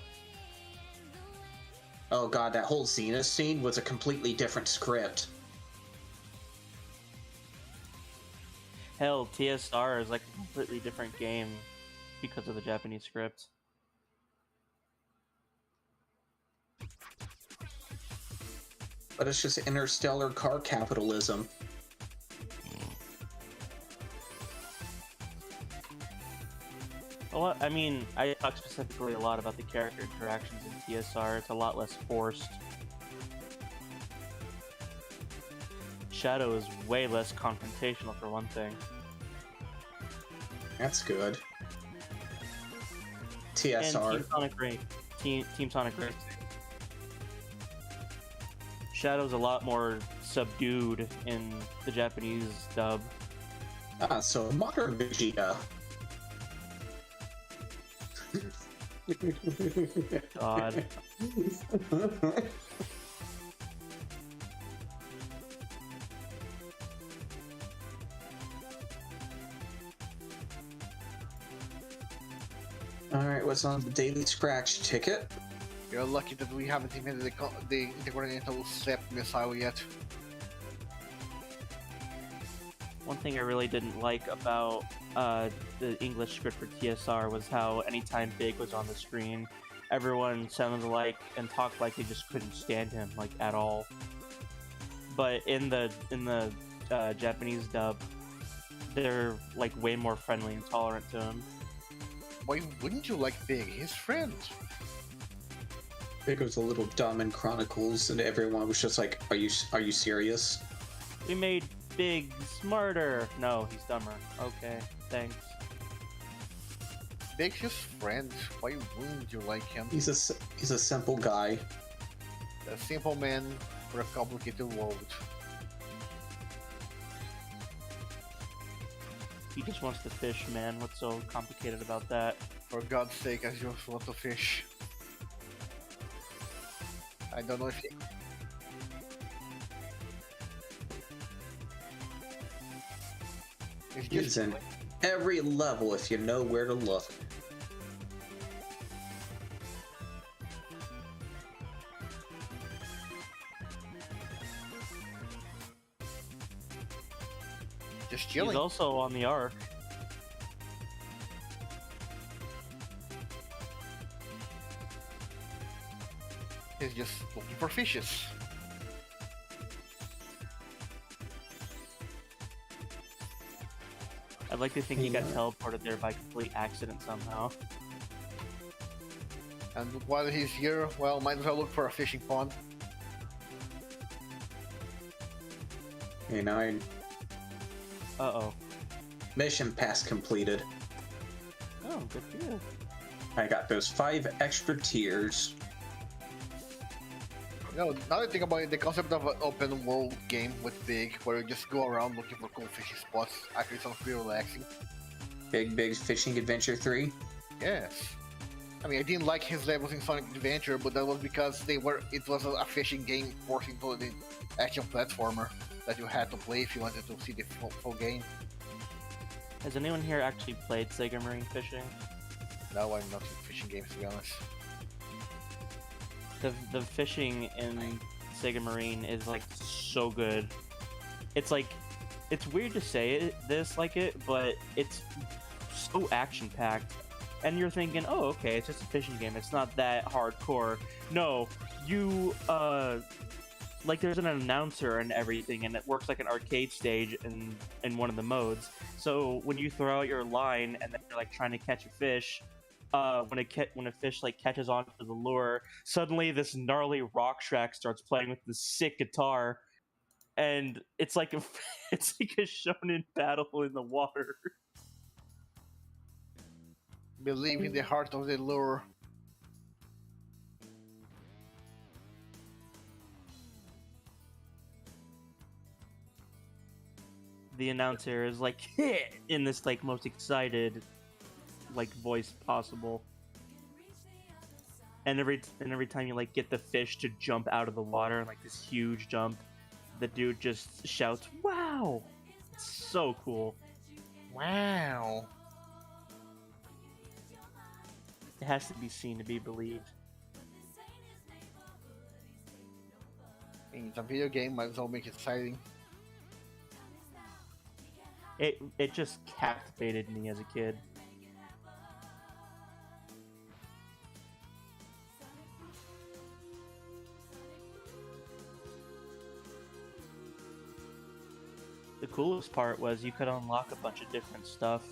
Oh god, that whole Xena scene was a completely different script. Hell, TSR is like a completely different game because of the Japanese script. But it's just interstellar car capitalism. Well, I mean, I talk specifically a lot about the character interactions in TSR. It's a lot less forced. Shadow is way less confrontational, for one thing. That's good. And TSR. Team Sonic Race. Team Sonic Race. Shadow's a lot more subdued in the Japanese dub. Ah, so modern Vegeta. God. Alright, what's on the daily scratch ticket? You're lucky that we haven't invented the intercontinental step missile yet. One thing I really didn't like about the English script for TSR was how anytime Big was on the screen, everyone sounded like and talked like they just couldn't stand him, like, at all. But in the Japanese dub, they're like way more friendly and tolerant to him. Why wouldn't you like Big? His friend. Big was a little dumb in Chronicles, and everyone was just like, "Are you serious?" We made Big smarter. No, he's dumber. Okay, thanks. Big's his friend. Why wouldn't you like him? He's a simple guy. A simple man for a complicated world. He just wants to fish, man. What's so complicated about that? For God's sake, I just want to fish. I don't know if he... It's It's just in every level if you know where to look. just He's chilling. also on the arc. He's just looking for fishes. I'd like to think he got Yeah. teleported there by complete accident somehow. And while he's here, well, might as well look for a fishing pond. You know, Uh-oh. mission pass completed. Oh, good for you. I got those 5 extra tiers. No, now that I think about it, the concept of an open world game with Big, where you just go around looking for cool fishing spots, actually sounds pretty relaxing. Big Fishing Adventure 3. Yes. I mean, I didn't like his levels in Sonic Adventure, but that was because it was a fishing game forced into the action platformer that you had to play if you wanted to see the full game. Has anyone here actually played Sega Marine Fishing? Now I'm not in fishing games, to be honest. The fishing in Sega Marine is like so good. It's like, it's weird to say it, but it's so action packed. And you're thinking, oh, okay, it's just a fishing game. It's not that hardcore. No, you like there's an announcer and everything, and it works like an arcade stage in one of the modes. So when you throw out your line and then you're like trying to catch a fish, when a fish like catches onto the lure, suddenly this gnarly rock shack starts playing with this sick guitar, and it's like a shonen battle in the water. Believe in the heart of the lure. The announcer is like in this like most excited like voice possible, and every time you like get the fish to jump out of the water, like this huge jump, the dude just shouts, "Wow!" It's so cool. Wow. It has to be seen to be believed. It's a video game, might as well make it exciting. It just captivated me as a kid. The coolest part was you could unlock a bunch of different stuff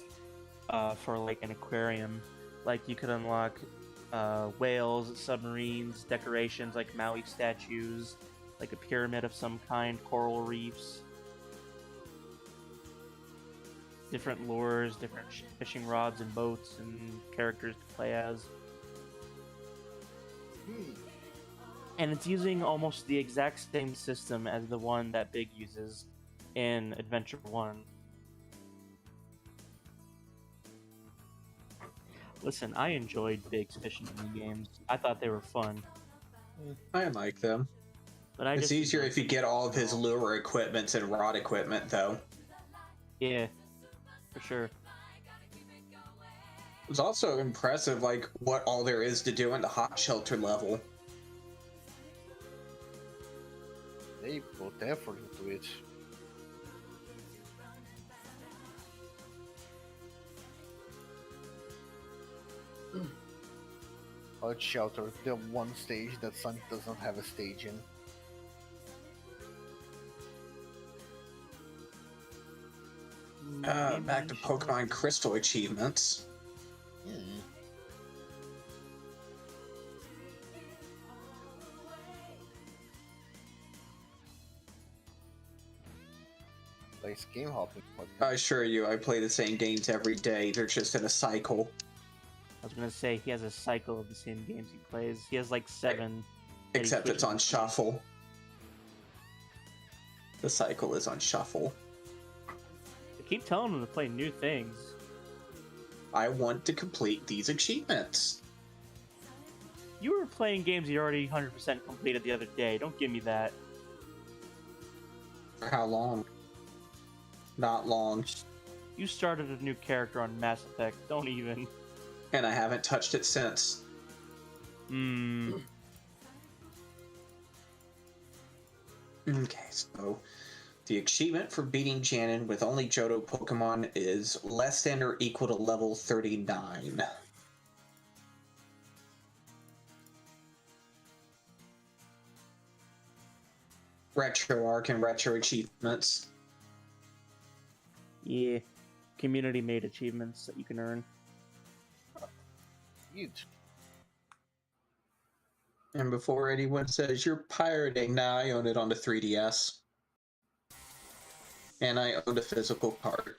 for like an aquarium. Like you could unlock whales, submarines, decorations like Maui statues, like a pyramid of some kind, coral reefs, different lures, different fishing rods and boats, and characters to play as. And it's using almost the exact same system as the one that Big uses in Adventure 1. Listen, I enjoyed Big's fishing games. I thought they were fun. I like them. But It's easier if you get all of his lure equipment and rod equipment, though. Yeah, for sure. It was also impressive, like, what all there is to do in the hot shelter level. They put effort into it. Hot shelter, the one stage that Sonic doesn't have a stage in. Back to Pokemon Crystal achievements. Nice game hopping. I assure you, I play the same games every day. They're just in a cycle. I was gonna say he has a cycle of the same games he plays. He has like 7. that he Except it's switches on between. shuffle. The cycle is on shuffle. I keep telling him to play new things. I want to complete these achievements. You were playing games you already 100% completed the other day. Don't give me that. For how long? Not long. You started a new character on Mass Effect. Don't even. And I haven't touched it since. Hmm. Okay, so the achievement for beating Ganon with only Johto Pokemon is less than or equal to level 39. Retro Arc and Retro Achievements. Yeah. Community-made achievements that you can earn. Huge. And before anyone says you're pirating, nah, I own it on the 3DS. And I owned a physical card.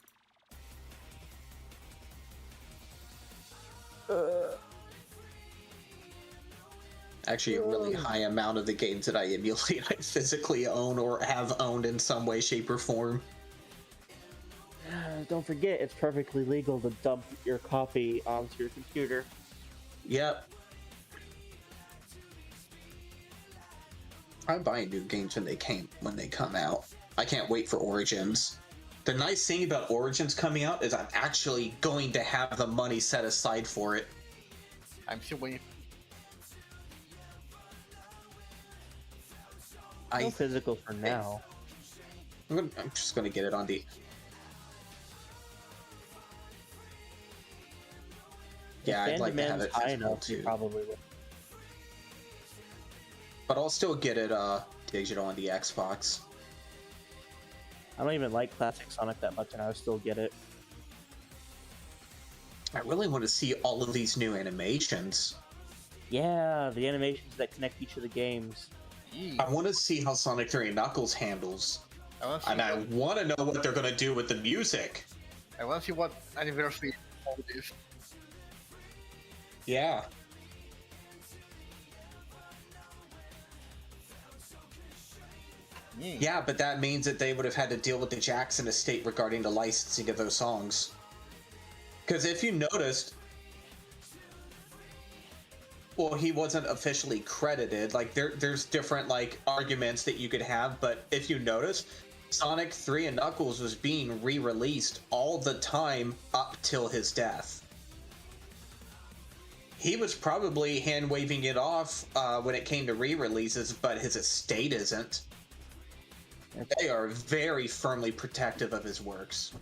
Actually, a really high amount of the games that I emulate, I physically own or have owned in some way, shape, or form. Don't forget, it's perfectly legal to dump your copy onto your computer. Yep. I buy new games when they come out. I can't wait for Origins. The nice thing about Origins coming out is I'm actually going to have the money set aside for it. I'm still waiting. No physical for now. I'm just gonna get it on the. Yeah, I'd like to have it physical too. Probably would. But I'll still get it digital on the Xbox. I don't even like classic Sonic that much, and I would still get it. I really want to see all of these new animations. Yeah, the animations that connect each of the games. I want to see how Sonic 3 and Knuckles handles. And I want to know what they're going to do with the music. I want to see what anniversary mode is. Yeah. Yeah, but that means that they would have had to deal with the Jackson estate regarding the licensing of those songs. Because if you noticed, well, he wasn't officially credited. Like, there's different, like, arguments that you could have, but if you notice, Sonic 3 and Knuckles was being re-released all the time up till his death. He was probably hand-waving it off when it came to re-releases, but his estate isn't. They are very firmly protective of his works.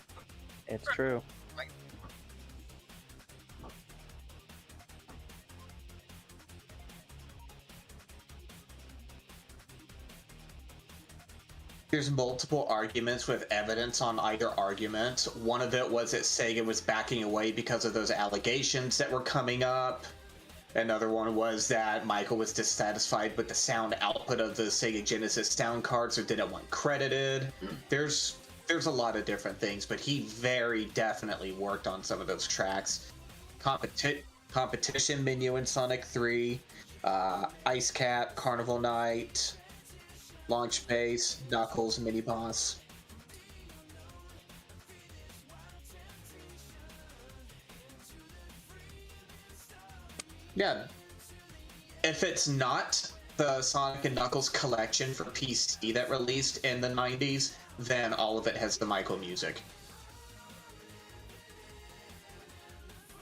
It's true. There's multiple arguments with evidence on either argument. One of it was that Sega was backing away because of those allegations that were coming up. Another one was that Michael was dissatisfied with the sound output of the Sega Genesis sound card, so didn't want credited. There's a lot of different things, but he very definitely worked on some of those tracks. Competition menu in Sonic 3, Ice Cap, Carnival Night, Launch Base, Knuckles, Mini Boss. Yeah. If it's not the Sonic and Knuckles collection for PC that released in the 90s, then all of it has the Michael music.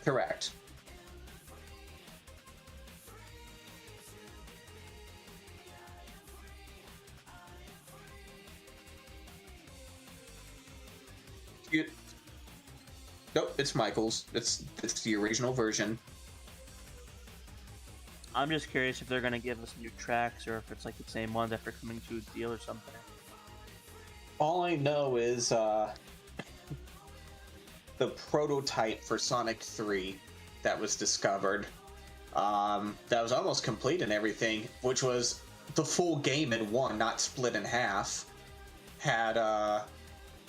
Correct. Nope, it's Michael's. It's the original version. I'm just curious if they're gonna give us new tracks or if it's like the same ones after coming to a deal or something. All I know is the prototype for Sonic 3 that was discovered. That was almost complete and everything, which was the full game in one, not split in half. Had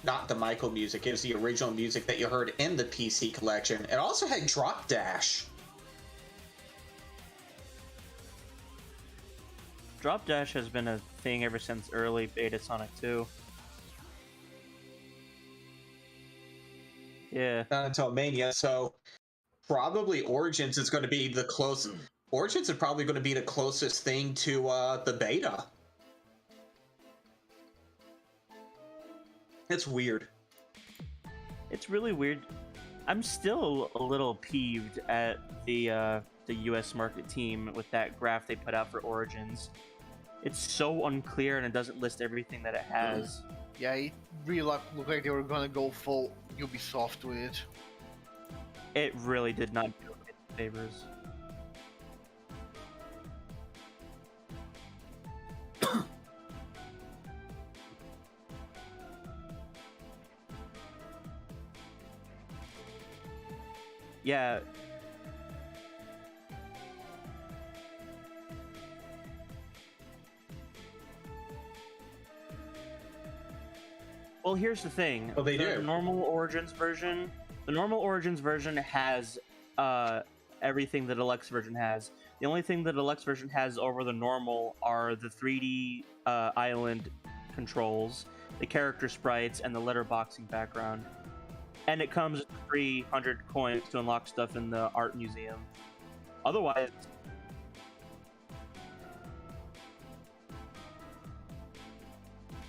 not the Michael music, it was the original music that you heard in the PC collection. It also had Drop Dash. Drop Dash has been a thing ever since early beta Sonic 2. Yeah. Not until Mania, so probably Origins is going to be the closest. Origins is probably going to be the closest thing to the beta. It's weird. It's really weird. I'm still a little peeved at the U.S. market team with that graph they put out for Origins. It's so unclear and it doesn't list everything that it has. Yeah, it really looked like they were gonna go full Ubisoft with it. It really did not do it favors. Yeah. Well, here's the thing. Well, they the do. normal Origins version. The normal Origins version has everything the deluxe version has. The only thing the deluxe version has over the normal are the 3D island controls, the character sprites, and the letterboxing background. And it comes with 300 coins to unlock stuff in the art museum. Otherwise,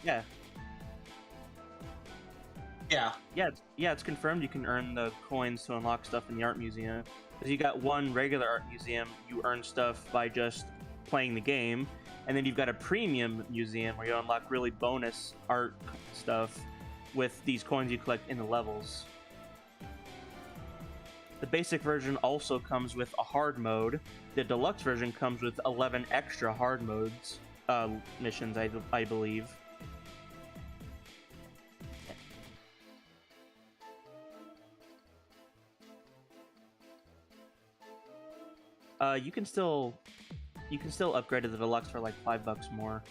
yeah. Yeah, it's confirmed you can earn the coins to unlock stuff in the art museum. Because you got one regular art museum, you earn stuff by just playing the game, and then you've got a premium museum where you unlock really bonus art stuff with these coins you collect in the levels. The basic version also comes with a hard mode. The deluxe version comes with 11 extra hard modes, missions, I believe. You can still upgrade to the deluxe for like $5 more.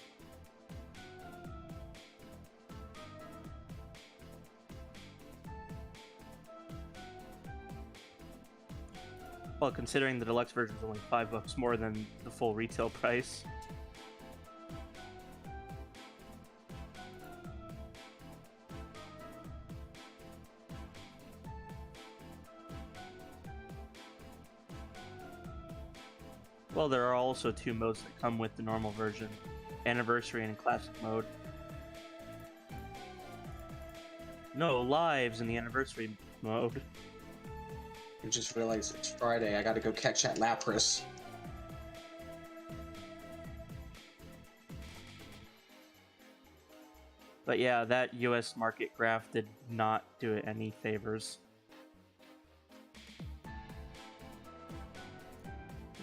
Well, considering the deluxe version is only $5 more than the full retail price. Well, there are also two modes that come with the normal version, Anniversary and Classic mode. No lives in the Anniversary mode. I just realized it's Friday. I gotta go catch that Lapras. But yeah, that US market graph did not do it any favors.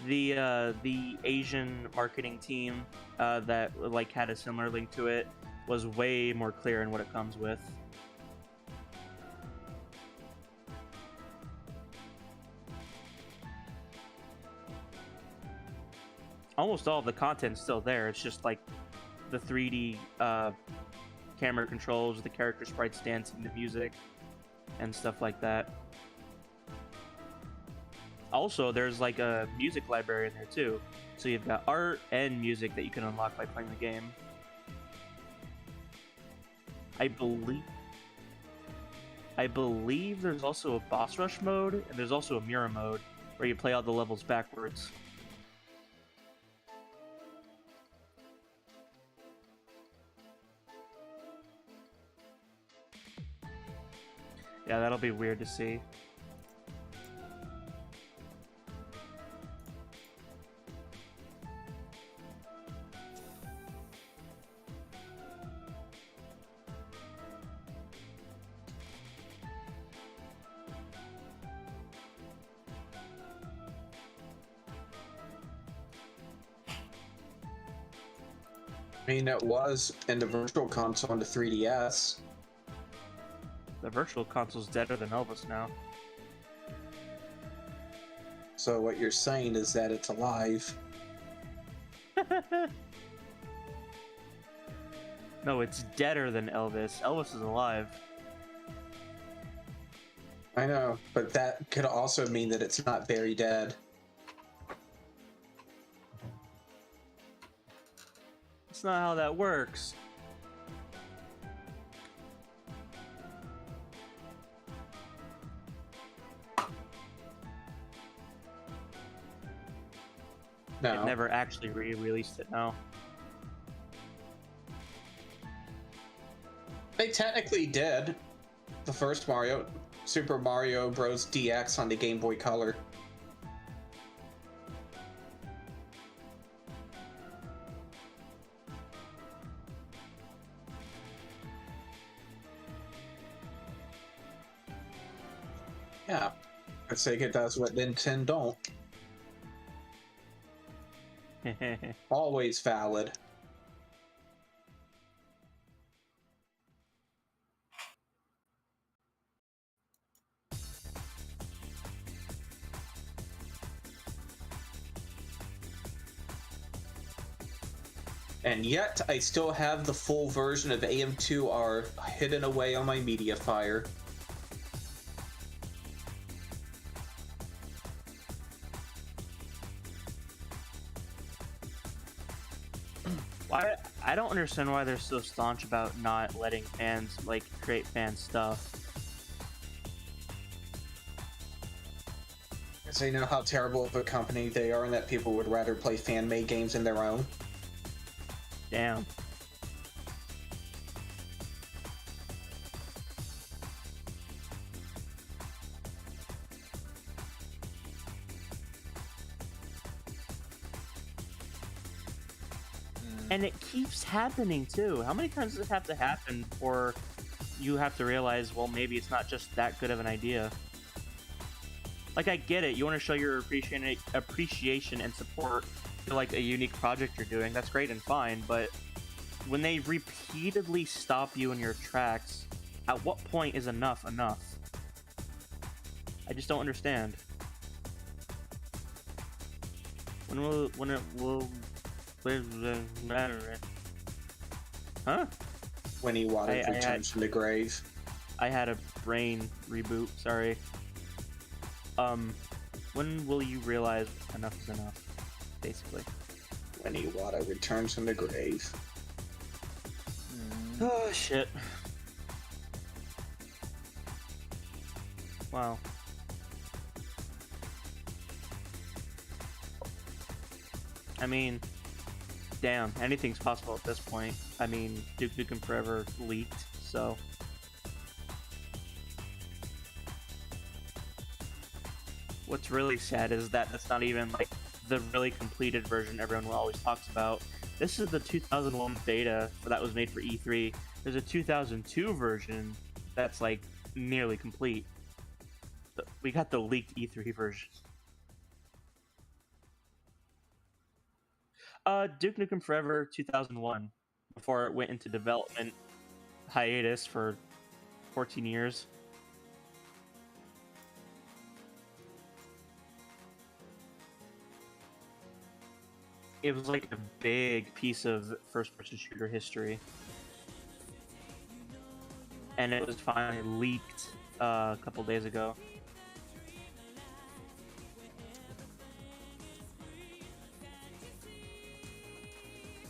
The Asian marketing team that like had a similar link to it was way more clear in what it comes with. Almost all of the content's still there. It's just like the 3D camera controls, the character sprites dancing, the music, and stuff like that. Also, there's like a music library in there too. So you've got art and music that you can unlock by playing the game. I believe there's also a boss rush mode, and there's also a mirror mode where you play all the levels backwards. Yeah, that'll be weird to see. I mean, it was in the Virtual Console on the 3DS. The Virtual Console's deader than Elvis now. So what you're saying is that it's alive. No, it's deader than Elvis. Elvis is alive. I know, but that could also mean that it's not very dead. That's not how that works. No. It never actually re-released it, no. They technically did. The first Mario, Super Mario Bros. DX on the Game Boy Color. Yeah, I think it does what Nintendo don't. Always valid. And yet, I still have the full version of AM2R hidden away on my media fire. Why? I don't understand why they're so staunch about not letting fans like create fan stuff. Because they know how terrible of a company they are and that people would rather play fan-made games in their own. Damn. And it keeps happening too. How many times does this have to happen before you have to realize, well, maybe it's not just that good of an idea? Like, I get it. You want to show your appreciation and support to like a unique project you're doing. That's great and fine, but when they repeatedly stop you in your tracks, at what point is enough enough? I just don't understand. When it will huh? When he wanted returns from the grave. I had a brain reboot, sorry. When will you realize enough is enough? Basically. When Iwata returns from the grave. Oh, shit. Wow. I mean, damn, anything's possible at this point. I mean, Nukem Forever leaked, so... What's really sad is that that's not even, like, the really completed version everyone always talks about. This is the 2001 beta that was made for E3. There's a 2002 version that's, like, nearly complete. We got the leaked E3 version. Duke Nukem Forever 2001, before it went into development hiatus for 14 years. It was like a big piece of first-person shooter history. And it was finally leaked a couple days ago.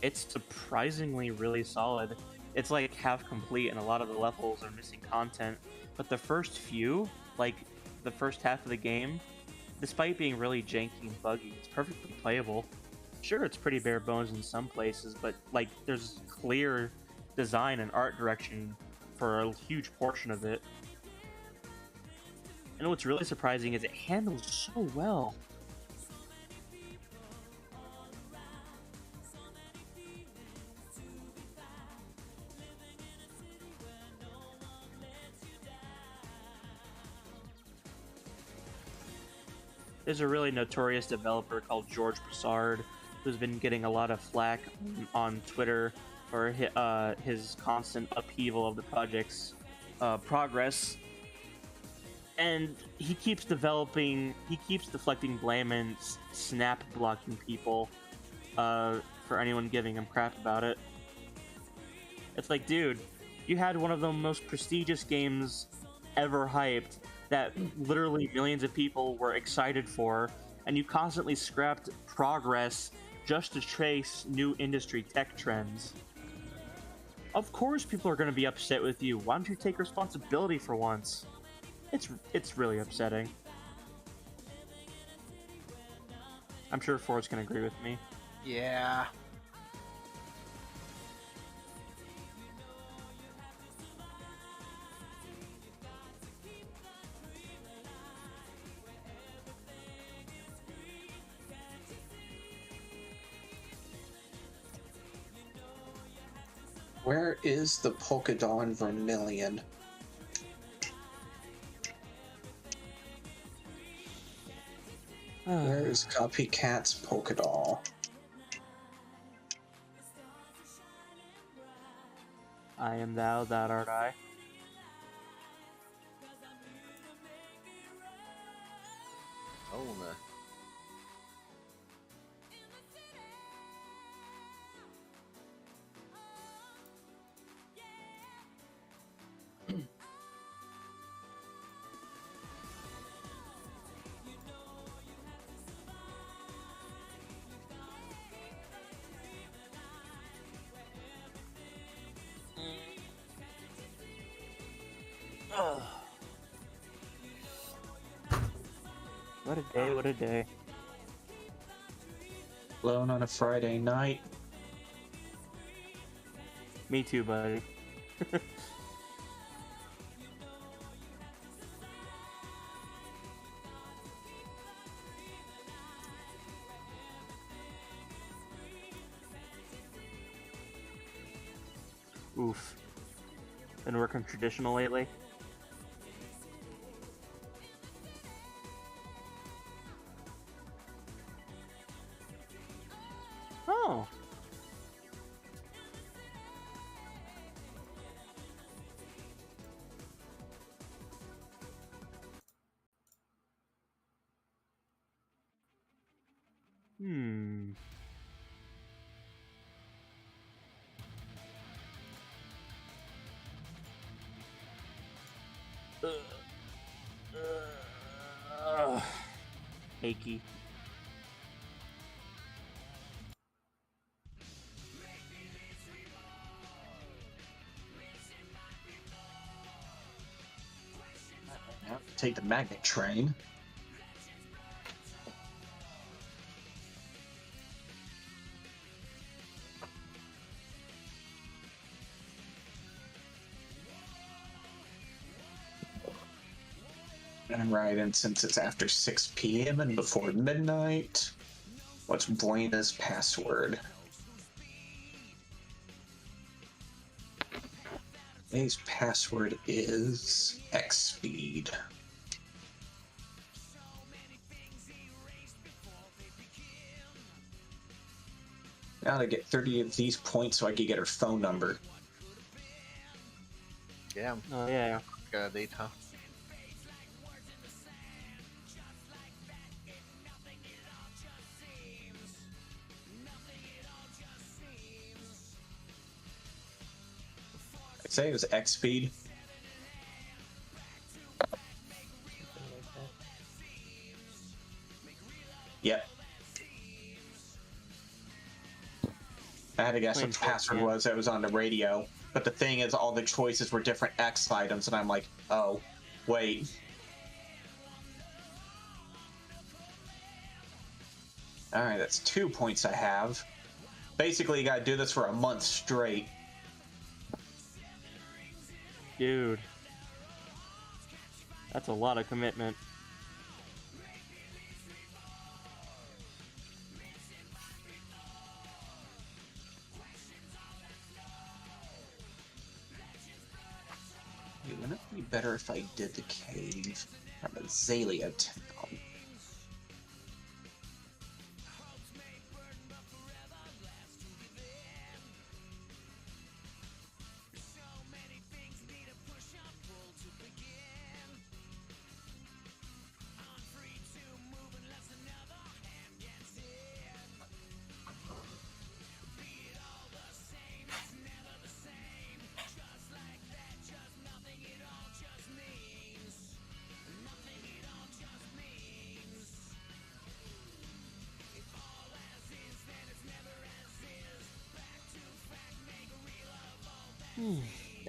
It's surprisingly really solid. It's like half complete and a lot of the levels are missing content. But the first few, like the first half of the game, despite being really janky and buggy, it's perfectly playable. Sure, it's pretty bare bones in some places, but like there's clear design and art direction for a huge portion of it. And what's really surprising is it handles so well. There's a really notorious developer called George Broussard who's been getting a lot of flack on Twitter for his constant upheaval of the project's progress. And he keeps deflecting blame and snap blocking people for anyone giving him crap about it. It's like, dude, you had one of the most prestigious games ever hyped that literally millions of people were excited for, and you constantly scrapped progress just to chase new industry tech trends. Of course people are going to be upset with you. Why don't you take responsibility for once? It's really upsetting. I'm sure Ford's going to agree with me. Yeah. Where is the Polkadon Vermilion? Where is Copycat's Polkadol? I am thou, that art I. Oh, no. What a day, what a day. Alone on a Friday night. Me too, buddy. Oof. Been working traditional lately? Oh. Hmm. Achy. Now take the magnet train. Right, and since it's after 6 p.m. and before midnight, what's Buena's password? His password is XSpeed. Now to get 30 of these points so I can get her phone number. Yeah, Oh, yeah. got a date, huh? I'd say it was XSpeed. Yep. I had to guess what the password was that was on the radio. But the thing is, all the choices were different X items, and I'm like, oh, wait. Alright, that's 2 points I have. Basically, you gotta do this for a month straight. Dude. That's a lot of commitment. Wouldn't it be better if I did the cave from Azalea Town?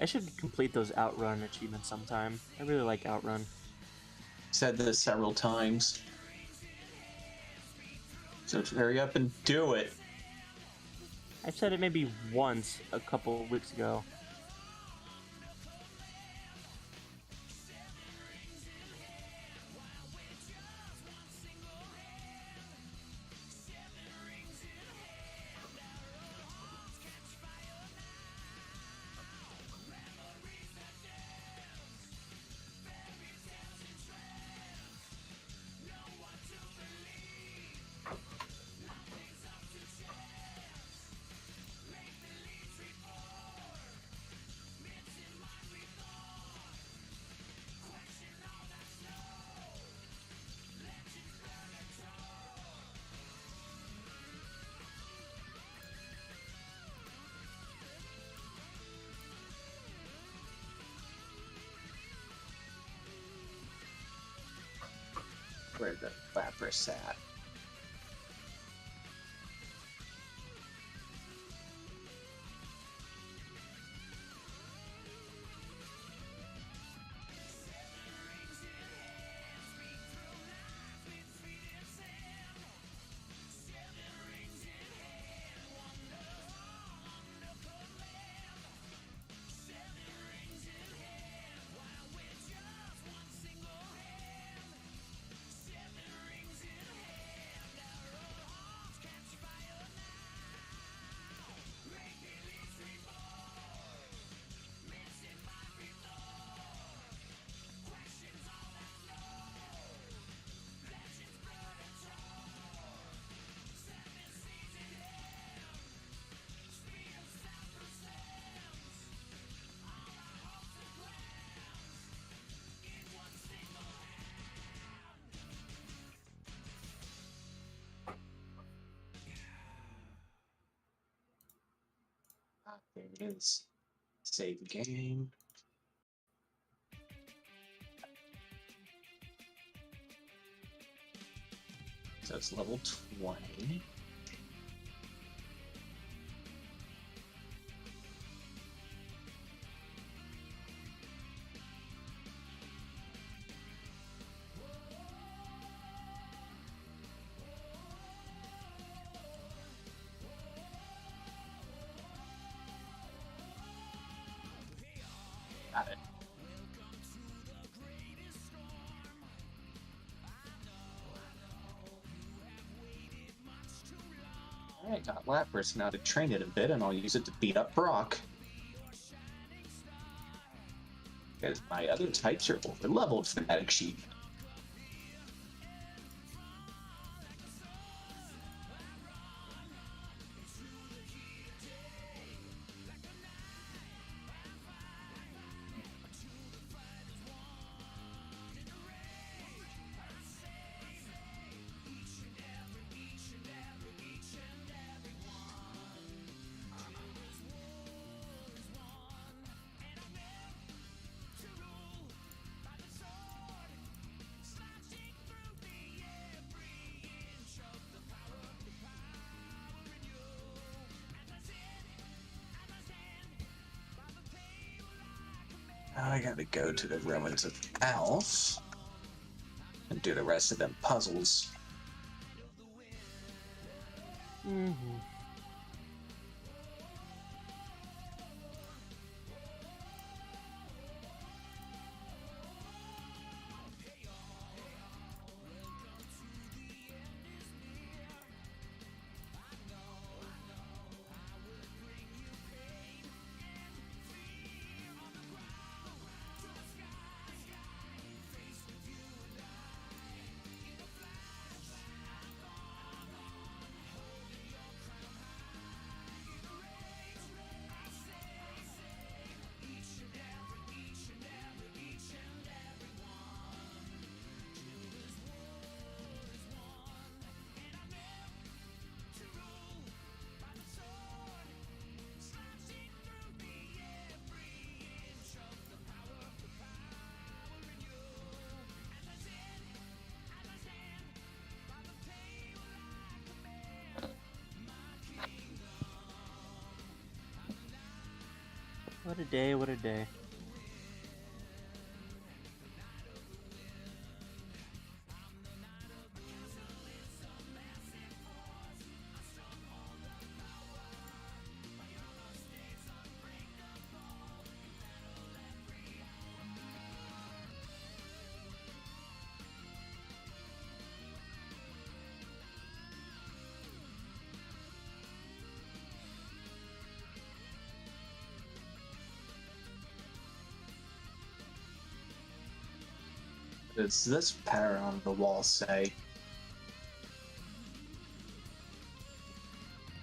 I should complete those Outrun achievements sometime. I really like Outrun. Said this several times. So hurry up and do it. I said it maybe once a couple of weeks ago. Where the Lapras at? There it is. Save game. So it's level 20. Got it. Alright, got Lapras now to train it a bit, and I'll use it to beat up Brock. Because my other types are over-leveled Fnatic Sheep. Now I gotta go to the ruins of Alf and do the rest of them puzzles. What a day, what a day. Does this pair on the wall say?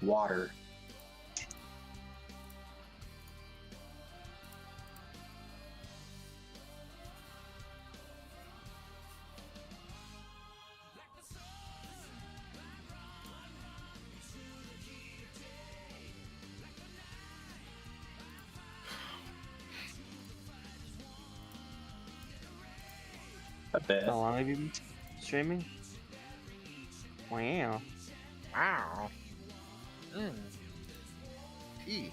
Water. A bit. How long have you been streaming? Wow. Wow. Tea.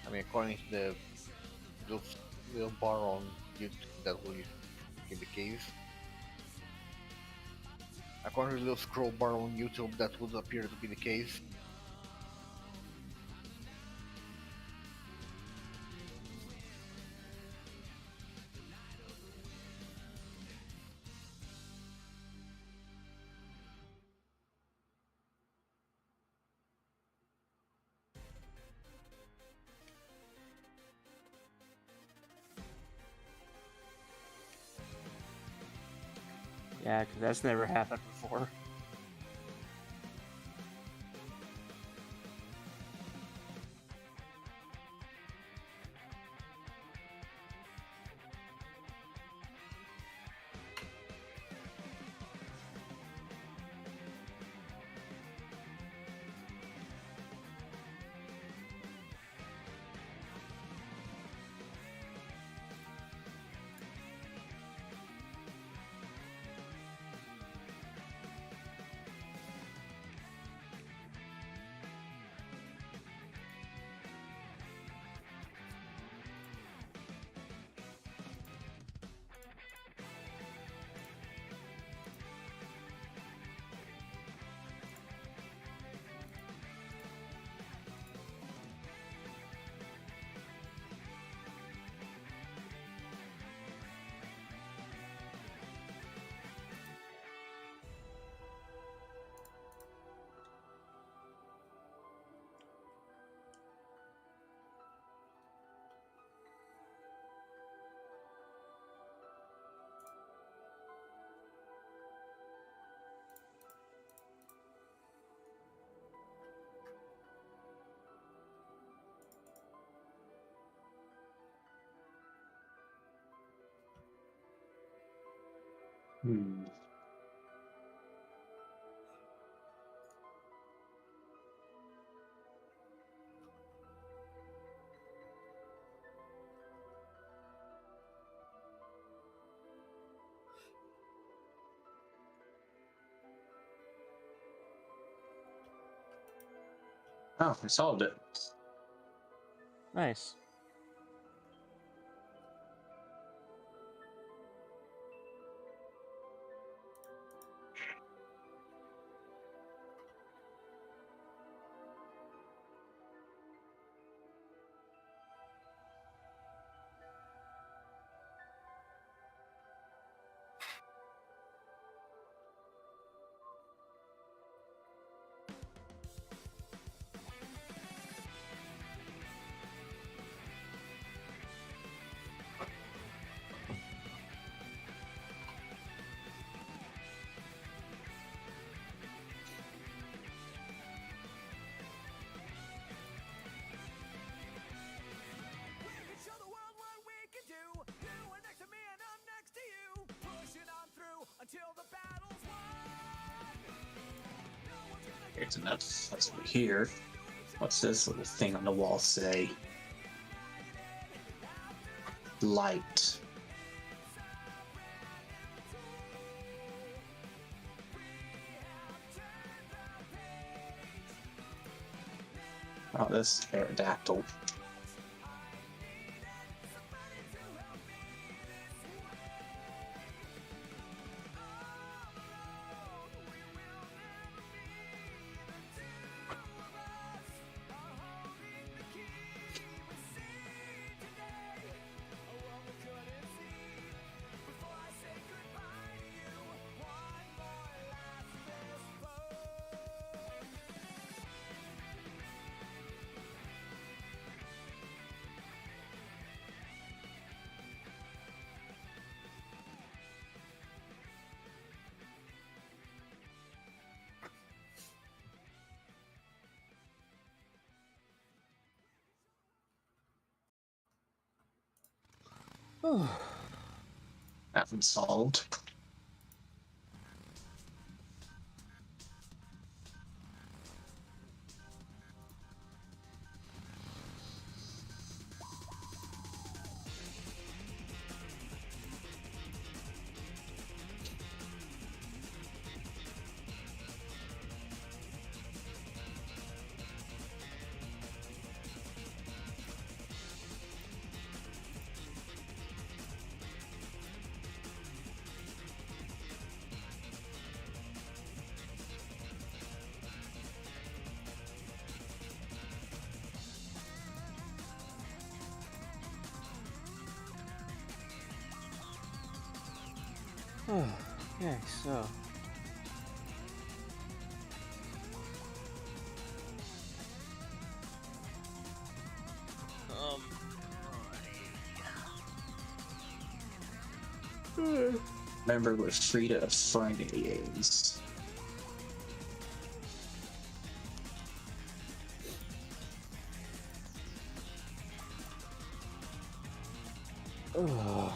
I mean, according to the little bar on YouTube, that will be the case. According to the little scroll bar on YouTube, that would appear to be the case. Yeah, because that's never happened before. Hmm. Oh, I solved it. Nice. Here's enough. That's over here. What's this little thing on the wall say? Light. Oh, this Aerodactyl. That one's solved. Okay, so. Remember, we're free to Fridays. Oh.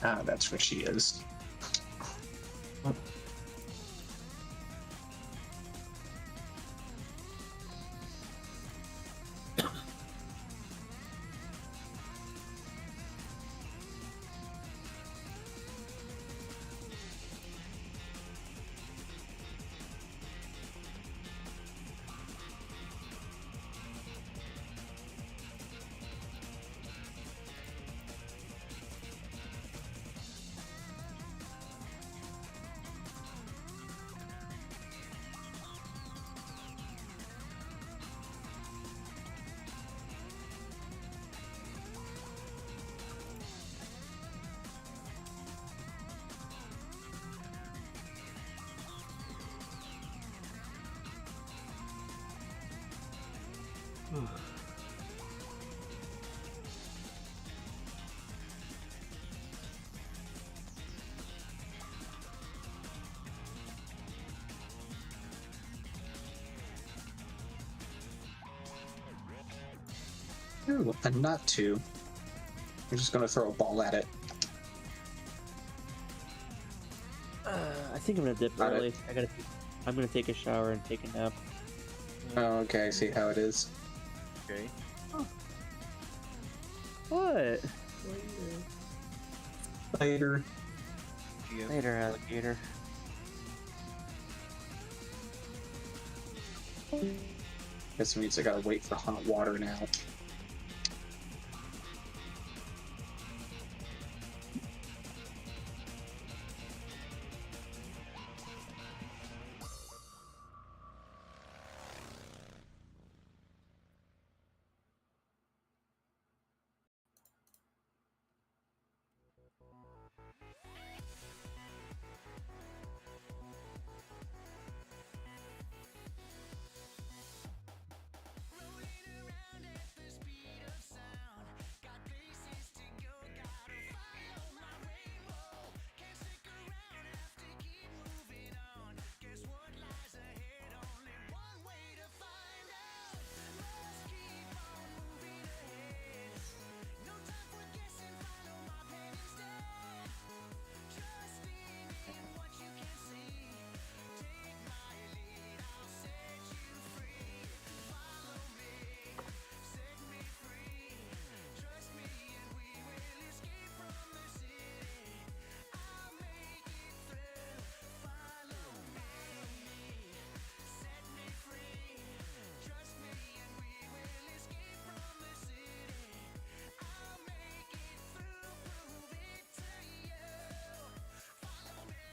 Ah, that's where she is. Ooh, and not two. I'm just gonna throw a ball at it. I think I'm gonna dip Got it. early. I'm gonna take a shower and take a nap. Oh, okay, I see how it is. Okay. What? Later. Yeah. Later, alligator. This means I gotta wait for hot water now.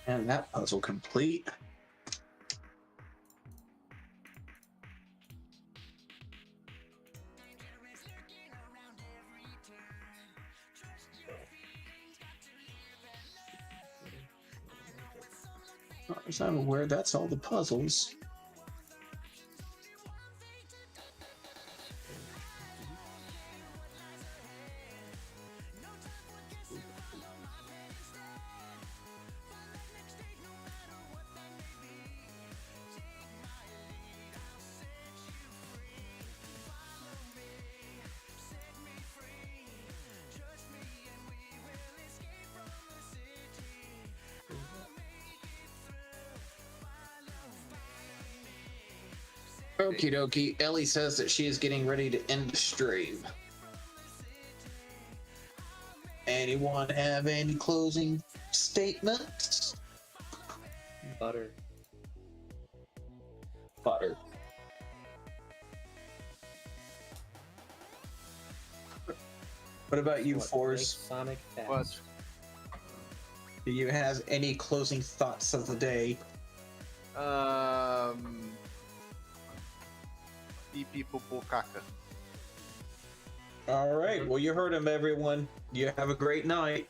And that puzzle complete. As far as I'm aware, that's all the puzzles. Okie dokie. Ellie says that she is getting ready to end the stream. Anyone have any closing statements? Butter. Butter. What about you, What, Force? make Sonic fast. What? Do you have any closing thoughts of the day? Pee pee poo poo caca. All right. Well, you heard him, everyone. You have a great night.